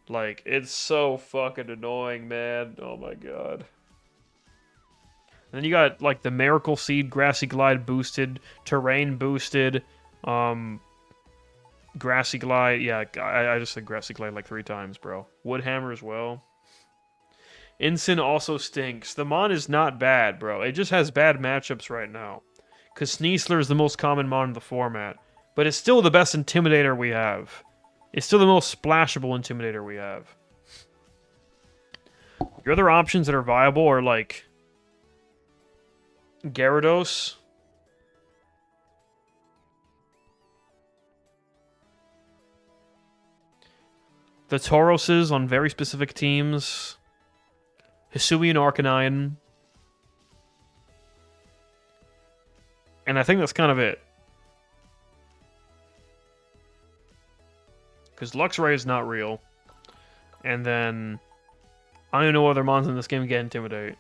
Like, it's so fucking annoying, man. Oh my god. And then you got, like, the Miracle Seed, grassy glide boosted, terrain boosted, Grassy Glide, yeah, I just said Grassy Glide like 3 times, bro. Woodhammer as well. Ensign also stinks. The Mon is not bad, bro. It just has bad matchups right now. Because Sneasler is the most common Mon in the format. But it's still the best Intimidator we have. It's still the most splashable Intimidator we have. Your other options that are viable are like Gyarados. The Tauroses on very specific teams. Hisuian Arcanine. And I think that's kind of it. Because Luxray is not real. And then I don't know other mons in this game get Intimidate.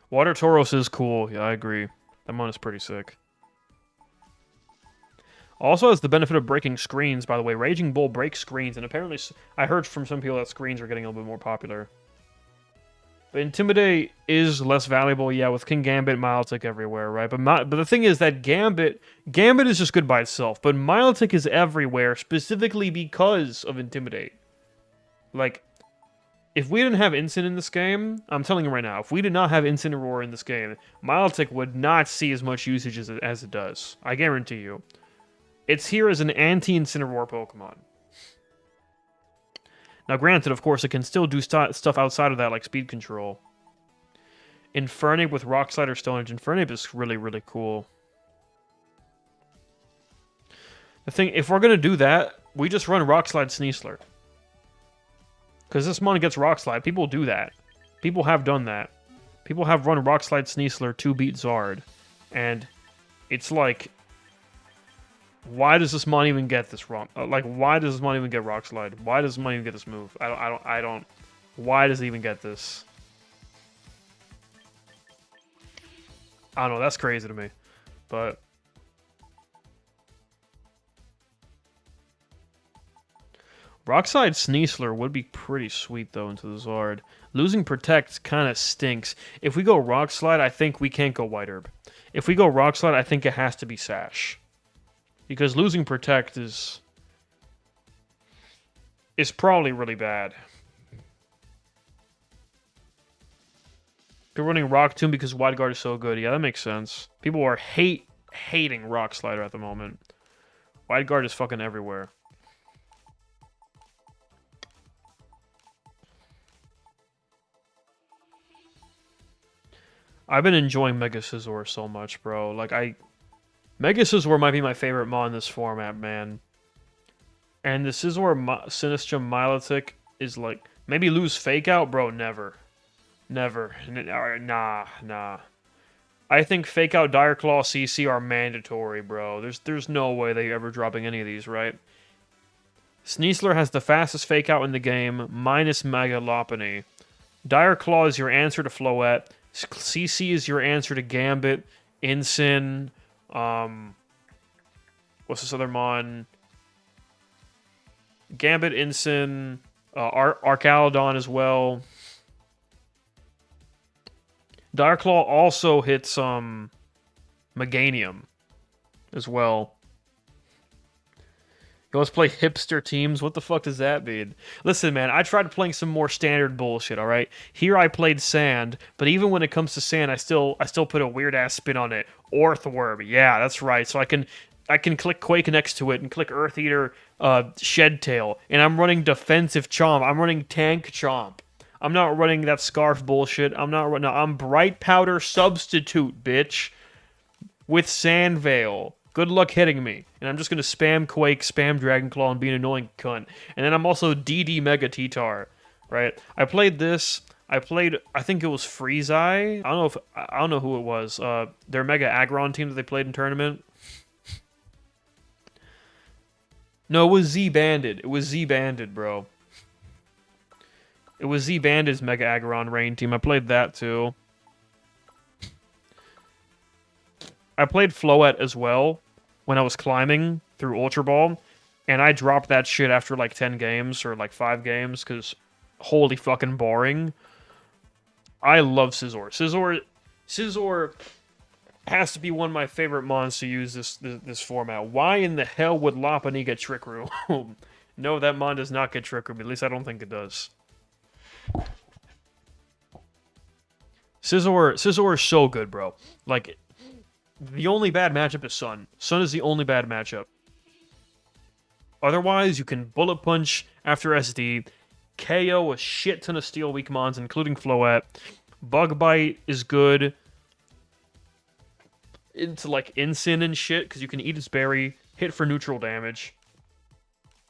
Water Tauros is cool. Yeah, I agree. That mon is pretty sick. Also has the benefit of breaking screens, by the way. Raging Bull breaks screens, and apparently I heard from some people that screens are getting a little bit more popular. But Intimidate is less valuable, yeah, with King Gambit, Milotic everywhere, right? But the thing is that Gambit is just good by itself, but Milotic is everywhere specifically because of Intimidate. Like, if we didn't have Instant in this game, I'm telling you right now, if we did not have Instant Aurora in this game, Milotic would not see as much usage as it does. I guarantee you. It's here as an anti-Incineroar Pokemon. Now, granted, of course, it can still do stuff outside of that, like speed control. Infernape with Rock Slide or Stone Edge. Infernape is really, really cool. The thing, if we're going to do that, we just run Rock Slide Sneasler. Because this mon gets Rock Slide. People do that. People have done that. People have run Rock Slide Sneasler to beat Zard. And it's like, why does this mon even get this wrong? Like, why does this mon even get Rock Slide? Why does this mon even get this move? I don't. Why does he even get this? I don't know. That's crazy to me. But Rockside Sneasler would be pretty sweet, though, into the Zard. Losing Protect kind of stinks. If we go Rock Slide, I think we can't go White Herb. If we go Rock Slide, I think it has to be Sash. Because losing Protect is probably really bad. They're running Rock Tomb because Wide Guard is so good. Yeah, that makes sense. People are hating Rock Slider at the moment. Wide Guard is fucking everywhere. I've been enjoying Mega Scizor so much, bro. Like, Mega Scizor might be my favorite mon in this format, man. And the Scizor Sinistcha Milotic is like, maybe lose Fake Out? Bro, never. Never. Nah. I think Fake Out, Dire Claw, CC are mandatory, bro. There's no way they're ever dropping any of these, right? Sneasler has the fastest Fake Out in the game, minus Mega Lopunny. Dire Claw is your answer to Floette. CC is your answer to Gambit, Incin, what's this other mon? Gambit, Incin, Archaludon as well. Direclaw also hits Meganium as well. Yo, let's play hipster teams. What the fuck does that mean? Listen, man, I tried playing some more standard bullshit, alright? Here I played Sand, but even when it comes to Sand, I still put a weird-ass spin on it. Orthworm, yeah, that's right. So I can click Quake next to it and click Earth Eater, Shed Tail, and I'm running Defensive Chomp. I'm running Tank Chomp. I'm not running that Scarf bullshit. I'm Bright Powder Substitute, bitch. With Sand Veil. Good luck hitting me. And I'm just going to spam Quake, spam Dragon Claw, and be an annoying cunt. And then I'm also DD Mega T-Tar, right? I played this. I think it was Freeze Eye. I don't know who it was. Their Mega Aggron team that they played in tournament. No, it was Z-Banded. It was Z-Banded, bro. It was Z-Banded's Mega Aggron Rain team. I played that, too. I played Floette as well when I was climbing through Ultra Ball, and I dropped that shit after like 10 games or like 5 games because holy fucking boring. I love Scizor. Scizor Has to be one of my favorite mons to use this format. Why in the hell would Lopunny get Trick Room? No, that mon does not get Trick Room. At least I don't think it does. Scizor is so good, bro. Like, the only bad matchup is Sun. Sun is the only bad matchup. Otherwise, you can Bullet Punch after SD, KO a shit ton of Steel Weak mons, including Floette. Bug Bite is good into, like, Incin and shit, because you can eat its berry, hit for neutral damage.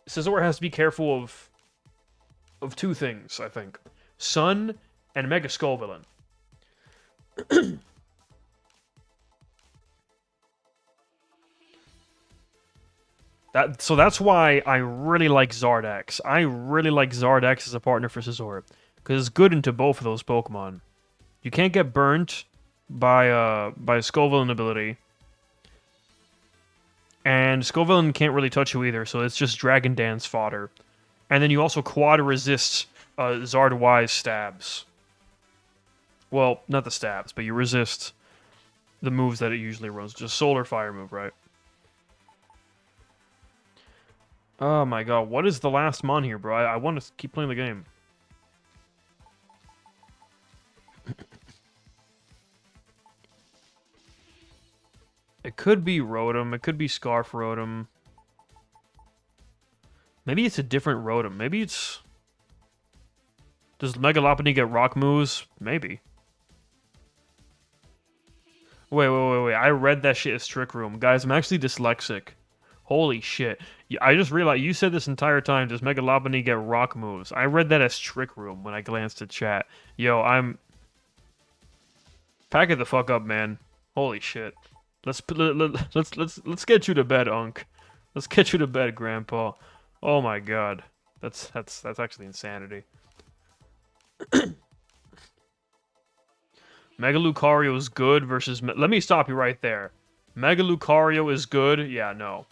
Scizor has to be careful of two things, I think. Sun and Mega Skull Villain. So that's why I really like Zardax. I really like Zardax as a partner for Scizor, because it's good into both of those Pokemon. You can't get burnt by Skull Villain ability, and Skull Villain can't really touch you either, so it's just Dragon Dance fodder. And then you also quad resist Zardawai's stabs. Well, not the stabs, but you resist the moves that it usually runs. Just Solar Fire move, right? Oh my god, what is the last mon here, bro? I want to keep playing the game. It could be Rotom, it could be Scarf Rotom. Maybe it's a different Rotom. Maybe it's... Does Mega Lopunny get rock moves? Maybe. Wait. I read that shit as Trick Room. Guys, I'm actually dyslexic. Holy shit. I just realized, you said this entire time, does Mega Lopunny get rock moves? I read that as Trick Room when I glanced at chat. Yo, Pack it the fuck up, man. Holy shit. Let's get you to bed, Unk. Let's get you to bed, Grandpa. Oh my god. That's actually insanity. Mega Lucario is good versus... Let me stop you right there. Mega Lucario is good? Yeah, no.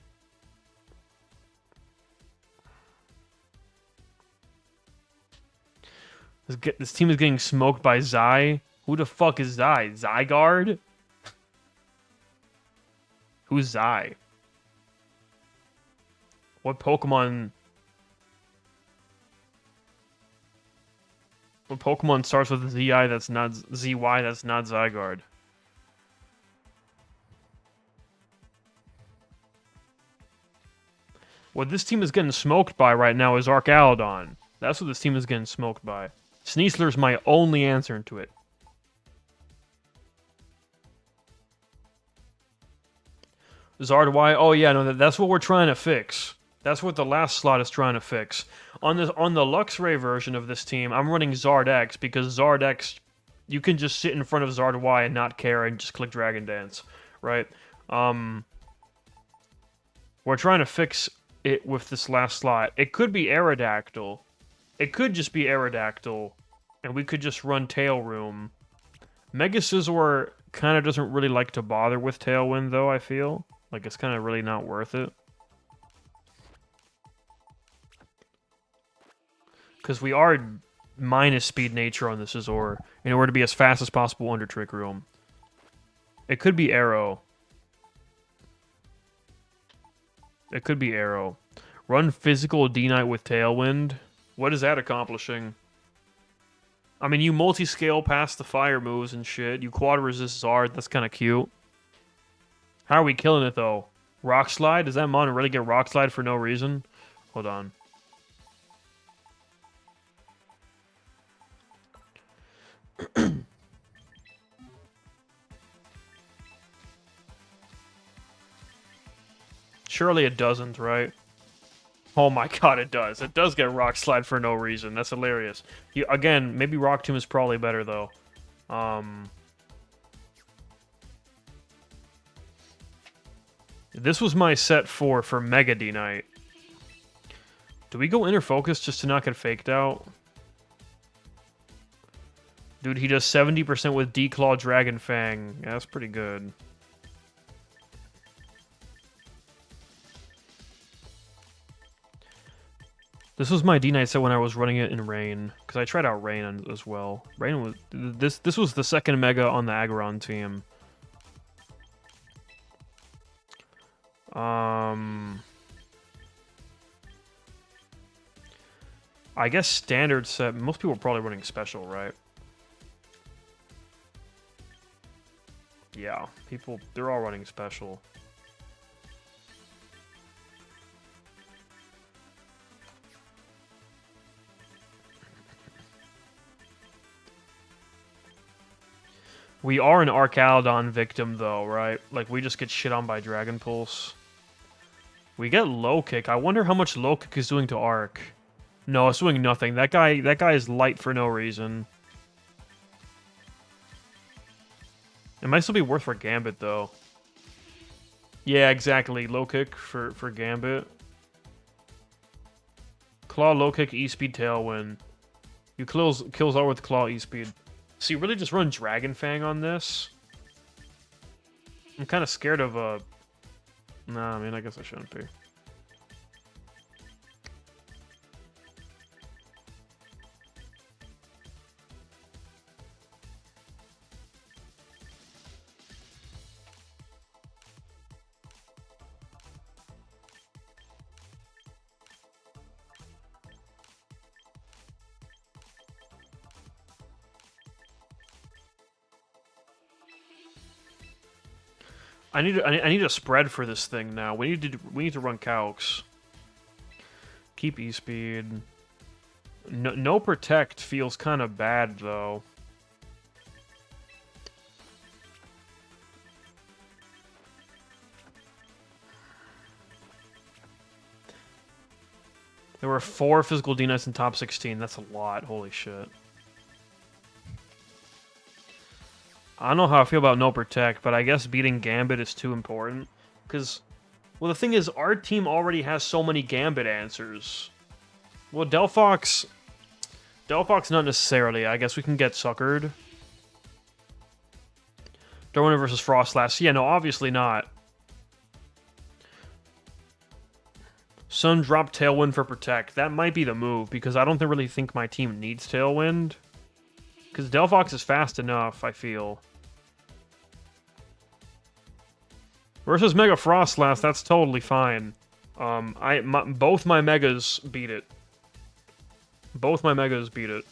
This team is getting smoked by Zai. Who the fuck is Zai? Zygarde? Who's Zai? What Pokemon... What Pokemon starts with ZI that's not... ZY that's not Zygarde? What this team is getting smoked by right now is Arcaludon. That's what this team is getting smoked by. Sneasler's my only answer to it. Zardawai, oh yeah, no, that's what we're trying to fix. That's what the last slot is trying to fix. On the Luxray version of this team, I'm running Zardax because Zardax, you can just sit in front of Zardawai and not care and just click Dragon Dance, right? We're trying to fix it with this last slot. It could be Aerodactyl. It could just be Aerodactyl, and we could just run Tail Room. Mega Scizor kind of doesn't really like to bother with Tailwind, though, I feel. Like, it's kind of really not worth it. Because we are minus Speed Nature on the Scizor in order to be as fast as possible under Trick Room. It could be Arrow. It could be Arrow. Run Physical D-Knight with Tailwind. What is that accomplishing? I mean, you multi-scale past the fire moves and shit. You quad resist Zard. That's kind of cute. How are we killing it, though? Rock Slide? Does that mon really get Rock Slide for no reason? Hold on. Surely it doesn't, right? Oh my god, it does. It does get Rock Slide for no reason. That's hilarious. Again, maybe Rock Tomb is probably better, though. This was my set for Mega D-Knight. Do we go Inner Focus just to not get faked out? Dude, he does 70% with D-Claw Dragon Fang. Yeah, that's pretty good. This was my D-Knight set when I was running it in Rain, because I tried out Rain as well. Rain was this was the second Mega on the Aggron team. I guess standard set. Most people are probably running special, right? Yeah, they're all running special. We are an Archaludon victim, though, right? Like, we just get shit on by Dragon Pulse. We get low kick. I wonder how much low kick is doing to Arc. No, it's doing nothing. That guy is light for no reason. It might still be worth for Gambit, though. Yeah, exactly. Low kick for Gambit. Claw, low kick, E-speed, tailwind. You kills all with Claw, E-speed. So you really just run Dragon Fang on this? I'm kind of scared of a... Nah, I mean, I guess I shouldn't be. I need a spread for this thing now. We need to run calcs. Keep E-speed. No protect feels kind of bad though. There were 4 physical D-Knights in top 16. That's a lot. Holy shit. I don't know how I feel about no protect, but I guess beating Gambit is too important. Because, well, the thing is, our team already has so many Gambit answers. Well, Delphox not necessarily. I guess we can get suckered. Darwin versus Frostlass. Yeah, no, obviously not. Sun drop Tailwind for protect. That might be the move, because I don't really think my team needs Tailwind. Because Delphox is fast enough, I feel. Versus Mega Frostlass, that's totally fine. Both my Megas beat it. Both my Megas beat it.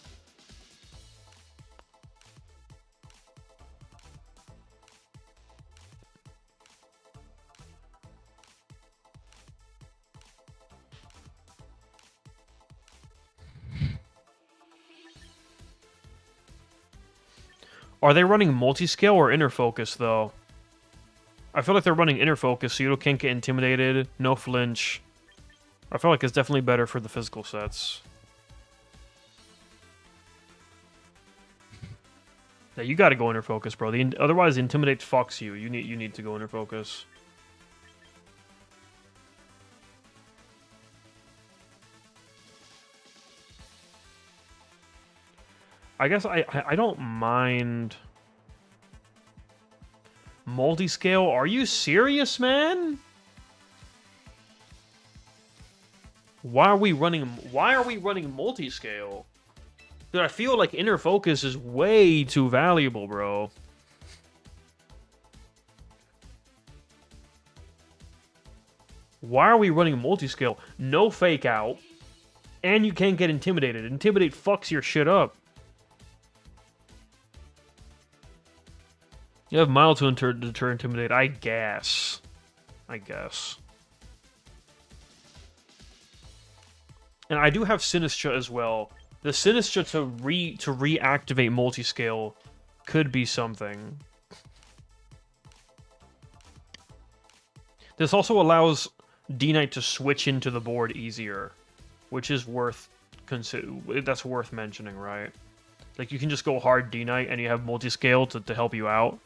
Are they running multi-scale or inner focus, though? I feel like they're running inner focus, so you can't get intimidated, no flinch. I feel like it's definitely better for the physical sets. Yeah, you gotta go inner focus, bro. Otherwise, Intimidate fucks you. You need to go inner focus. I guess I don't mind multi-scale. Are you serious, man? Why are we running multi-scale? Dude, I feel like inner focus is way too valuable, bro. Why are we running multi-scale? No fake out. And you can't get intimidated. Intimidate fucks your shit up. You have Mile to deter Intimidate, I guess. And I do have Sinistra as well. The Sinistra to reactivate multi-scale could be something. This also allows D-Knight to switch into the board easier, which is that's worth mentioning, right? Like, you can just go hard D-Knight and you have multi-scale to help you out.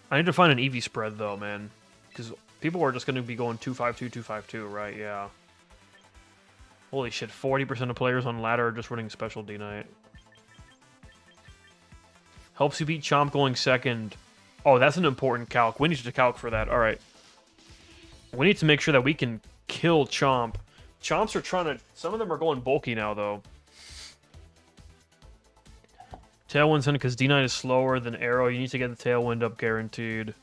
I need to find an EV spread, though, man. Because people are just going to be going 252, 252, right? Yeah. Holy shit, 40% of players on ladder are just running special D-Knight. Helps you beat Chomp going second. Oh, that's an important calc. We need to calc for that. Alright. We need to make sure that we can kill Chomp. Chomps are trying to... Some of them are going bulky now, though. Tailwind's in because D9 is slower than Arrow. You need to get the Tailwind up guaranteed.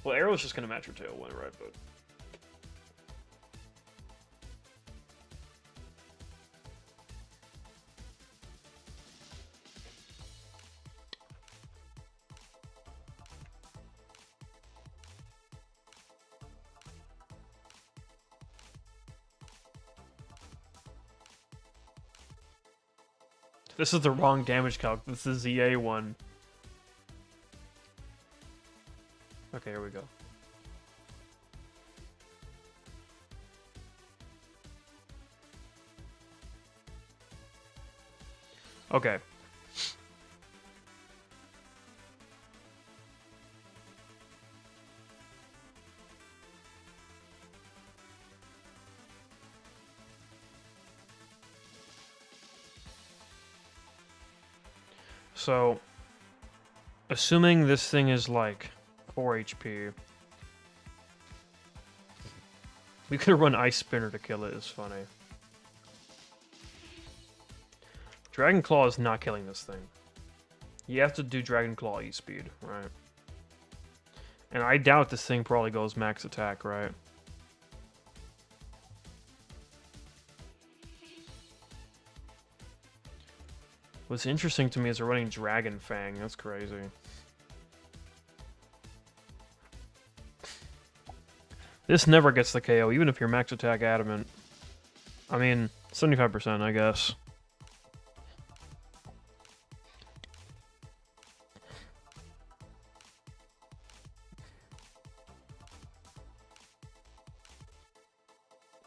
Well, Arrow's just going to match your Tailwind, right? But... This is the wrong damage calc. This is the ZA one. Okay, here we go. Okay. So, assuming this thing is like 4 HP, we could run Ice Spinner to kill it. It's funny. Dragon Claw is not killing this thing. You have to do Dragon Claw E-Speed, right? And I doubt this thing probably goes max attack, right? What's interesting to me is they're running Dragon Fang. That's crazy. This never gets the KO, even if you're max attack adamant. I mean, 75%, I guess.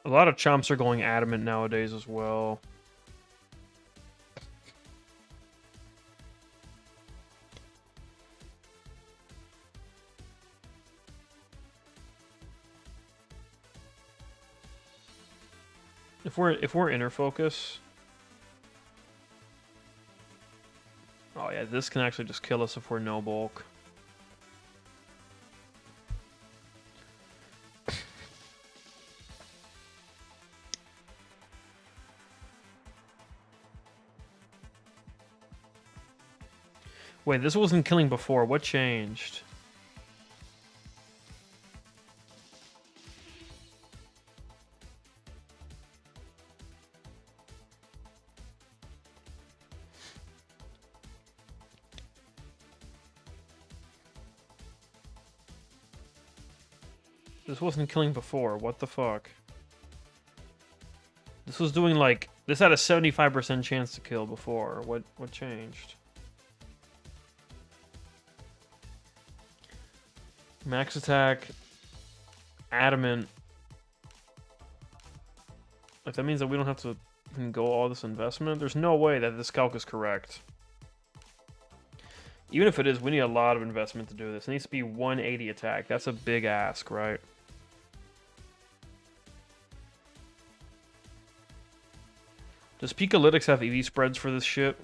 A lot of chomps are going adamant nowadays as well. If we're inner focus. Oh yeah, this can actually just kill us if we're no bulk. Wait, this wasn't killing before. What changed? This wasn't killing before. What the fuck? This was doing like... This had a 75% chance to kill before. What changed? Max attack. Adamant. Like, that means that we don't have to go all this investment? There's no way that this calc is correct. Even if it is, we need a lot of investment to do this. It needs to be 180 attack. That's a big ask, right? Does Pikalytics have EV spreads for this shit?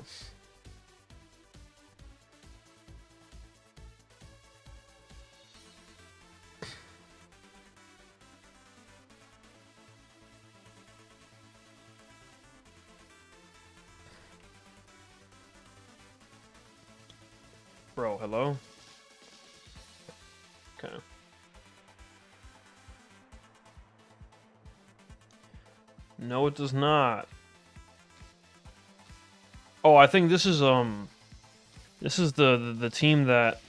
Bro, hello? Okay. No, it does not. Oh, I think this is the team that...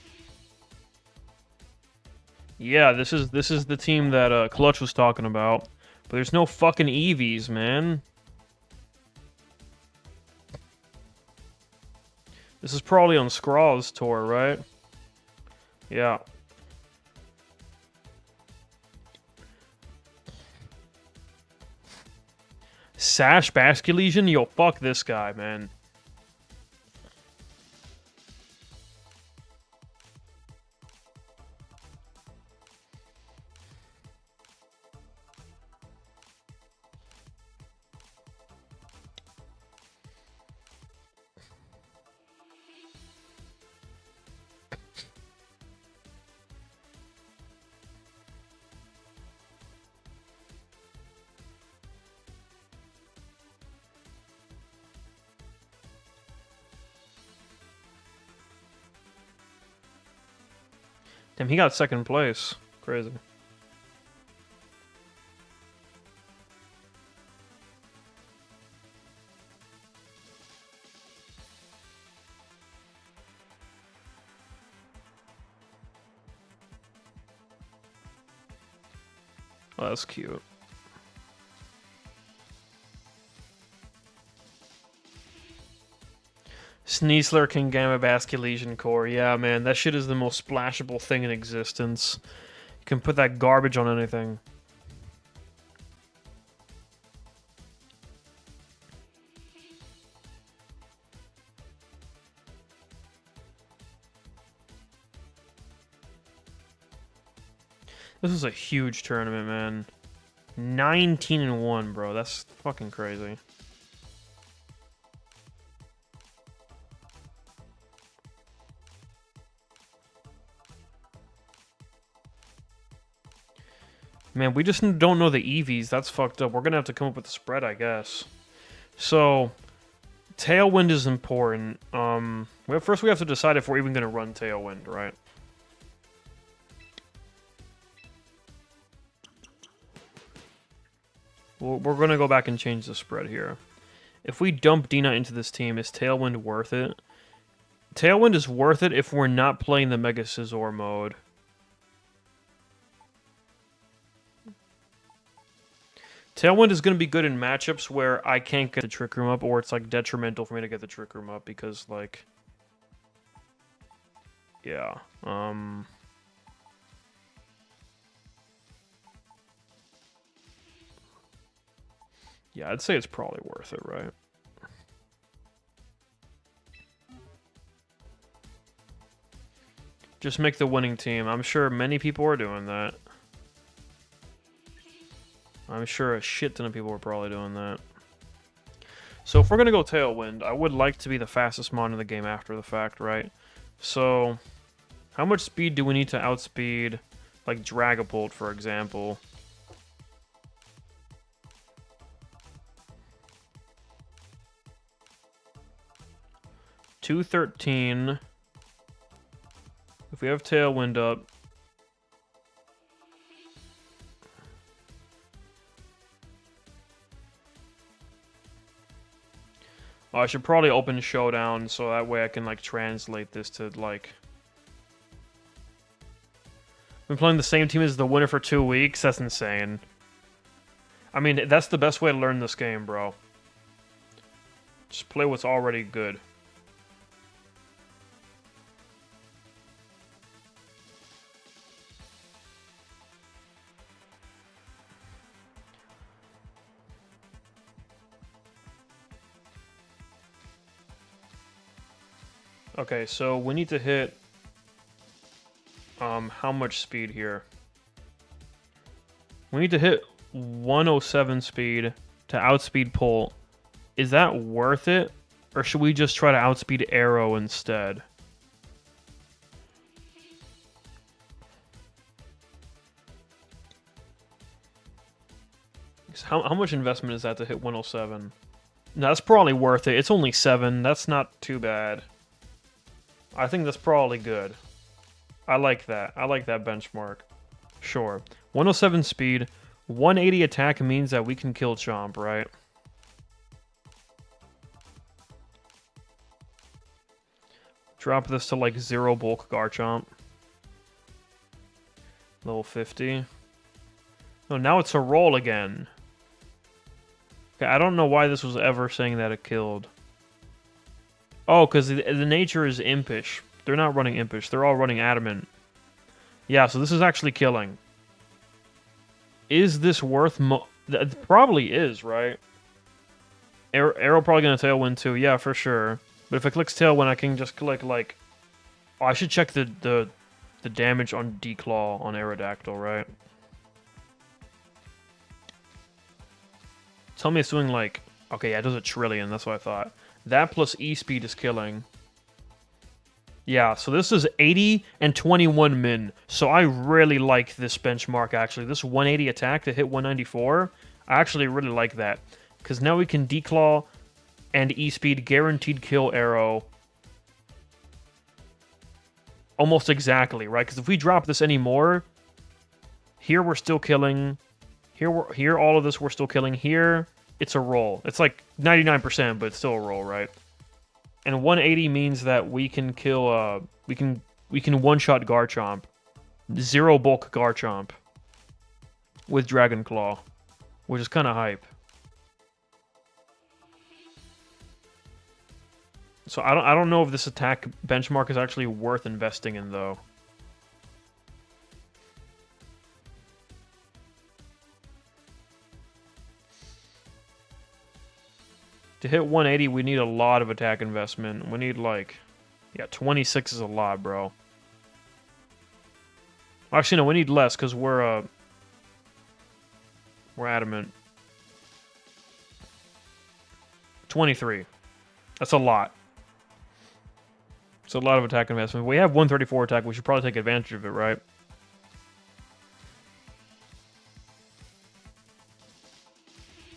Yeah, this is the team that Clutch was talking about. But there's no fucking EVs, man. This is probably on Skrawl's tour, right? Yeah. Sash Basculesion? Yo, fuck this guy, man. Damn, he got second place. Crazy. Oh, that's cute. Sneasler Kingama Basculation Core. Yeah, man, that shit is the most splashable thing in existence. You can put that garbage on anything. This is a huge tournament, man. 19-1, bro. That's fucking crazy. Man, we just don't know the EVs. That's fucked up. We're gonna have to come up with a spread, I guess. So, Tailwind is important. First we have to decide if we're even gonna run Tailwind, right? We're gonna go back and change the spread here. If we dump Dina into this team, is Tailwind worth it? Tailwind is worth it if we're not playing the Mega Scizor mode. Tailwind is going to be good in matchups where I can't get the Trick Room up, or it's, like, detrimental for me to get the Trick Room up, because, like... Yeah, Yeah, I'd say it's probably worth it, right? Just make the winning team. I'm sure many people are doing that. I'm sure a shit ton of people are probably doing that. So if we're going to go Tailwind, I would like to be the fastest mon in the game after the fact, right? So, how much speed do we need to outspeed, like, Dragapult, for example? $213. If we have Tailwind up... Oh, I should probably open Showdown so that way I can, like, translate this to, like... Been playing the same team as the winner for 2 weeks? That's insane. I mean, that's the best way to learn this game, bro. Just play what's already good. Okay, so we need to hit how much speed here? We need to hit 107 speed to outspeed Pult. Is that worth it? Or should we just try to outspeed Arrow instead? How much investment is that to hit 107? No, that's probably worth it. It's only 7. That's not too bad. I think that's probably good. I like that. I like that benchmark. Sure. 107 speed, 180 attack means that we can kill Chomp, right? Drop this to like 0 bulk Garchomp. Level 50. No, now it's a roll again. Okay, I don't know why this was ever saying that it killed. Oh, because the nature is Impish. They're not running Impish. They're all running Adamant. Yeah, so this is actually killing. Is this worth it probably is, right? Arrow probably going to Tailwind too. Yeah, for sure. But if it clicks Tailwind, I can just click, like... Oh, I should check the damage on Declaw on Aerodactyl, right? Tell me it's doing, like... Okay, yeah, it does 1 trillion. That's what I thought. That plus E-Speed is killing. Yeah, so this is 80 and 21 min. So I really like this benchmark, actually. This 180 attack to hit 194, I actually really like that. Because now we can Declaw and E-Speed guaranteed kill Arrow. almost exactly, right? Because if we drop this anymore, here we're still killing. Here all of this we're still killing. Here, it's a roll. It's like 99%, but it's still a roll, right? And 180 means that we can kill, we can one-shot Garchomp. 0 bulk Garchomp. With Dragon Claw. Which is kind of hype. So I don't know if this attack benchmark is actually worth investing in, though. To hit 180, we need a lot of attack investment. We need, like... Yeah, 26 is a lot, bro. Actually, no, we need less, because we're adamant. 23. That's a lot. It's a lot of attack investment. We have 134 attack. We should probably take advantage of it, right?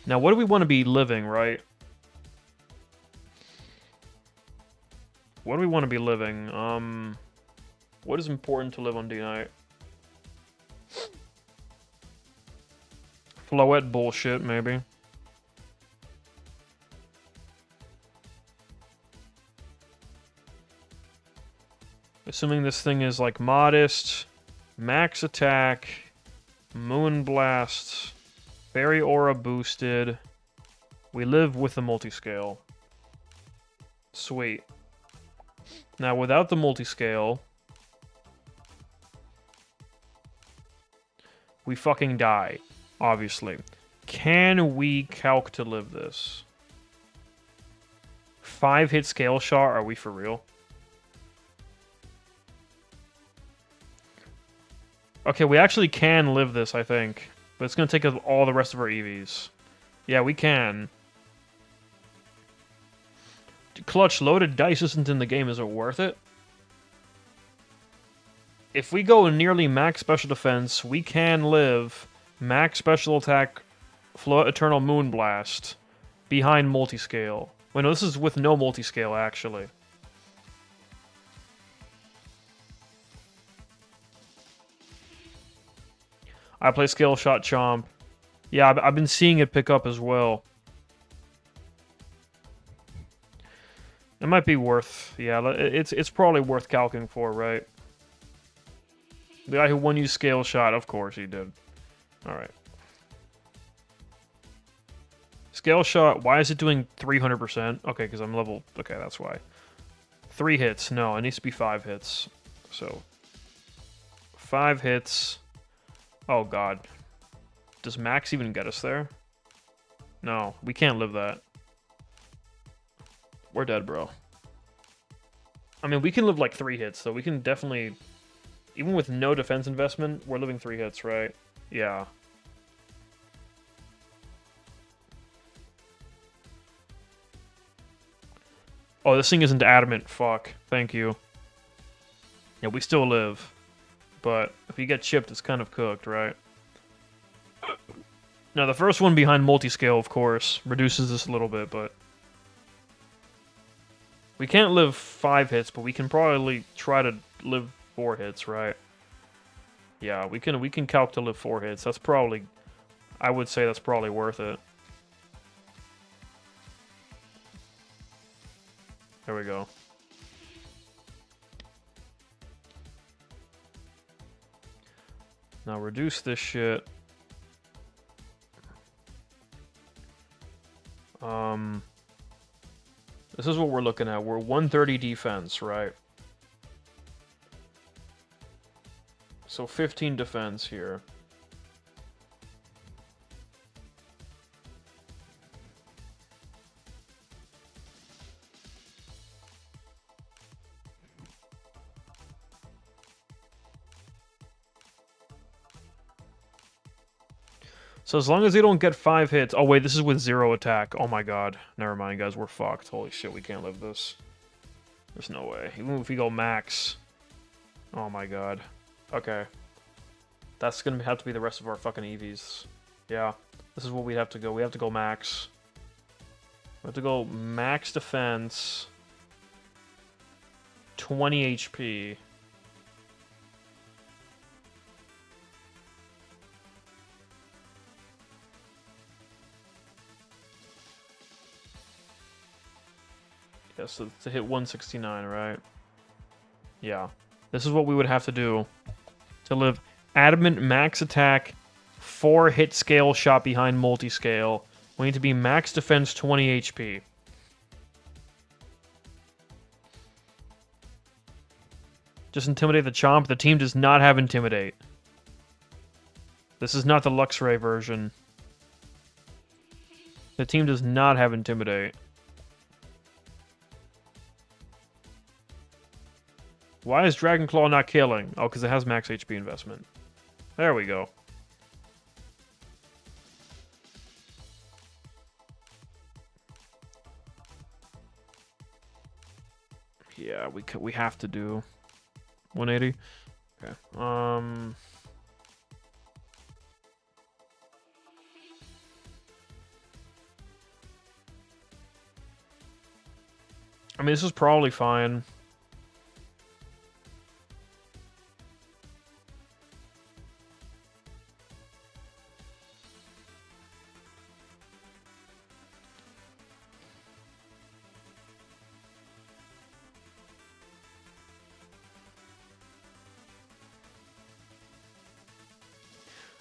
Now, what do we want to be living, right? What do we want to be living? What is important to live on D-Night? Floette bullshit, maybe. Assuming this thing is, like, modest, max attack, Moonblast, Fairy Aura boosted. We live with the multiscale. Sweet. Now, without the multiscale, we fucking die, obviously. Can we calc to live this? 5-hit scale shot? Are we for real? Okay, we actually can live this, I think. But it's going to take us all the rest of our EVs. Yeah, we can. Clutch, loaded dice isn't in the game. Is it worth it? If we go nearly max special defense, we can live max special attack, Floette Eternal Moonblast, behind multiscale. Wait, no, this is with no multiscale, actually. I play Scale Shot Chomp. Yeah, I've been seeing it pick up as well. It might be worth... Yeah, it's probably worth calcing for, right? The guy who won you Scale Shot, of course he did. Alright. Scale Shot, why is it doing 300%? Okay, because I'm level... Okay, that's why. 3 hits. No, it needs to be 5 hits. So... 5 hits... Oh, God. Does max even get us there? No, we can't live that. We're dead, bro. I mean, we can live like 3 hits, so we can definitely... Even with no defense investment, we're living 3 hits, right? Yeah. Oh, this thing isn't adamant. Fuck. Thank you. Yeah, we still live. But if you get chipped, it's kind of cooked, right? Now, the first one behind multiscale, of course, reduces this a little bit, but... We can't live 5 hits, but we can probably try to live 4 hits, right? Yeah, we can calc to live 4 hits. That's probably... I would say that's probably worth it. There we go. Now reduce this shit. This is what we're looking at. We're 130 defense, right? So 15 defense here. So as long as they don't get 5 hits... Oh, wait, this is with 0 attack. Oh, my God. Never mind, guys. We're fucked. Holy shit, we can't live this. There's no way. Even if we go max... Oh, my God. Okay. That's gonna have to be the rest of our fucking EVs. Yeah. This is what we have to go. We have to go max. We have to go max defense... 20 HP... Yeah, so to hit 169, right? Yeah. This is what we would have to do to live. Adamant max attack, 4 hit scale shot behind multi-scale. We need to be max defense 20 HP. Just intimidate the Chomp. The team does not have intimidate. This is not the Luxray version. The team does not have intimidate. Why is Dragon Claw not killing? Oh, because it has max HP investment. There we go. Yeah, we have to do 180. Okay. I mean, this is probably fine.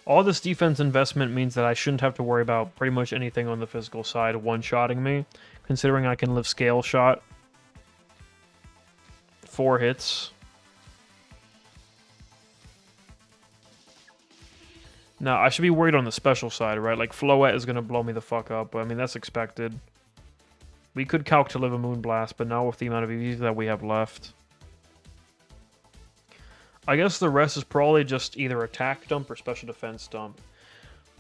All this defense investment means that I shouldn't have to worry about pretty much anything on the physical side one-shotting me, considering I can live scale shot. 4 hits. Now, I should be worried on the special side, right? Like, Floette is going to blow me the fuck up, but I mean, that's expected. We could calc to live a Moonblast, but not with the amount of EVs that we have left. I guess the rest is probably just either attack dump or special defense dump.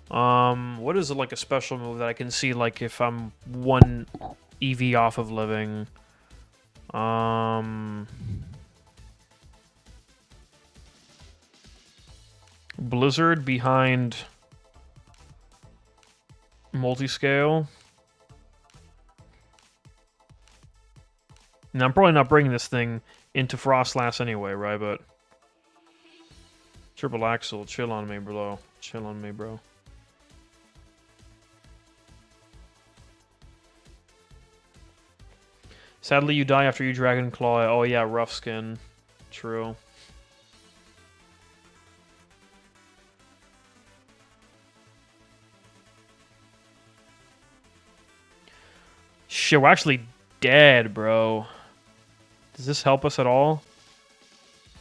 What is like a special move that I can see like if I'm 1 EV off of living? Blizzard behind multi-scale. Now I'm probably not bringing this thing into Frostlass anyway, right? But Triple Axel, chill on me, bro. Chill on me, bro. Sadly, you die after you Dragon Claw. Oh yeah, rough skin. True. Shit, we're actually dead, bro. Does this help us at all?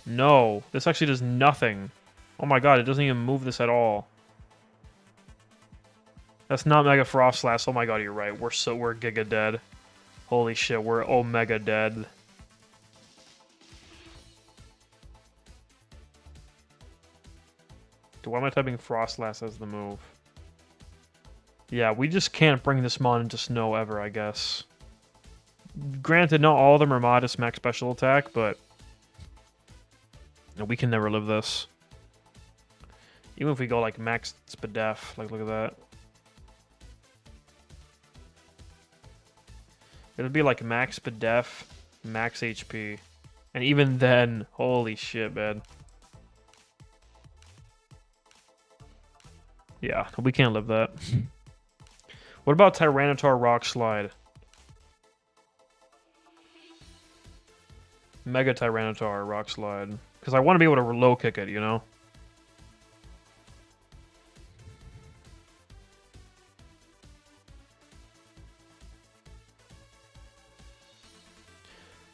No, this actually does nothing. Oh my god, it doesn't even move this at all. That's not Mega Frostlass. Oh my god, you're right. We're Giga dead. Holy shit, we're Omega dead. Why am I typing Frostlass as the move? Yeah, we just can't bring this mon into snow ever, I guess. Granted, not all of them are modest max special attack, but we can never live this. Even if we go like max Spadef, like look at that. It would be like max Spadef, max HP. And even then, holy shit, man. Yeah, we can't live that. What about Tyranitar Rock Slide? Mega Tyranitar Rock Slide. Because I want to be able to low kick it, you know?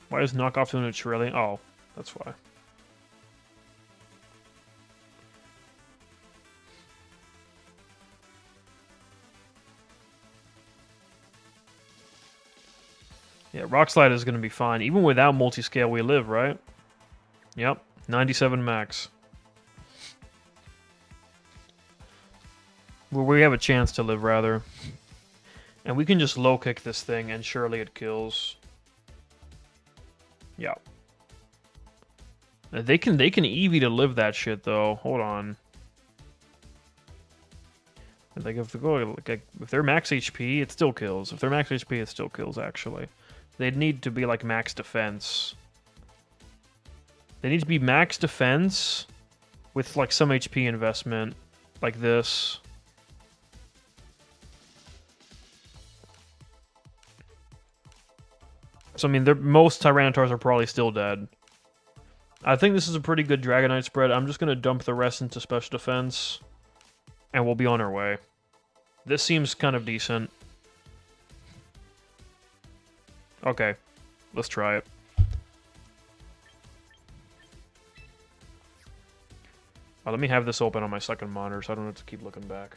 Why is knockoff doing a trillion? Oh, that's why. Yeah, Rock Slide is going to be fine. Even without multi-scale, we live, right? Yep, 97 max. Well, we have a chance to live, rather. And we can just low-kick this thing, and surely it kills. Yeah. They can EV to live that shit, though. Hold on. Like, if they're max HP, it still kills. If they're max HP, it still kills, actually. They'd need to be, like, max defense. They need to be max defense with, like, some HP investment. Like this. So, I mean, most Tyrannotars are probably still dead. I think this is a pretty good Dragonite spread. I'm just going to dump the rest into Special Defense, and we'll be on our way. This seems kind of decent. Okay, let's try it. Let me have this open on my second monitor so I don't have to keep looking back.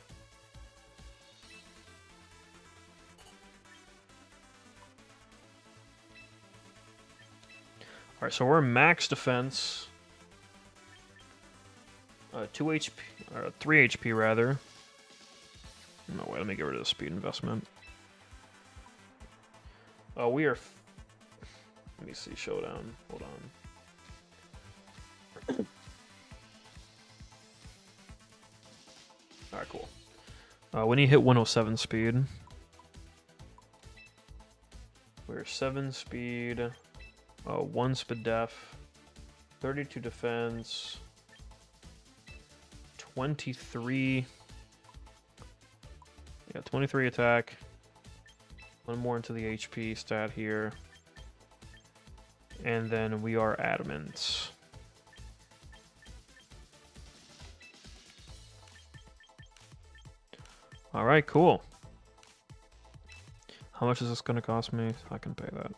Alright, so we're max defense. 2 HP, or 3 HP rather. No, wait, let me get rid of the speed investment. We are... Let me see, showdown. Hold on. Alright, cool. When you hit 107 speed, we're 7 speed, 1 speed def, 32 defense, 23. Yeah, 23 attack. One more into the HP stat here. And then we are adamant. Alright, cool. How much is this going to cost me? I can pay that.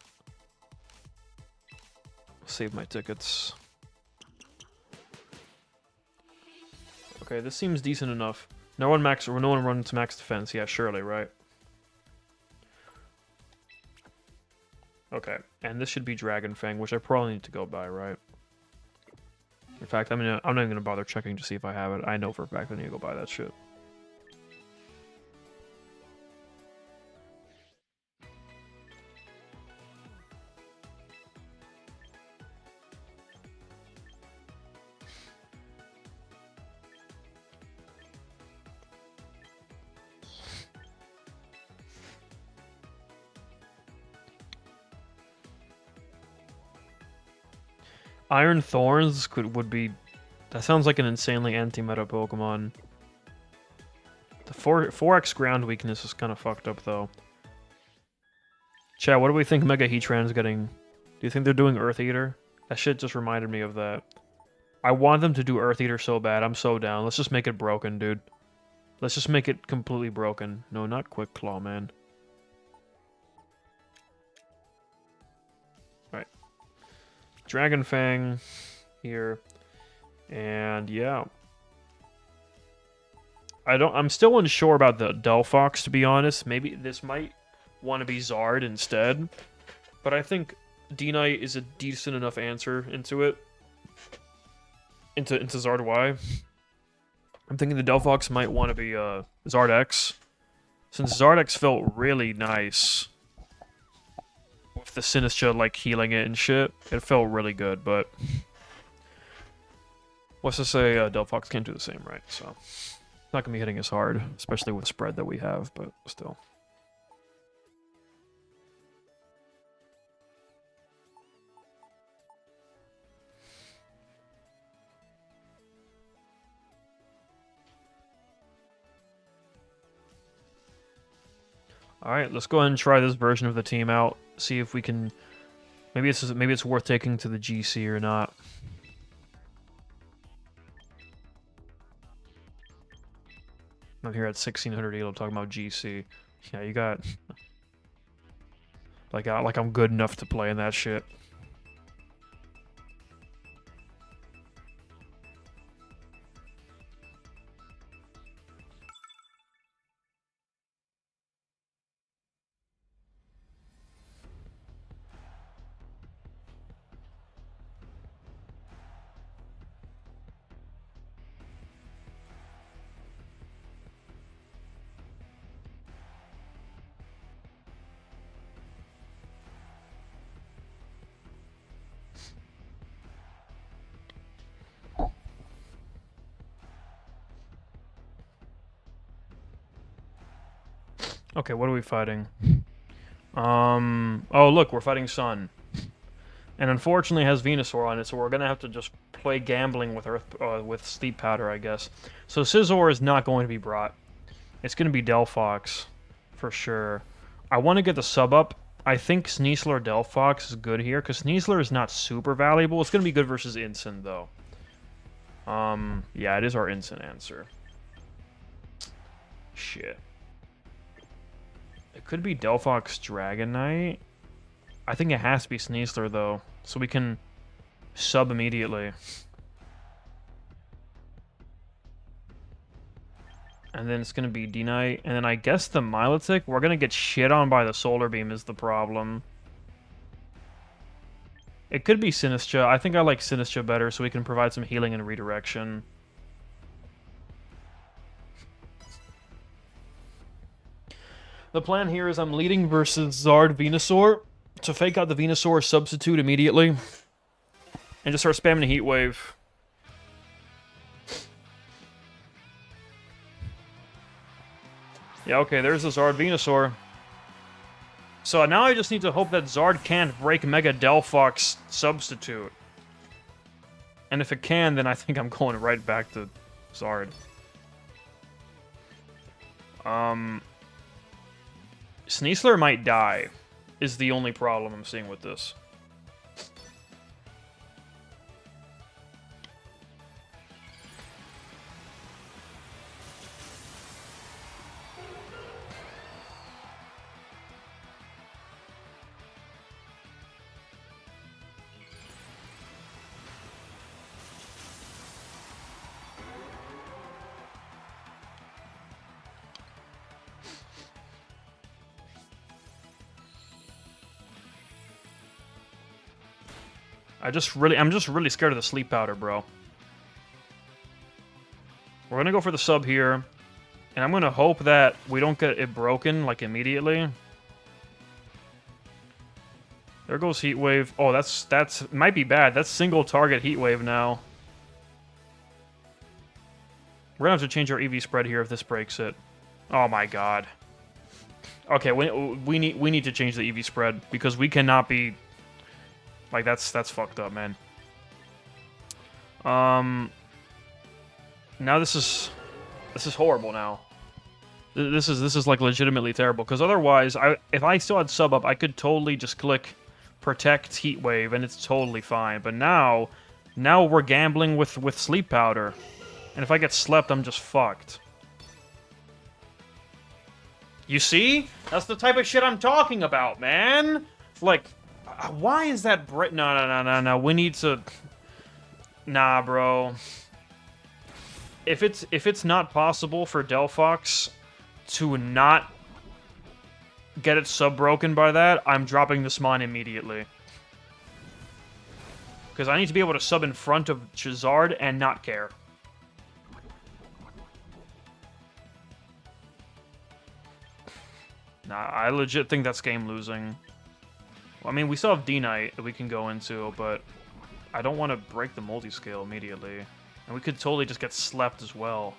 Save my tickets. Okay, this seems decent enough. No one runs max defense. Yeah, surely, right? Okay, and this should be Dragon Fang, which I probably need to go buy, right? In fact, I'm not even gonna bother checking to see if I have it. I know for a fact I need to go buy that shit. Iron Thorns would be... That sounds like an insanely anti-meta Pokemon. The 4x ground weakness is kind of fucked up, though. Chat, what do we think Mega Heatran's getting? Do you think they're doing Earth Eater? That shit just reminded me of that. I want them to do Earth Eater so bad. I'm so down. Let's just make it broken, dude. Let's just make it completely broken. No, not Quick Claw, man. Alright. Dragon Fang here. And yeah. I'm still unsure about the Delphox, to be honest. Maybe this might want to be Zard instead. But I think D-Knight is a decent enough answer into it. Into Zard Y. I'm thinking the Delphox might want to be Zard X. Since Zard X felt really nice. With the Sinistcha, like, healing it and shit. It felt really good, but... Let's just say Delphox can't do the same, right? So, not gonna be hitting as hard, especially with the spread that we have, but still. Alright, let's go ahead and try this version of the team out. See if we can... Maybe it's worth taking to the GC or not. I'm here at 1600 elo talking about GC. Yeah, you got... like I'm good enough to play in that shit. Okay, what are we fighting? Oh look, we're fighting Sun. And unfortunately it has Venusaur on it, so we're gonna have to just play gambling with with Sleep Powder, I guess. So Scizor is not going to be brought. It's gonna be Delphox, for sure. I want to get the sub up I think Sneasler Delphox is good here, because Sneasler is not super valuable. It's going to be good versus Incin, though. Yeah, it is our Incin answer. Shit. It could be Delphox Dragonite. I think it has to be Sneasler, though, so we can sub immediately. And then it's going to be D-Knight. And then I guess the Milotic, we're going to get shit on by the Solar Beam is the problem. It could be Sinistcha. I think I like Sinistcha better so we can provide some healing and redirection. The plan here is I'm leading versus Zard Venusaur to fake out the Venusaur substitute immediately. And just start spamming a Heat Wave. Yeah, okay, there's the Zard Venusaur. So now I just need to hope that Zard can't break Mega Delphox substitute. And if it can, then I think I'm going right back to Zard. Sneasler might die, is the only problem I'm seeing with this. I'm just really scared of the Sleep Powder, bro. We're gonna go for the sub here, and I'm gonna hope that we don't get it broken, like, immediately. There goes Heat Wave. Oh, that's might be bad. That's single target Heat Wave now. We're gonna have to change our EV spread here if this breaks it. Oh my god. Okay, we need to change the EV spread because we cannot be like that's fucked up, man. Now this is horrible now. This is like legitimately terrible because otherwise if I still had sub up, I could totally just click protect Heat Wave and it's totally fine. But now we're gambling with Sleep Powder. And if I get slept, I'm just fucked. You see? That's the type of shit I'm talking about, man. Like, why is that No. We need to... Nah, bro. If it's not possible for Delphox to not get it sub-broken by that, I'm dropping this mine immediately. Because I need to be able to sub in front of Charizard and not care. Nah, I legit think that's game losing. Well, I mean, we still have D-Knight that we can go into, but I don't want to break the multi-scale immediately. And we could totally just get slept as well.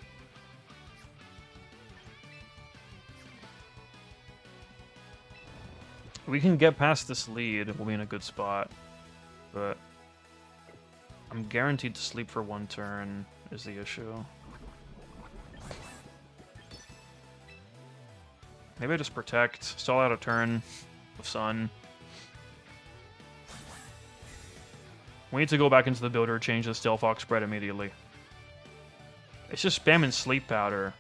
We can get past this lead, we'll be in a good spot. But I'm guaranteed to sleep for one turn is the issue. Maybe I just protect, stall out a turn of Sun. We need to go back into the builder, change this Delphox spread immediately. It's just spamming Sleep Powder.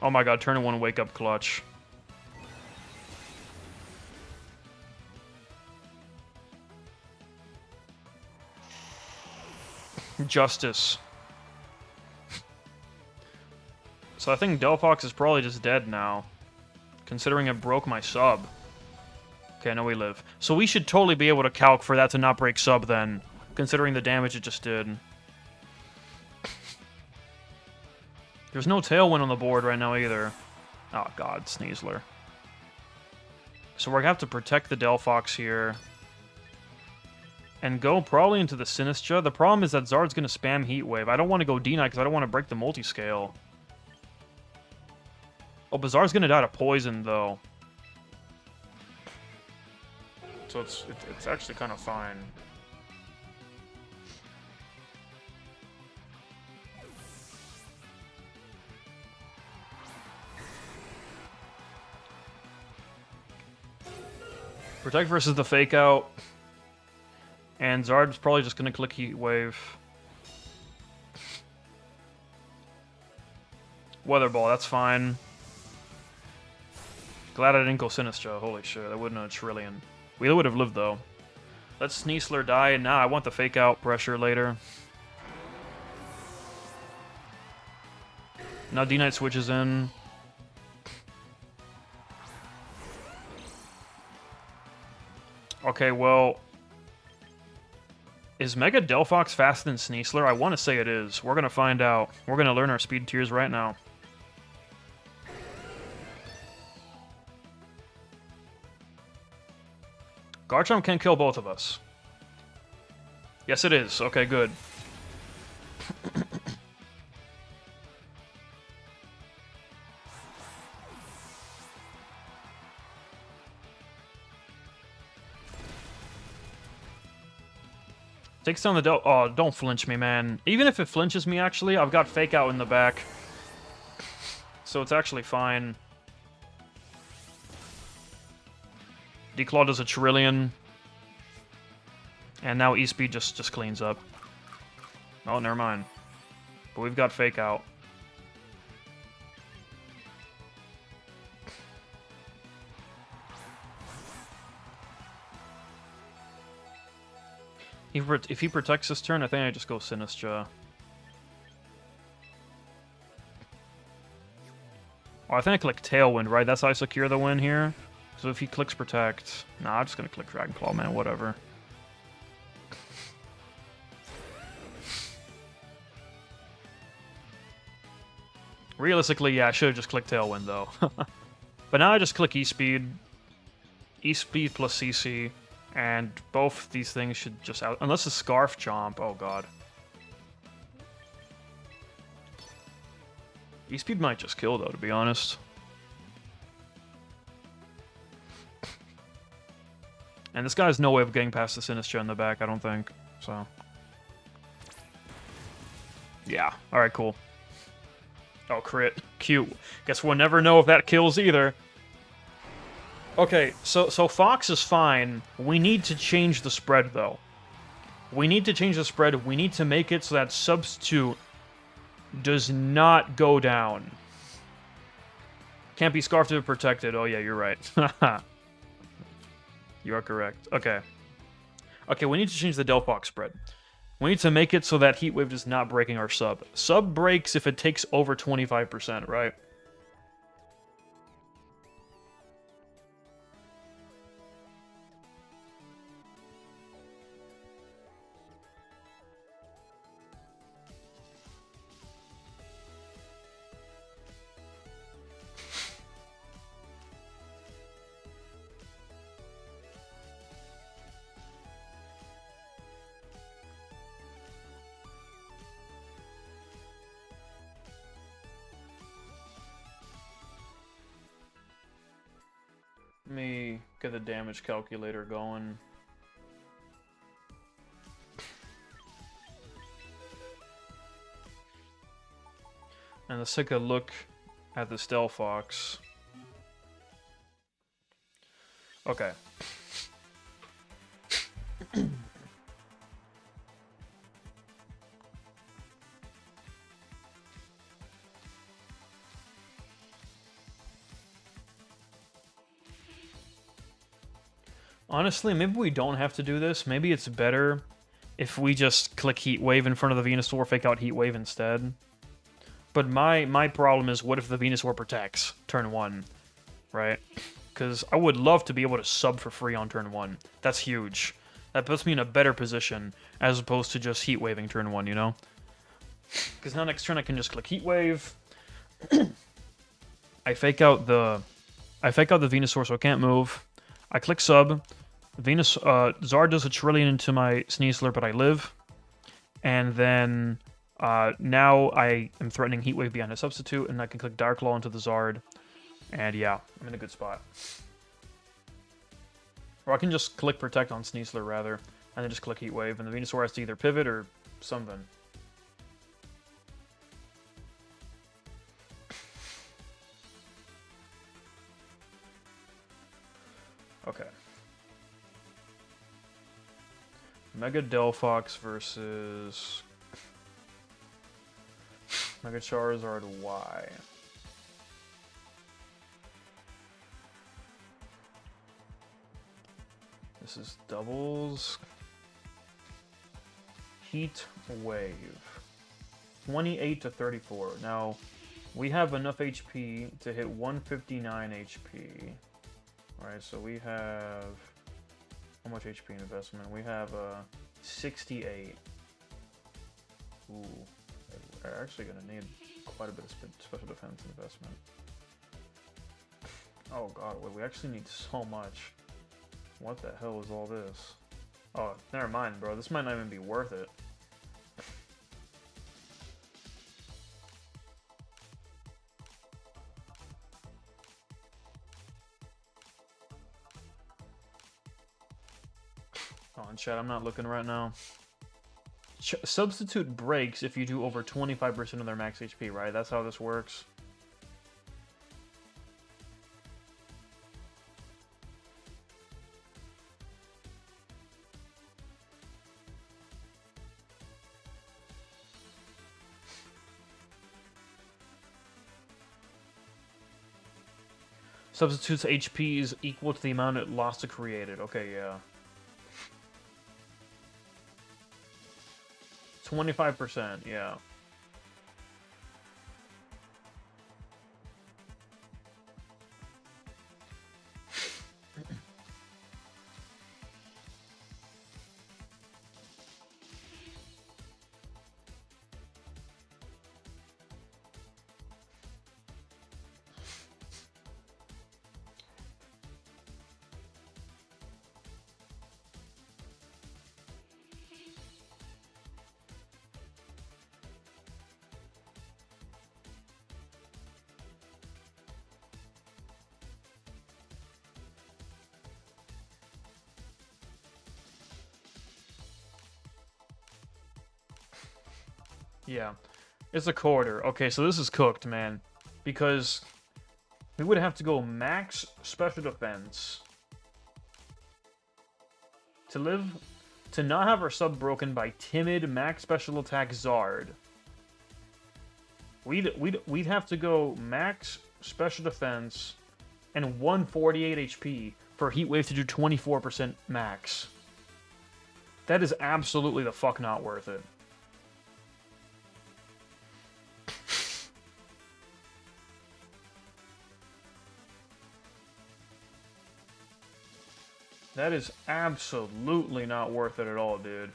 Oh my god, turn in one wake up clutch. Justice. So I think Delphox is probably just dead now, considering it broke my sub. Okay, now we live. So we should totally be able to calc for that to not break sub then, considering the damage it just did. There's no Tailwind on the board right now either. Oh god, Sneasler. So we're gonna have to protect the Delphox here. And go probably into the Sinistcha. The problem is that Zard's gonna spam Heat Wave. I don't want to go D-Knight because I don't want to break the multi-scale. Oh, Bizarre's gonna die to poison, though. So it's actually kind of fine. Protect versus the Fake Out. And Zard's probably just gonna click Heat Wave. Weather Ball, that's fine. Glad I didn't go Sinistra. Holy shit, that wouldn't have a trillion. We would have lived though. Let Sneasler die. Nah, I want the Fake Out pressure later. Now D-Knight switches in. Okay, well... Is Mega Delphox faster than Sneasler? I want to say it is. We're going to find out. We're going to learn our speed tiers right now. Garchomp can kill both of us. Yes, it is. Okay, good. Takes down the Oh, don't flinch me, man. Even if it flinches me, actually, I've got Fake Out in the back. So it's actually fine. Declaw does a trillion. And now E-Speed just cleans up. Oh, never mind. But we've got Fake Out. If he protects this turn, I think I just go Sinistra. Oh, I think I click Tailwind, right? That's how I secure the win here. So if he clicks Protect... Nah, I'm just gonna click Dragon Claw, man. Whatever. Realistically, yeah, I should have just clicked Tailwind, though. But now I just click E-Speed. E-Speed plus CC. And both these things should just out... Unless it's Scarf Chomp. Oh, God. E-Speed might just kill, though, to be honest. And this guy has no way of getting past the Sinistra in the back, I don't think. So... Yeah. Alright, cool. Oh, crit. Cute. Guess we'll never know if that kills either. Okay, so Fox is fine. We need to change the spread, though. We need to change the spread. We need to make it so that Substitute does not go down. Can't be Scarfed or protected. Oh, yeah, you're right. You are correct. Okay. Okay, we need to change the Delphox spread. We need to make it so that Heat Wave is not breaking our sub. Sub breaks if it takes over 25%, right? Let me get the damage calculator going. And let's take a look at the Delphox. Okay. Honestly, maybe we don't have to do this. Maybe it's better if we just click Heat Wave in front of the Venusaur, Fake Out Heat Wave instead. But my problem is, what if the Venusaur protects turn 1, right? Because I would love to be able to sub for free on turn 1. That's huge. That puts me in a better position as opposed to just Heat Waving turn 1, you know? Because now next turn I can just click Heat Wave. I fake out the Venusaur so it can't move. I click sub. Zard does a trillion into my Sneasler, but I live. And then now I am threatening Heat Wave behind a substitute, and I can click Dark Claw into the Zard. And yeah, I'm in a good spot. Or I can just click Protect on Sneasler, rather, and then just click Heat Wave, and the Venusaur has to either pivot or something. Okay. Mega Delphox versus Mega Charizard Y. This is doubles. Heat Wave. 28 to 34. Now, we have enough HP to hit 159 HP. Alright, so we have... How much HP in investment? We have 68. Ooh. We're actually going to need quite a bit of special defense investment. Oh god, we actually need so much. What the hell is all this? Oh, never mind, bro. This might not even be worth it. Oh, in chat, I'm not looking right now. Substitute breaks if you do over 25% of their max HP, right? That's how this works. Substitutes HP is equal to the amount it lost to create it. Okay, yeah. 25%, yeah. Yeah, it's a quarter. Okay, so this is cooked, man. Because we would have to go max special defense to live, to not have our sub broken by timid max special attack Zard. We'd have to go max special defense and 148 HP for Heat Wave to do 24% max. That is absolutely the fuck not worth it. That is absolutely not worth it at all, dude.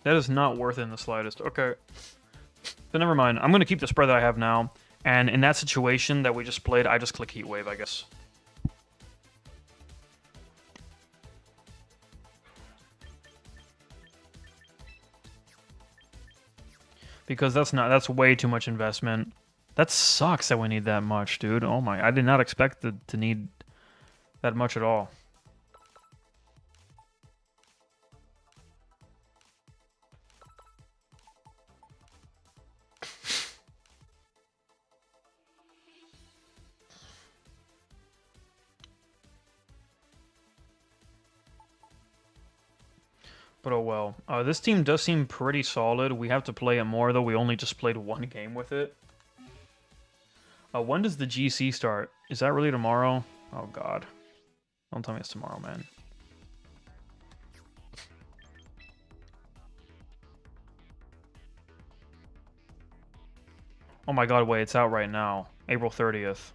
That is not worth it in the slightest. Okay. So never mind. I'm going to keep the spread that I have now. And in that situation that we just played, I just click Heat Wave, I guess. Because that's way too much investment. That sucks that we need that much, dude. Oh my, I did not expect to need that much at all. But oh well. This team does seem pretty solid. We have to play it more, though. We only just played one game with it. When does the GC start? Is that really tomorrow? Oh, God. Don't tell me it's tomorrow, man. Oh my God, wait, it's out right now. April 30th.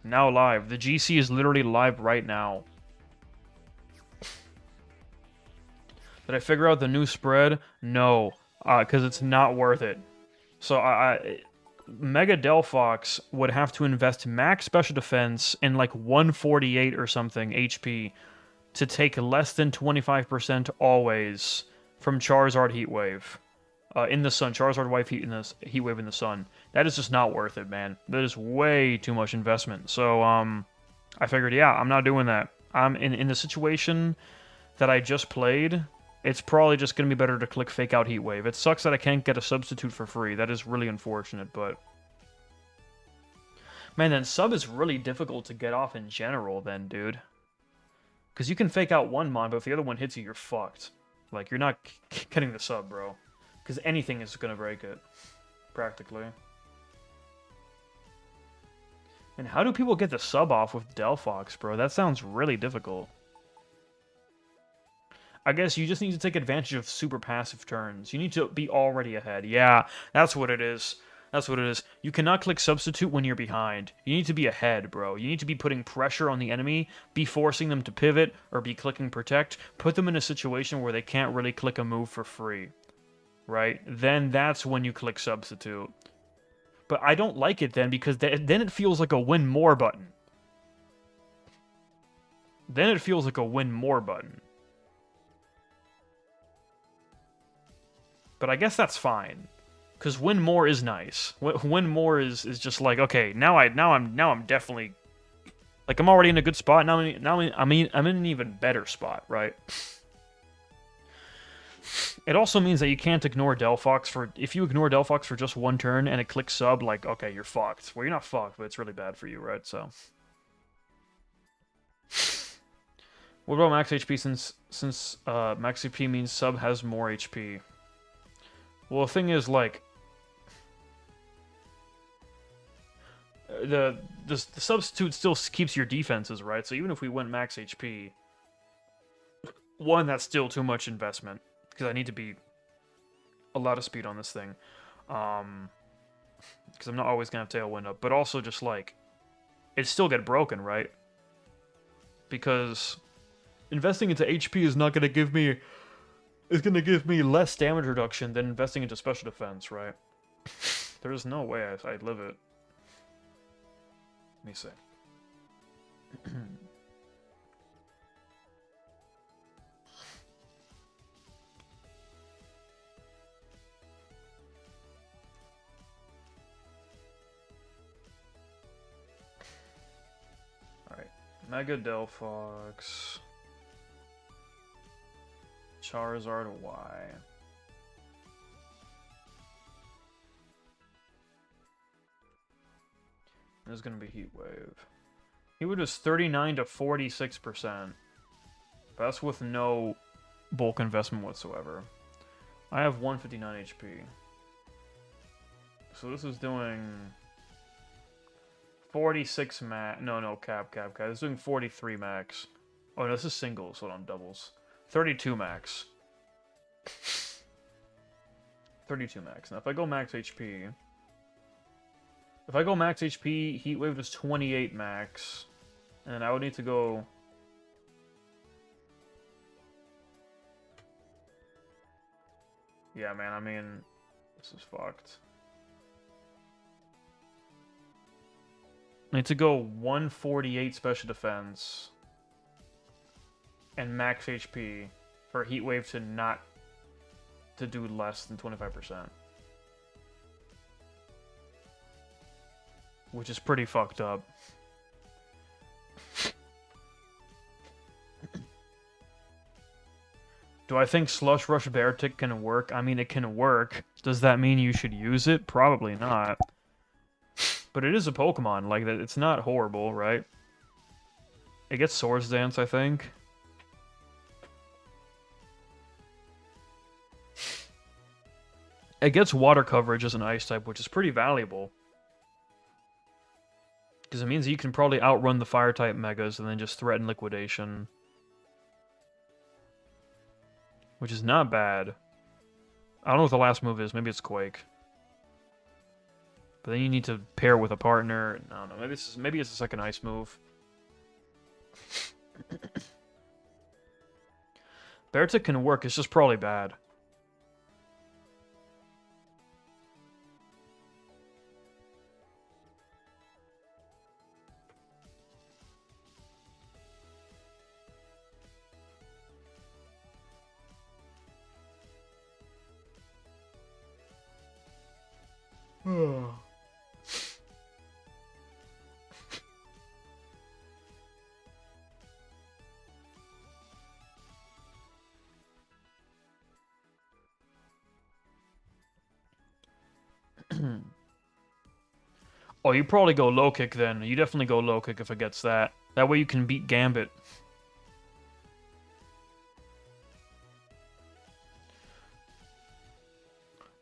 Now live. The GC is literally live right now. Did I figure out the new spread? No, because it's not worth it. So Mega Delphox would have to invest max special defense in like 148 or something HP to take less than 25% always from Charizard Heat Wave. in the sun. Charizard wife heat wave in the sun. That is just not worth it, man. That is way too much investment. So I figured, yeah, I'm not doing that. I'm in the situation that I just played. It's probably just gonna be better to click fake out heat wave. It sucks that I can't get a substitute for free. That is really unfortunate, but man, then sub is really difficult to get off in general, then, dude. Because you can fake out one mon, but if the other one hits you, you're fucked. Like, you're not getting the sub, bro. Because anything is gonna break it, practically. And how do people get the sub off with Delphox, bro? That sounds really difficult. I guess you just need to take advantage of super passive turns. You need to be already ahead. Yeah, that's what it is. That's what it is. You cannot click substitute when you're behind. You need to be ahead, bro. You need to be putting pressure on the enemy, be forcing them to pivot, or be clicking protect. Put them in a situation where they can't really click a move for free. Right? Then that's when you click substitute. But I don't like it then, because then it feels like a win more button. Then it feels like a win more button. But I guess that's fine, because win more is nice. Win more is just like, okay, now I'm definitely, like, I'm already in a good spot. I'm in an even better spot, right? It also means that you can't ignore Delphox for, if you ignore Delphox for just one turn and it clicks sub, like, okay, you're fucked. Well, you're not fucked, but it's really bad for you, right? So what about max HP, since max HP means sub has more HP? Well, the thing is, like, the substitute still keeps your defenses, right? So even if we went max HP, one, that's still too much investment, because I need to be a lot of speed on this thing, because I'm not always gonna have Tailwind up, but also just, like, it still get broken, right? Because investing into HP is not gonna give me, is going to give me less damage reduction than investing into special defense, right? There's no way I'd live it. Let me see. Alright. Mega Delphox. Charizard Y. This is going to be Heat Wave. Heat Wave is 39 to 46%. That's with no bulk investment whatsoever. I have 159 HP. So this is doing 46 max. No, cap. This is doing 43 max. Oh, no, this is singles, hold on, doubles. 32 max. 32 max. Now, if I go max HP... If I go max HP, Heat Wave is 28 max. And I would need to go... Yeah, man, I mean... This is fucked. I need to go 148 special defense. And max HP for Heat Wave to not to do less than 25%. Which is pretty fucked up. Do I think Slush Rush Beartic can work? I mean, it can work. Does that mean you should use it? Probably not. But it is a Pokemon, like, it's not horrible, right? It gets Swords Dance, I think. It gets water coverage as an ice type, which is pretty valuable. Because it means you can probably outrun the fire type megas and then just threaten liquidation. Which is not bad. I don't know what the last move is. Maybe it's Quake. But then you need to pair with a partner. I don't know. Maybe it's a second ice move. Beartic can work. It's just probably bad. Oh, you probably go low kick then. You definitely go low kick if it gets that. That way you can beat Gambit.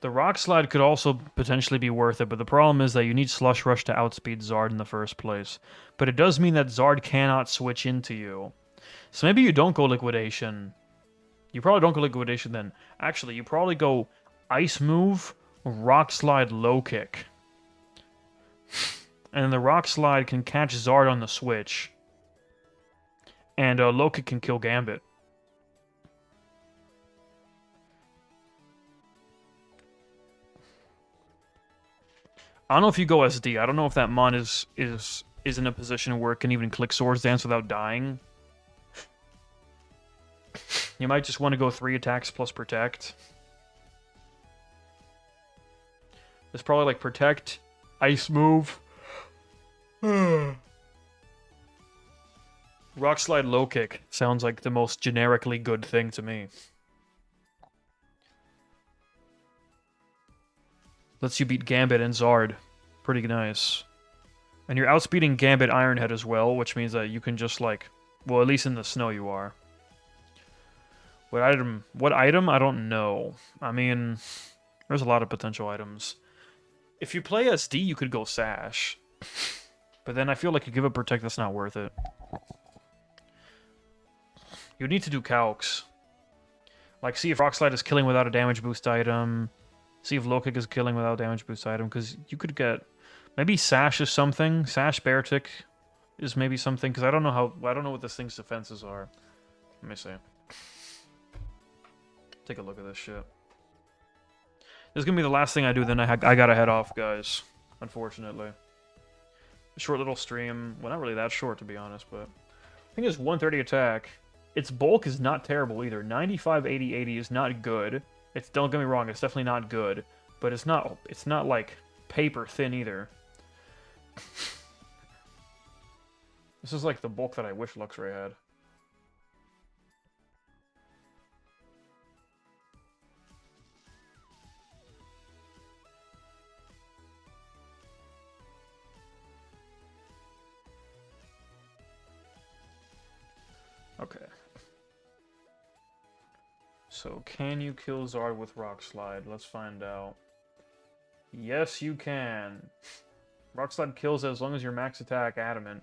The Rock Slide could also potentially be worth it, but the problem is that you need Slush Rush to outspeed Zard in the first place. But it does mean that Zard cannot switch into you. So maybe you don't go Liquidation. You probably don't go Liquidation then. Actually, you probably go Ice Move, Rock Slide, Low Kick. And the Rock Slide can catch Zard on the switch. And Low Kick can kill Gambit. I don't know if you go SD. I don't know if that Mon is in a position where it can even click Swords Dance without dying. You might just want to go 3 attacks plus Protect. There's probably like Protect, Ice Move. Rock Slide Low Kick sounds like the most generically good thing to me. Lets you beat Gambit and Zard. Pretty nice. And you're outspeeding Gambit Ironhead as well, which means that you can just like... Well, at least in the snow you are. What item? What item? I don't know. I mean, there's a lot of potential items. If you play SD, you could go Sash. But then I feel like you give up Protect, that's not worth it. You need to do calcs. Like, see if Rock Slide is killing without a damage boost item. See if Low Kick is killing without damage boost item, because you could get... Maybe Sash is something. Sash Bear Tick is maybe something, because I don't know what this thing's defenses are. Let me see. Take a look at this shit. This is gonna be the last thing I do, then I gotta head off, guys. Unfortunately. A short little stream. Well, not really that short, to be honest, but... I think it's 130 attack. Its bulk is not terrible, either. 95, 80, 80 is not good. Don't get me wrong, it's definitely not good, but it's not like paper thin either. This is like the bulk that I wish Luxray had. Okay. So, can you kill Zard with Rock Slide? Let's find out. Yes, you can. Rock Slide kills as long as you're max attack Adamant.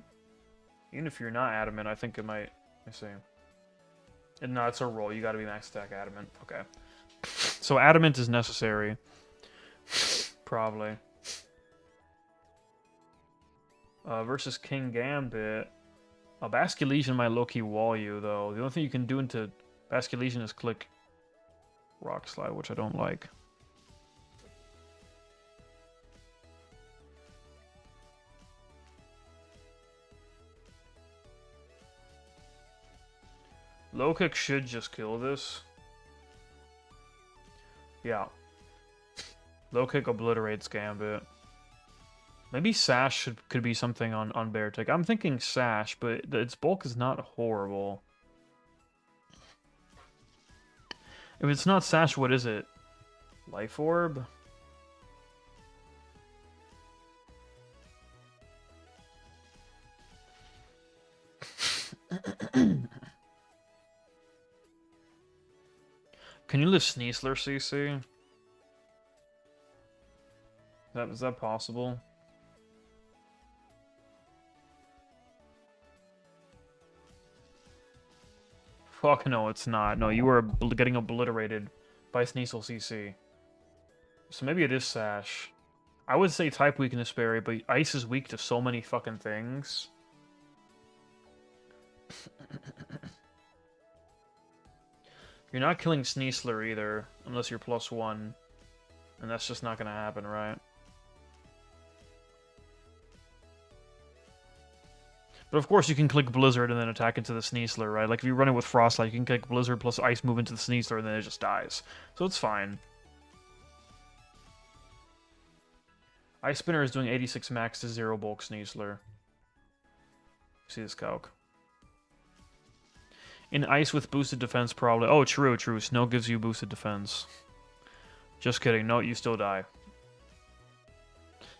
Even if you're not Adamant, I think it might... Let me see. And no, it's a roll. You gotta be max attack Adamant. Okay. So Adamant is necessary. Probably. Versus King Gambit. Basculation might low-key wall you, though. The only thing you can do into Basculation is click Rock Slide, which I don't like. Low Kick should just kill this. Yeah. Low Kick obliterates Gambit. Maybe Sash could be something on Bear Tick. I'm thinking Sash, but its bulk is not horrible. If it's not Sash, what is it? Life Orb? Can you lift Sneasler, CC? Is that possible? Fuck no, it's not. No, you are getting obliterated by Sneasel CC. So maybe it is Sash. I would say type weakness berry, but Ice is weak to so many fucking things. You're not killing Sneasler either, unless you're +1. And that's just not gonna happen, right? But of course you can click Blizzard and then attack into the Sneasler, right? Like if you run it with Frostlight, you can click Blizzard plus Ice move into the Sneasler and then it just dies. So it's fine. Ice Spinner is doing 86 max to 0 bulk Sneasler. See this calc. In Ice with boosted defense probably... Oh, true. Snow gives you boosted defense. Just kidding. No, you still die.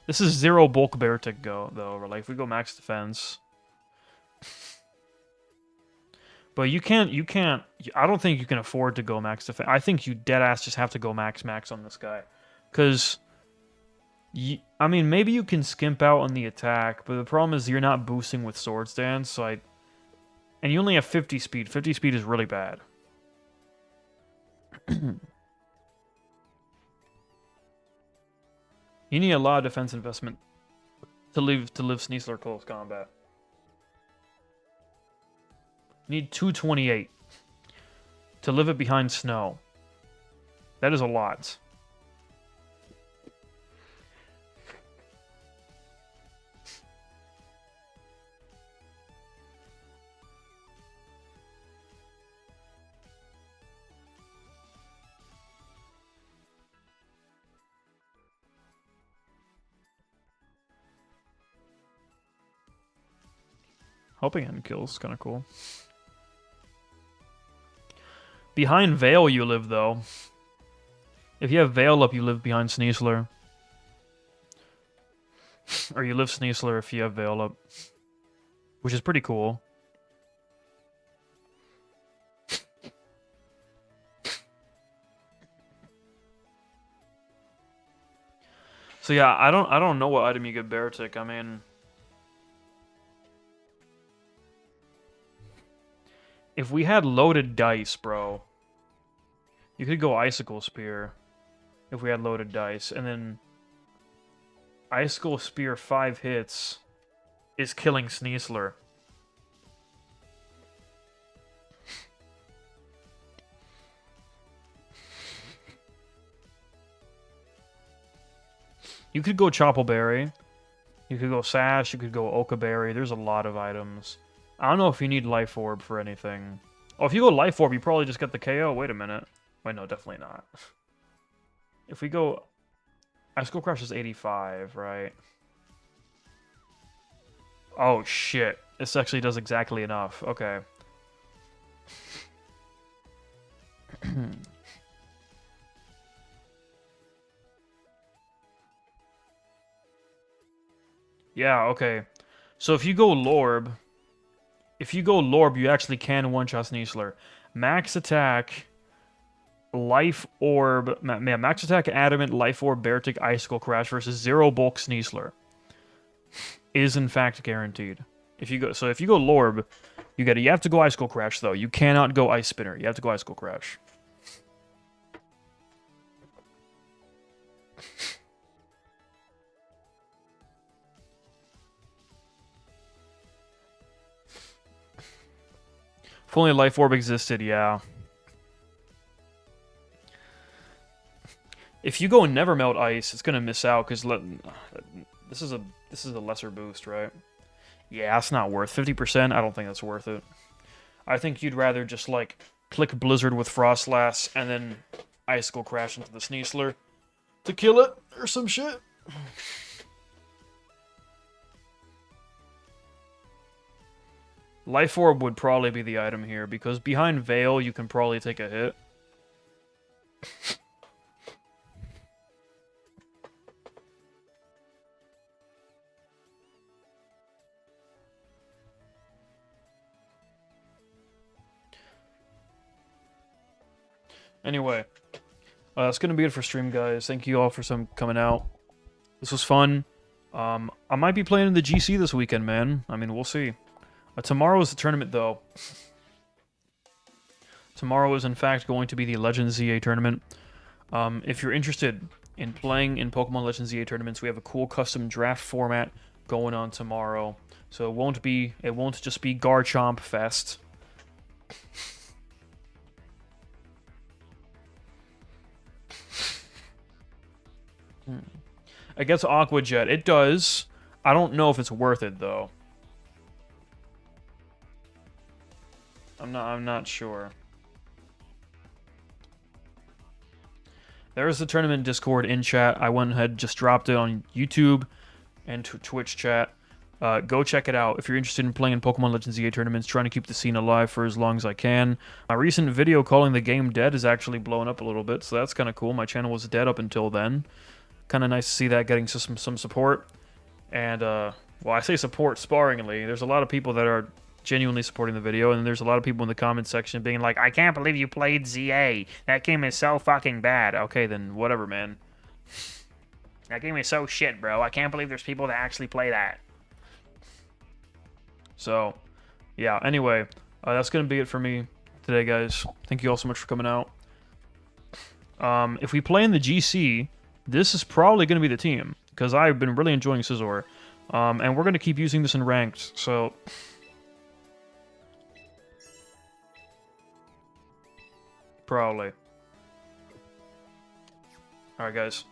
This is 0 bulk bear tick go, though. Like, if we go max defense... But you can't... I don't think you can afford to go max defense. I think you deadass just have to go max on this guy. Because... I mean, maybe you can skimp out on the attack, but the problem is you're not boosting with Swords Dance, so and you only have 50 speed. 50 speed is really bad. You need a lot of defense investment to live Sneasler close combat. You need 228 to live it behind snow. That is a lot. Helping Hand kills, kind of cool. Behind Veil you live, though. If you have Veil up, you live behind Sneasler. Or you live Sneasler if you have Veil up. Which is pretty cool. So yeah, I don't know what item you get Bear Tick. I mean... If we had loaded dice, bro, you could go Icicle Spear if we had loaded dice, and then Icicle Spear 5 hits is killing Sneasler. You could go Choppleberry, you could go Sash, you could go Okaberry. There's a lot of items. I don't know if you need Life Orb for anything. Oh, if you go Life Orb, you probably just get the KO. Wait a minute. Wait, no, definitely not. If we go... Icicle Crash is 85, right? Oh, shit. This actually does exactly enough. Okay. Yeah, okay. So if you go Lorb... If you go Lorb, you actually can one-shot Sneasler. Max attack, Life Orb, max attack, Adamant, Life Orb, Bear Tick, Icicle Crash versus 0 bulk Sneasler is in fact guaranteed. If you go Lorb, you have to go Icicle Crash though. You cannot go Ice Spinner. You have to go Icicle Crash. If only Life Orb existed, yeah. If you go Never Melt Ice, it's gonna miss out because this is a lesser boost, right? Yeah, it's not worth 50%. I don't think that's worth it. I think you'd rather just like click Blizzard with Frostlass and then Icicle Crash into the Sneasler to kill it or some shit. Life Orb would probably be the item here, because behind Veil, you can probably take a hit. Anyway, that's going to be it for stream, guys. Thank you all for coming out. This was fun. I might be playing in the GC this weekend, man. I mean, we'll see. Tomorrow is the tournament, though. Tomorrow is, in fact, going to be the Legends ZA tournament. If you're interested in playing in Pokemon Legends ZA tournaments, we have a cool custom draft format going on tomorrow. So it won't just be Garchomp Fest. Against Aqua Jet, it does. I don't know if it's worth it, though. I'm not sure. There's the tournament Discord in chat. I went ahead and just dropped it on YouTube and Twitch chat. Go check it out if you're interested in playing in Pokemon Legends ZA tournaments, trying to keep the scene alive for as long as I can. My recent video calling the game dead is actually blowing up a little bit, so that's kind of cool. My channel was dead up until then. Kind of nice to see that getting some support. And, well, I say support sparingly. There's a lot of people that are genuinely supporting the video, and there's a lot of people in the comment section being like, I can't believe you played ZA. That game is so fucking bad. Okay, then whatever, man. That game is so shit, bro. I can't believe there's people that actually play that. So, yeah, anyway, that's going to be it for me today, guys. Thank you all so much for coming out. If we play in the GC, this is probably going to be the team, because I've been really enjoying Scizor. And we're going to keep using this in ranked, so... Probably. Alright, guys.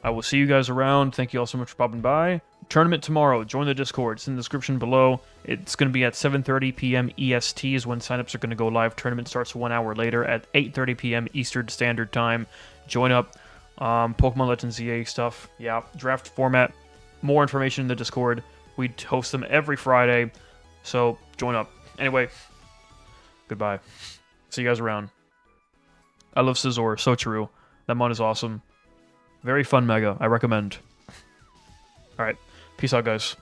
I will see you guys around. Thank you all so much for popping by. Tournament tomorrow. Join the Discord. It's in the description below. It's going to be at 7:30 p.m. EST is when signups are going to go live. Tournament starts 1 hour later at 8:30 p.m. Eastern Standard Time. Join up. Pokemon Legends ZA stuff. Yeah, draft format. More information in the Discord. We host them every Friday. So, join up. Anyway, goodbye. See you guys around. I love Scizor. So true. That mod is awesome. Very fun mega. I recommend. Alright. Peace out, guys.